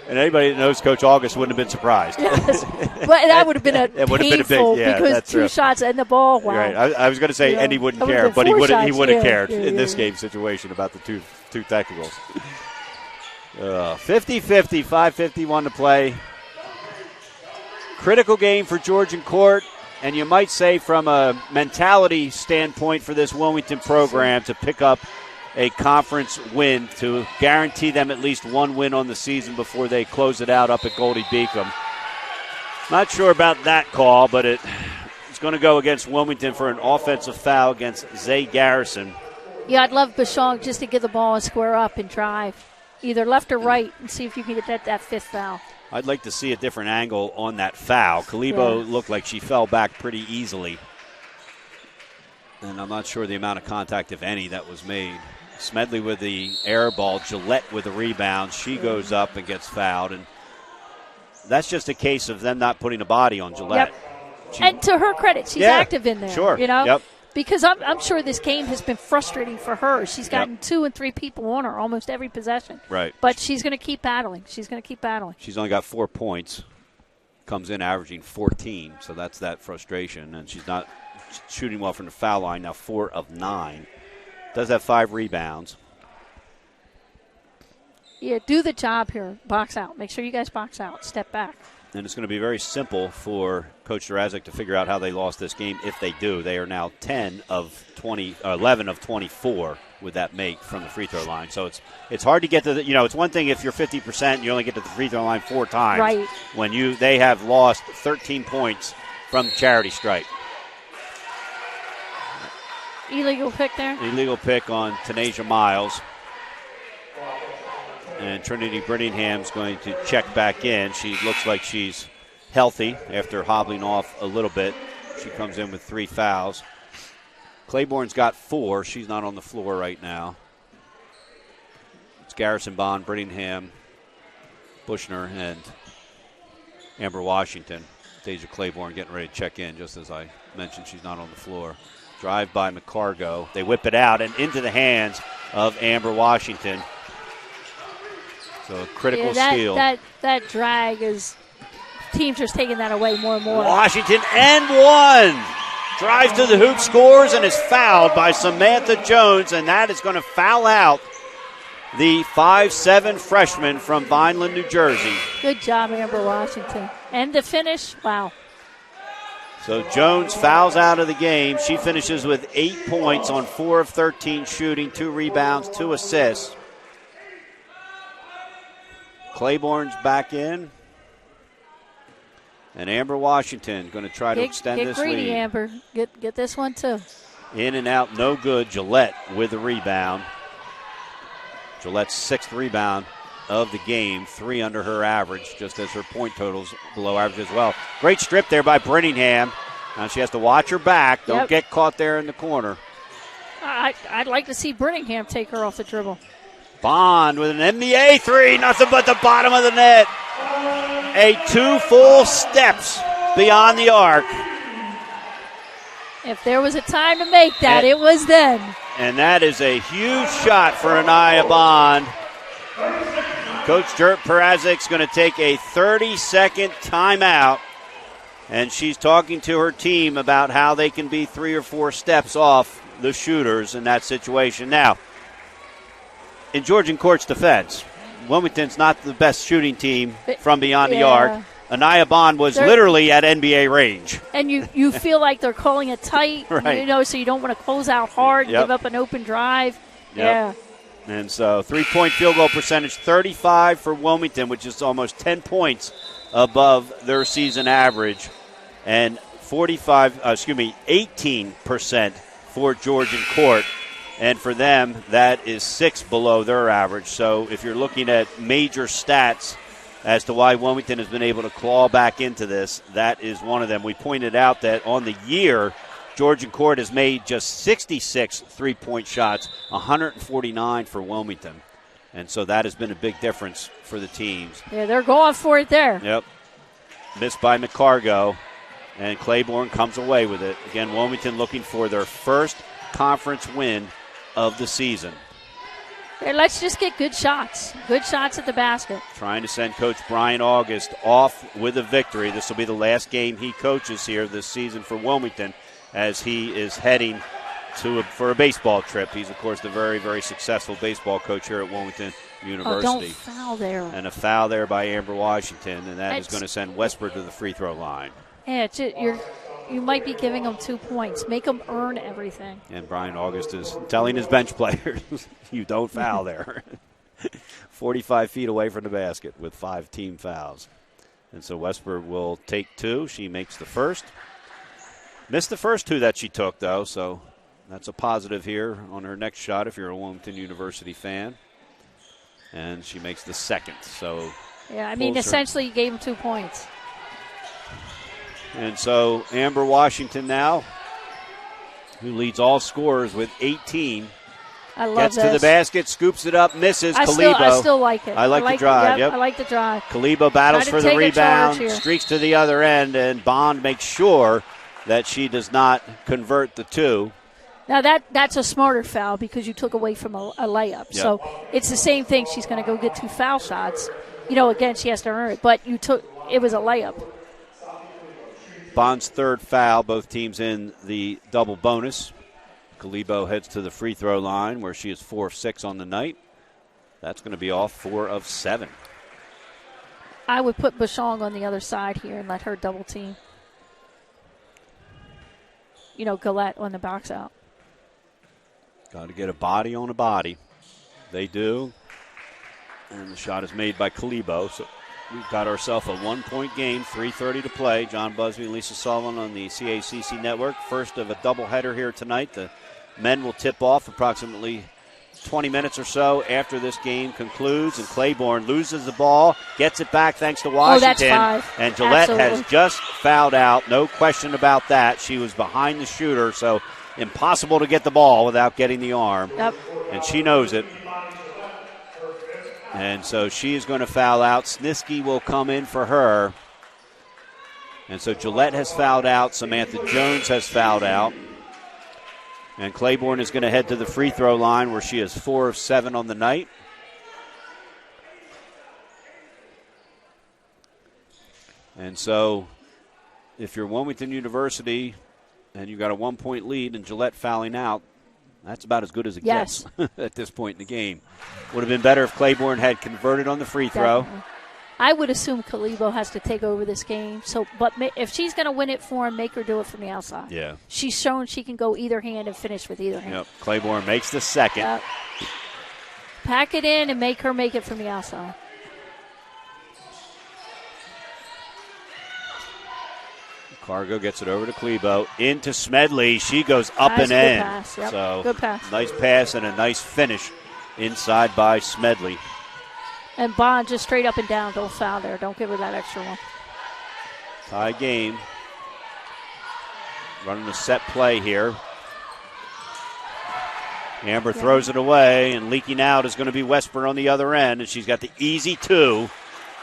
Speaker 1: And anybody that knows Coach August wouldn't have been surprised.
Speaker 2: Yes. But that would have been painful because 2 shots and the ball. Wow.
Speaker 1: Right. I was going to say, and he wouldn't care, but he would have cared in this game situation about the two technicals. 50-50, 5:51 to play. Critical game for Georgian Court, and you might say from a mentality standpoint for this Wilmington program to pick up a conference win to guarantee them at least one win on the season before they close it out up at Goldie Beacom. Not sure about that call, but it's going to go against Wilmington for an offensive foul against Zay Garrison.
Speaker 2: Yeah, I'd love Bashong just to get the ball and square up and drive, either left or right, and see if you can get that 5th foul.
Speaker 1: I'd like to see a different angle on that foul. Kalibo looked like she fell back pretty easily. And I'm not sure the amount of contact, if any, that was made. Smedley with the air ball, Gillette with the rebound. She goes up and gets fouled. And that's just a case of them not putting a body on Gillette.
Speaker 2: Yep. And to her credit, she's active in there.
Speaker 1: Sure.
Speaker 2: You know?
Speaker 1: Yep.
Speaker 2: Because I'm sure this game has been frustrating for her. She's gotten 2 and 3 people on her almost every possession.
Speaker 1: Right.
Speaker 2: But she's going to keep battling. She's
Speaker 1: only got 4 points. Comes in averaging 14, so that's that frustration. And she's not shooting well from the foul line, now 4 of 9. Does have 5 rebounds.
Speaker 2: Yeah, do the job here. Box out. Make sure you guys box out. Step back.
Speaker 1: And it's going to be very simple for Coach Durazic to figure out how they lost this game if they do. They are now 11 of 24 with that make from the free throw line. So it's hard to get to it's one thing if you're 50% and you only get to the free throw line 4 times.
Speaker 2: Right.
Speaker 1: When they have lost 13 points from the charity stripe.
Speaker 2: Illegal pick there.
Speaker 1: Illegal pick on Tanasia Miles. And Trinity Brittingham's going to check back in. She looks like she's healthy after hobbling off a little bit. She comes in with 3 fouls. Claiborne's got 4. She's not on the floor right now. It's Garrison Bond, Brittingham, Bushner, and Amber Washington. Deja Claiborne getting ready to check in, just as I mentioned, she's not on the floor. Drive by McCargo. They whip it out and into the hands of Amber Washington. So a critical steal.
Speaker 2: That drag is, teams are taking that away more and more.
Speaker 1: Washington and one. Drives to the hoop, scores, and is fouled by Samantha Jones, and that is going to foul out the 5'7" freshman from Vineland, New Jersey.
Speaker 2: Good job, Amber Washington. And the finish, wow.
Speaker 1: So Jones fouls out of the game. She finishes with 8 points on 4 of 13 shooting, 2 rebounds, 2 assists. Claiborne's back in. And Amber Washington going to try to extend this lead.
Speaker 2: Get greedy, Amber. Get this one, too.
Speaker 1: In and out, no good. Gillette with the rebound. Gillette's 6th rebound of the game, 3 under her average, just as her point totals below average as well. Great strip there by Brittingham. Now she has to watch her back. Don't get caught there in the corner.
Speaker 2: I'd like to see Brittingham take her off the dribble.
Speaker 1: Bond with an NBA 3, nothing but the bottom of the net. 2 full steps beyond the arc.
Speaker 2: If there was a time to make that, it was then.
Speaker 1: And that is a huge shot for Anaya Bond. Coach Dirk Perazic's going to take a 30-second timeout, and she's talking to her team about how they can be 3 or 4 steps off the shooters in that situation. Now, in Georgian Court's defense, Wilmington's not the best shooting team from beyond the arc. Anaya Bond was literally at NBA range.
Speaker 2: And you feel like they're calling it tight,
Speaker 1: right.
Speaker 2: So you don't want to close out hard, give up an open drive.
Speaker 1: Yep. Yeah. And so 3-point field goal percentage, 35 for Wilmington, which is almost 10 points above their season average, and 18% for Georgian Court. And for them, that is 6 below their average. So if you're looking at major stats as to why Wilmington has been able to claw back into this, that is one of them. We pointed out that on the year, Georgian Court has made just 66 three-point shots, 149 for Wilmington. And so that has been a big difference for the teams.
Speaker 2: Yeah, they're going for it there.
Speaker 1: Yep. Missed by McCargo, and Claiborne comes away with it. Again, Wilmington looking for their first conference win of the season.
Speaker 2: Hey, let's just get good shots at the basket.
Speaker 1: Trying to send Coach Brian August off with a victory. This will be the last game he coaches here this season for Wilmington, as he is heading for a baseball trip. He's, of course, the very, very successful baseball coach here at Wilmington University.
Speaker 2: Oh, don't foul there.
Speaker 1: And a foul there by Amber Washington, and that is going to send Westford to the free throw line.
Speaker 2: Yeah, you might be giving them 2 points. Make them earn everything.
Speaker 1: And Brian August is telling his bench players, you don't foul there. 45 feet away from the basket with 5 team fouls. And so Westford will take 2. She makes the first. Missed the first 2 that she took, though, so that's a positive here on her next shot if you're a Wilmington University fan. And she makes the second. So
Speaker 2: yeah, I mean, essentially you gave them 2 points.
Speaker 1: And so Amber Washington now, who leads all scorers with 18, gets to the basket, scoops it up, misses. Kalibo.
Speaker 2: I still like it.
Speaker 1: I like the drive. Yep.
Speaker 2: I like the drive.
Speaker 1: Kalibo battles for the rebound, streaks to the other end, and Bond makes sure that she does not convert the 2.
Speaker 2: Now that's a smarter foul because you took away from a layup. Yep. So it's the same thing. She's going to go get 2 foul shots. Again, she has to earn it, but it was a layup.
Speaker 1: Bond's 3rd foul, both teams in the double bonus. Kalibo heads to the free throw line where she is 4 of 6 on the night. That's going to be off 4 of 7.
Speaker 2: I would put Bouchon on the other side here and let her double team. Gillette on the box out.
Speaker 1: Got to get a body on a body. They do. And the shot is made by Kalibo. So we've got ourselves a 1-point game, 3:30 to play. John Busby and Lisa Sullivan on the CACC network. First of a doubleheader here tonight. The men will tip off approximately 20 minutes or so after this game concludes. And Claiborne loses the ball, gets it back thanks to Washington.
Speaker 2: That's 5.
Speaker 1: And Gillette has just fouled out. No question about that. She was behind the shooter, so impossible to get the ball without getting the arm.
Speaker 2: Yep.
Speaker 1: And she knows it. And so she is going to foul out. Sniski will come in for her. And so Gillette has fouled out. Samantha Jones has fouled out. And Claiborne is going to head to the free throw line where she is 4 of 7 on the night. And so if you're Wilmington University and you've got a 1-point lead and Gillette fouling out, that's about as good as it gets at this point in the game. Would have been better if Claiborne had converted on the free throw.
Speaker 2: Definitely. I would assume Kalibo has to take over this game. But if she's going to win it for him, make her do it from the outside.
Speaker 1: Yeah.
Speaker 2: She's shown she can go either hand and finish with either hand.
Speaker 1: Yep. Claiborne makes the second.
Speaker 2: Yep. Pack it in and make her make it from the outside.
Speaker 1: Cargo gets it over to Klebo. Into Smedley. She goes up
Speaker 2: Nice,
Speaker 1: and in.
Speaker 2: good pass. Yep.
Speaker 1: So
Speaker 2: Good pass.
Speaker 1: Nice pass and a nice finish inside by Smedley.
Speaker 2: And Bond just straight up and down. Don't foul there. Don't give her that extra one.
Speaker 1: Tie game. Running a set play here. Amber throws it away, and leaking out is going to be Westbrook on the other end, and she's got the easy 2.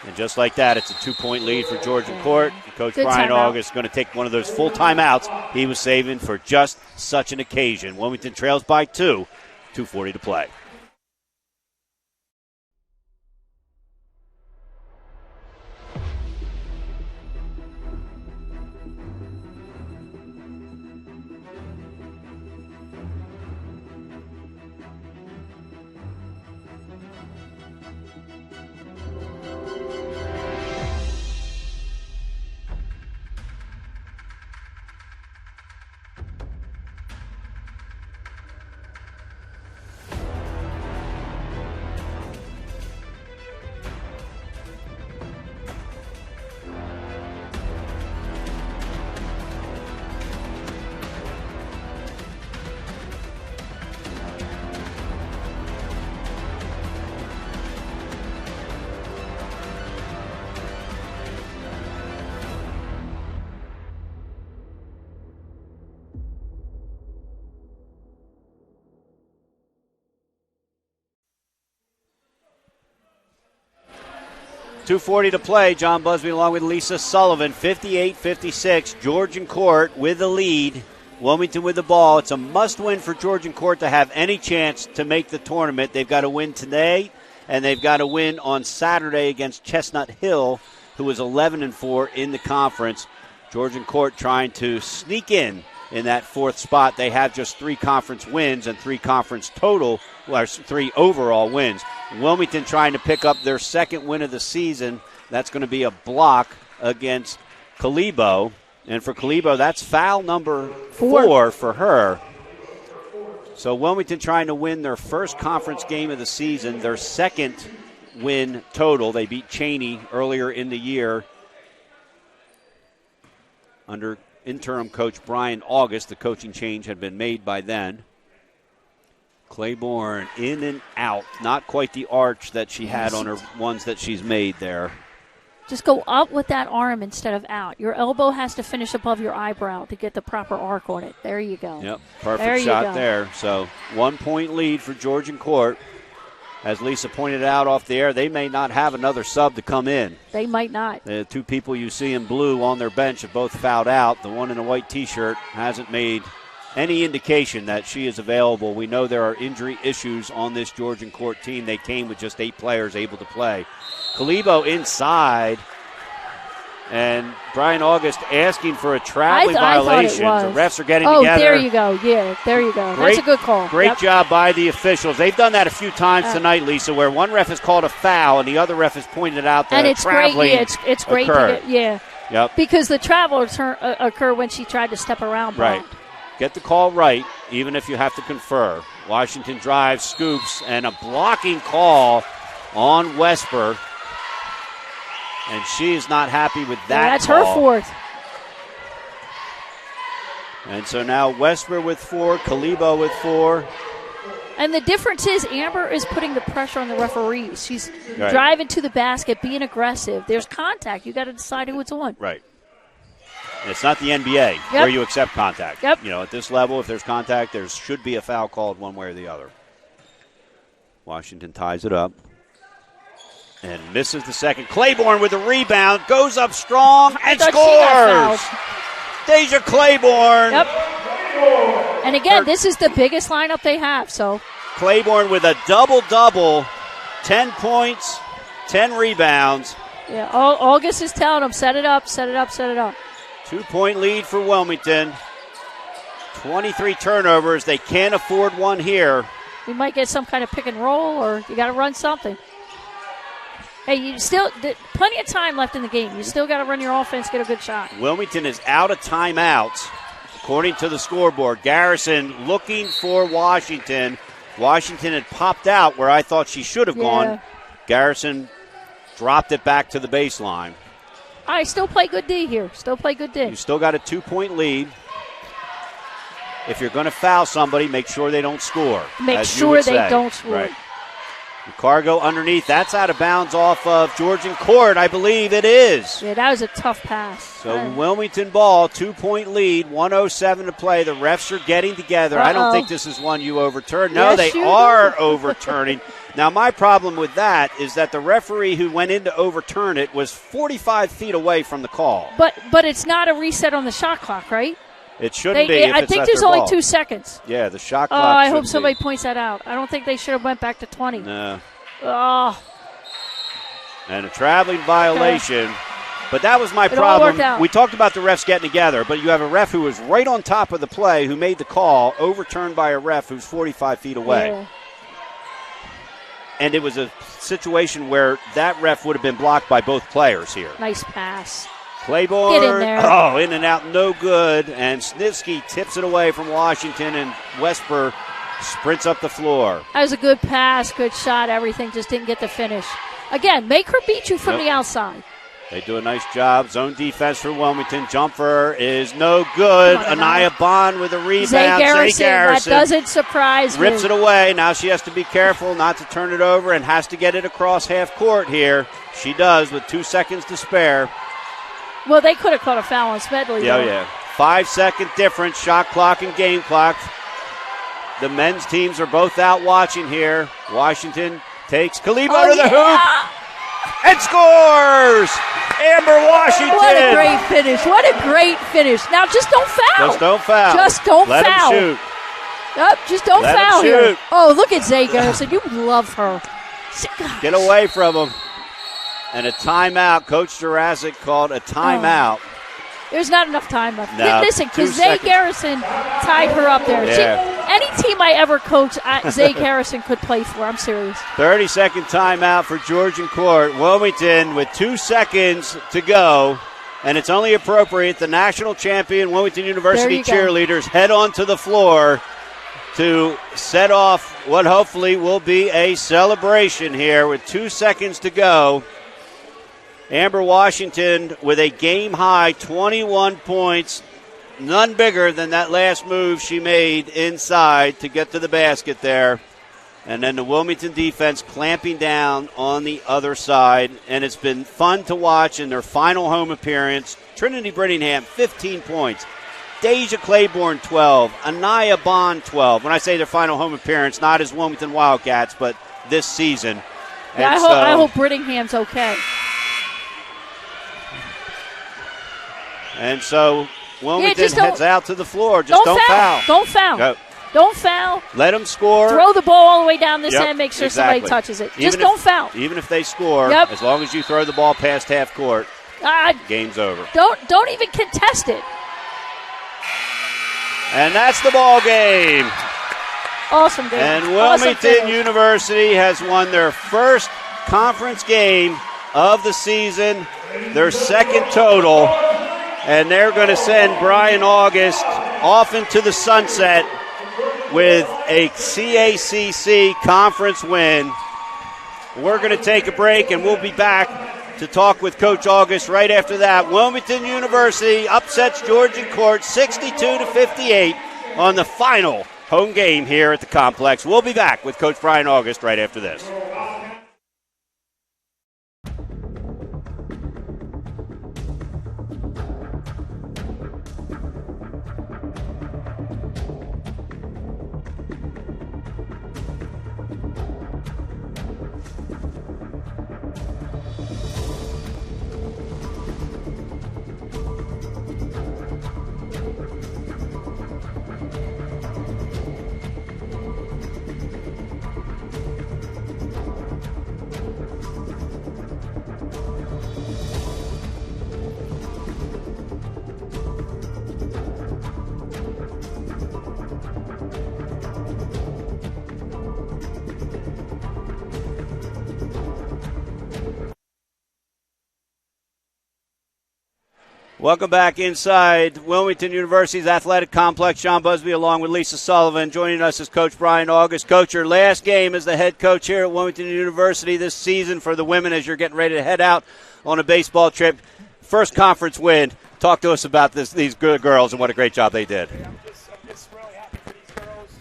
Speaker 1: And just like that, it's a 2-point lead for Georgian Court. Coach
Speaker 2: Good
Speaker 1: Brian
Speaker 2: timeout.
Speaker 1: August is going to take one of those full timeouts he was saving for just such an occasion. Wilmington trails by 2, 2:40 to play. .240 to play. John Busby along with Lisa Sullivan. 58-56. Georgian Court with the lead. Wilmington with the ball. It's a must-win for Georgian Court to have any chance to make the tournament. They've got to win today, and they've got to win on Saturday against Chestnut Hill, who is 11-4 in the conference. Georgian Court trying to sneak in that 4th spot. They have just 3 conference wins and 3 conference total, or 3 overall wins. Wilmington trying to pick up their 2nd win of the season. That's going to be a block against Kalibo. And for Kalibo, that's foul number 4 for her. So Wilmington trying to win their first conference game of the season, their 2nd win total. They beat Cheney earlier in the year under interim coach Brian August. The coaching change had been made by then. Claiborne in and out. Not quite the arch that she had on her ones that she's made there.
Speaker 2: Just go up with that arm instead of out. Your elbow has to finish above your eyebrow to get the proper arc on it. There you go.
Speaker 1: Yep, perfect shot there. So 1-point lead for Georgian Court. As Lisa pointed out off the air, they may not have another sub to come in.
Speaker 2: They might not.
Speaker 1: The 2 people you see in blue on their bench have both fouled out. The one in a white T-shirt hasn't made any indication that she is available. We know there are injury issues on this Georgian Court team. They came with just 8 players able to play. Kalibo inside, and Brian August asking for a traveling violation. The refs are getting together.
Speaker 2: Oh, there you go. Yeah, there you go. That's a good call.
Speaker 1: Great job by the officials. They've done that a few times tonight, Lisa, where one ref has called a foul and the other ref has pointed out that traveling
Speaker 2: it's great
Speaker 1: occurred.
Speaker 2: to get,
Speaker 1: Yep.
Speaker 2: Because the travel occurred when she tried to step around.
Speaker 1: Right. Get the call right, even if you have to confer. Washington drives, scoops, and a blocking call on Wesper. And she is not happy with that
Speaker 2: That's
Speaker 1: call.
Speaker 2: her 4th.
Speaker 1: And so now Wesper with 4, Kalibo with 4.
Speaker 2: And the difference is Amber is putting the pressure on the referees. She's
Speaker 1: Right.
Speaker 2: driving to the basket, being aggressive. There's contact. You got to decide who it's on.
Speaker 1: Right. It's not the NBA where you accept contact.
Speaker 2: Yep.
Speaker 1: You know, at this level, if there's contact, there should be a foul called one way or the other. Washington ties it up. And misses the second. Claiborne with a rebound, goes up strong and
Speaker 2: thought she got
Speaker 1: scores. Deja Claiborne.
Speaker 2: Yep. And again, this is the biggest lineup they have. So
Speaker 1: Claiborne with a double-double, 10 points, 10 rebounds.
Speaker 2: yeah, August is telling them, set it up, set it up, set it up.
Speaker 1: 2-point lead for Wilmington. 23 turnovers. They can't afford one here.
Speaker 2: You might get some kind of pick and roll, or you got to run something. Hey, you still plenty of time left in the game. You still got to run your offense, get a good shot.
Speaker 1: Wilmington is out of timeouts, according to the scoreboard. Garrison looking for Washington. Washington had popped out where I thought she should have gone. Garrison dropped it back to the baseline.
Speaker 2: I still play good D here. Still play good D.
Speaker 1: You still got a 2-point lead. If you're going to foul somebody, make sure they don't score.
Speaker 2: Make sure they don't score.
Speaker 1: Right. Cargo underneath. That's out of bounds off of Georgian court. I believe it is.
Speaker 2: Yeah, that was a tough pass.
Speaker 1: So Wilmington ball, 2-point lead, 1:07 to play. The refs are getting together. I don't think this is one you overturn. No,
Speaker 2: yes,
Speaker 1: they are overturning. Now, my problem with that is that the referee who went in to overturn it was 45 feet away from the call.
Speaker 2: But it's not a reset on the shot clock, right?
Speaker 1: It shouldn't be.
Speaker 2: I think there's only 2 seconds.
Speaker 1: Yeah, the shot clock.
Speaker 2: I hope somebody points that out. I don't think they should have went back to 20.
Speaker 1: No.
Speaker 2: Oh.
Speaker 1: And a traveling violation. But that was my problem. We talked about the refs getting together, but you have a ref who was right on top of the play who made the call, overturned by a ref who's 45 feet away.
Speaker 2: Yeah.
Speaker 1: And it was a situation where that ref would have been blocked by both players here.
Speaker 2: Nice pass.
Speaker 1: Claiborne,
Speaker 2: get in there.
Speaker 1: in and out, no good. And Snitsky tips it away from Washington, and Westber sprints up the floor.
Speaker 2: That was a good pass, good shot, everything. Just didn't get the finish. Again, make her beat you from the outside.
Speaker 1: They do a nice job. Zone defense for Wilmington. Jumper is no good. Anaya Bond with a rebound.
Speaker 2: Zay Garrison. That doesn't surprise me.
Speaker 1: Rips it away. Now she has to be careful not to turn it over and has to get it across half court here. She does with 2 seconds to spare.
Speaker 2: Well, they could have caught a foul on Smedley.
Speaker 1: Yeah. 5-second difference, shot clock and game clock. The men's teams are both out watching here. Washington takes Kalibo to the hoop and scores! Amber Washington.
Speaker 2: What a great finish. What a great finish. Now just don't foul.
Speaker 1: Just don't foul.
Speaker 2: Just don't
Speaker 1: Let
Speaker 2: foul.
Speaker 1: Him shoot.
Speaker 2: Yep, just don't
Speaker 1: Let
Speaker 2: foul
Speaker 1: him
Speaker 2: here.
Speaker 1: shoot.
Speaker 2: Oh, look at Zay Garrison. You love her. Gosh.
Speaker 1: Get away from him. And a timeout. Coach Jurassic called a timeout.
Speaker 2: There's not enough time left.
Speaker 1: No,
Speaker 2: Listen,
Speaker 1: 2
Speaker 2: because Zay
Speaker 1: seconds.
Speaker 2: Garrison tied her up there.
Speaker 1: Yeah.
Speaker 2: Any team I ever coach, Zay Garrison could play for. I'm serious.
Speaker 1: 30-second timeout for Georgian court. Wilmington with 2 seconds to go. And it's only appropriate the national champion Wilmington University cheerleaders head onto the floor to set off what hopefully will be a celebration here with 2 seconds to go. Amber Washington with a game-high 21 points, none bigger than that last move she made inside to get to the basket there. And then the Wilmington defense clamping down on the other side. And it's been fun to watch in their final home appearance. Trinity Brittingham, 15 points. Deja Claiborne, 12. Anaya Bond, 12. When I say their final home appearance, not as Wilmington Wildcats, but this season.
Speaker 2: Yeah, I hope Brittingham's okay.
Speaker 1: And so Wilmington heads out to the floor. Just don't foul.
Speaker 2: Don't foul.
Speaker 1: Go.
Speaker 2: Don't foul.
Speaker 1: Let them score.
Speaker 2: Throw the ball all the way down this end. Make sure somebody touches it. Just don't foul.
Speaker 1: Even if they score, as long as you throw the ball past half court, game's over.
Speaker 2: Don't even contest it.
Speaker 1: And that's the ball game.
Speaker 2: Awesome game.
Speaker 1: And Wilmington University has won their first conference game of the season, their second total. And they're going to send Brian August off into the sunset with a CACC conference win. We're going to take a break, and we'll be back to talk with Coach August right after that. Wilmington University upsets Georgian Court 62-58 on the final home game here at the complex. We'll be back with Coach Brian August right after this. Welcome back inside Wilmington University's athletic complex. John Busby along with Lisa Sullivan. Joining us is Coach Brian August. Coach, your last game as the head coach here at Wilmington University this season for the women as you're getting ready to head out on a baseball trip. First conference win. Talk to us about these good girls and what a great job they did.
Speaker 7: Yeah, I'm just really happy for these girls.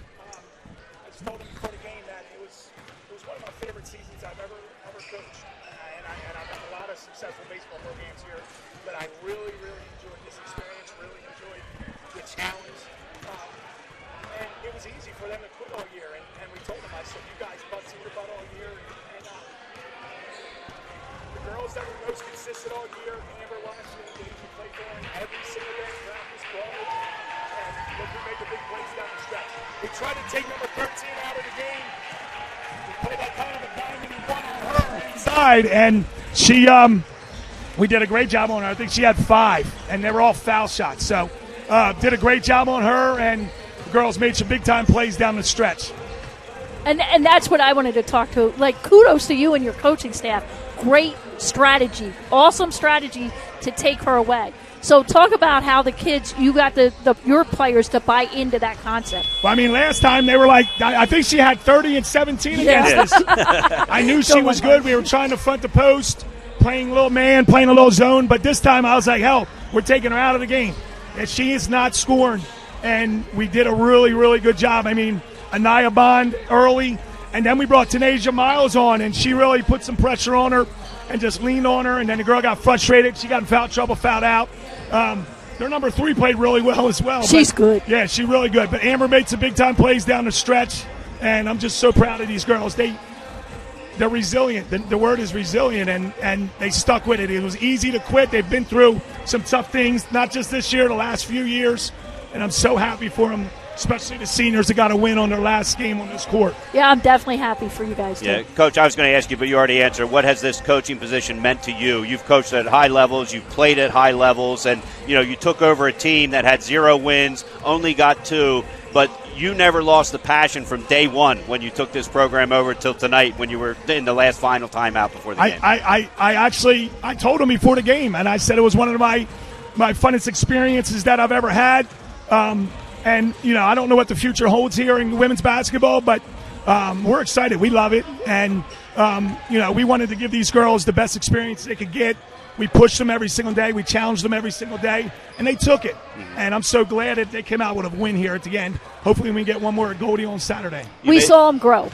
Speaker 7: I just told them before the game that it was one of my favorite seasons I've ever coached. And I've had a lot of successful baseball programs here, but I really enjoyed this experience, really enjoyed the challenge. And it was easy for them to quit all year. And we told them, I said, you guys busted your butt all year. And the girls that were most consistent all year, Amber Washington, we played for them every single day in practice, college. And look, we made the big plays down the stretch. We tried to take number 13 out of the game. We played that kind of a diamond and one on her inside. And she, we did a great job on her. I think she had 5, and they were all foul shots. So did a great job on her, and the girls made some big-time plays down the stretch.
Speaker 2: And that's what I wanted to talk to. Like, kudos to you and your coaching staff. Great strategy, awesome strategy to take her away. So talk about how the kids, you got your players to buy into that concept.
Speaker 7: Well, I mean, last time they were like, I think she had 30 and 17 against us. I knew she was good. We were trying to front the post, playing a little man, playing a little zone. But this time I was like, hell, we're taking her out of the game. And she is not scoring. And we did a really good job. I mean, Anaya Bond early, and then we brought Tanasia Miles on, and she really put some pressure on her and just leaned on her, and then the girl got frustrated. She got in foul trouble, fouled out. Their number 3 played really well as well.
Speaker 2: She's good.
Speaker 7: Yeah, she's really good. But Amber made some big-time plays down the stretch, and I'm just so proud of these girls. They're resilient. The word is resilient, and they stuck with it. It was easy to quit. They've been through some tough things, not just this year, the last few years, and I'm so happy for them, especially the seniors that got a win on their last game on this court.
Speaker 2: Yeah, I'm definitely happy for you guys, too.
Speaker 1: Yeah, Coach, I was going to ask you, but you already answered. What has this coaching position meant to you? You've coached at high levels. You've played at high levels. And, you took over a team that had 0 wins, only got 2. But you never lost the passion from day one when you took this program over till tonight when you were in the last final timeout before the game.
Speaker 7: I told him before the game, and I said it was one of my funnest experiences that I've ever had. And, I don't know what the future holds here in women's basketball, but we're excited. We love it. And, we wanted to give these girls the best experience they could get. We pushed them every single day. We challenged them every single day, and they took it. Mm-hmm. And I'm so glad that they came out with a win here at the end. Hopefully we get one more at Goldie on Saturday.
Speaker 2: We saw them grow.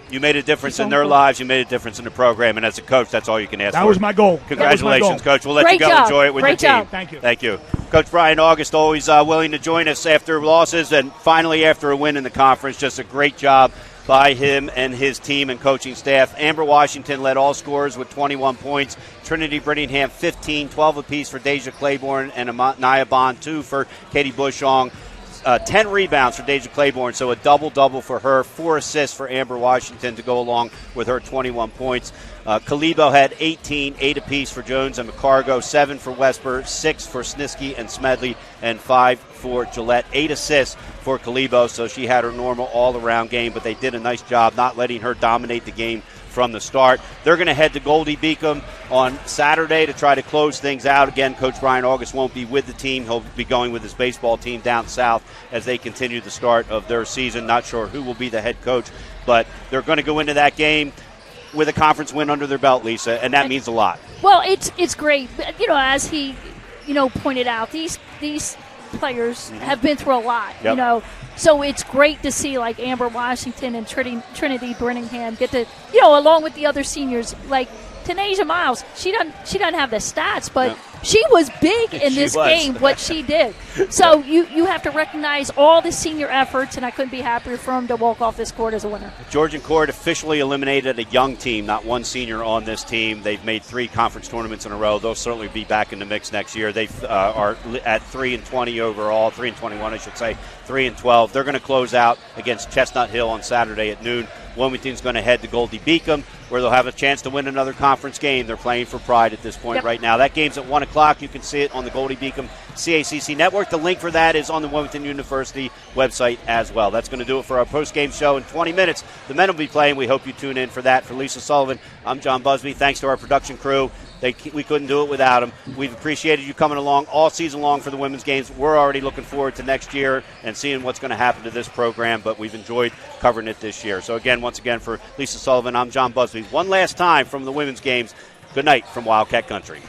Speaker 1: You made a difference in their lives. You made a difference in the program. And as a coach, that's all you can ask for.
Speaker 7: That was my goal.
Speaker 1: Congratulations, Coach. We'll let you go enjoy it with your team.
Speaker 7: Thank you.
Speaker 1: Thank you. Coach Brian August, always willing to join us after losses and finally after a win in the conference. Just a great job by him and his team and coaching staff. Amber Washington led all scorers with 21 points. Trinity Brittingham 15, 12 apiece for Deja Claiborne and Anaya Bond, 2 for Katie Bushong. 10 rebounds for Deja Claiborne, so a double-double for her, 4 assists for Amber Washington to go along with her 21 points. Kalibo had 18, 8 apiece for Jones and McCargo, 7 for Wesper, 6 for Snisky and Smedley, and 5 for Gillette. 8 assists for Kalibo, so she had her normal all-around game, but they did a nice job not letting her dominate the game from the start. They're going to head to Goldie Beacom on Saturday to try to close things out. Again, Coach Brian August won't be with the team. He'll be going with his baseball team down south as they continue the start of their season. Not sure who will be the head coach, but they're going to go into that game with a conference win under their belt, Lisa, and that means a lot.
Speaker 2: Well, it's great. As he, pointed out, these players have been through a lot, So it's great to see like Amber Washington and Trinity Brittingham get to, along with the other seniors, like Tanasia Miles. She doesn't have the stats, but she was big in this game. What she did. So you have to recognize all the senior efforts, and I couldn't be happier for them to walk off this court as a winner.
Speaker 1: Georgian court officially eliminated a young team, not one senior on this team. They've made 3 conference tournaments in a row. They'll certainly be back in the mix next year. They are at 3-20 overall, 3-21, I should say, 3-12. They're going to close out against Chestnut Hill on Saturday at noon. Wilmington's going to head to Goldie Beacom, where they'll have a chance to win another conference game. They're playing for pride at this point right now. That game's at 1 o'clock. You can see it on the Goldie Beacom CACC network. The link for that is on the Wilmington University website as well. That's going to do it for our post-game show in 20 minutes. The men will be playing. We hope you tune in for that. For Lisa Sullivan, I'm John Busby. Thanks to our production crew. We couldn't do it without them. We've appreciated you coming along all season long for the women's games. We're already looking forward to next year and seeing what's going to happen to this program, but we've enjoyed covering it this year. So, again, once again, for Lisa Sullivan, I'm John Busby. One last time from the women's games, good night from Wildcat Country.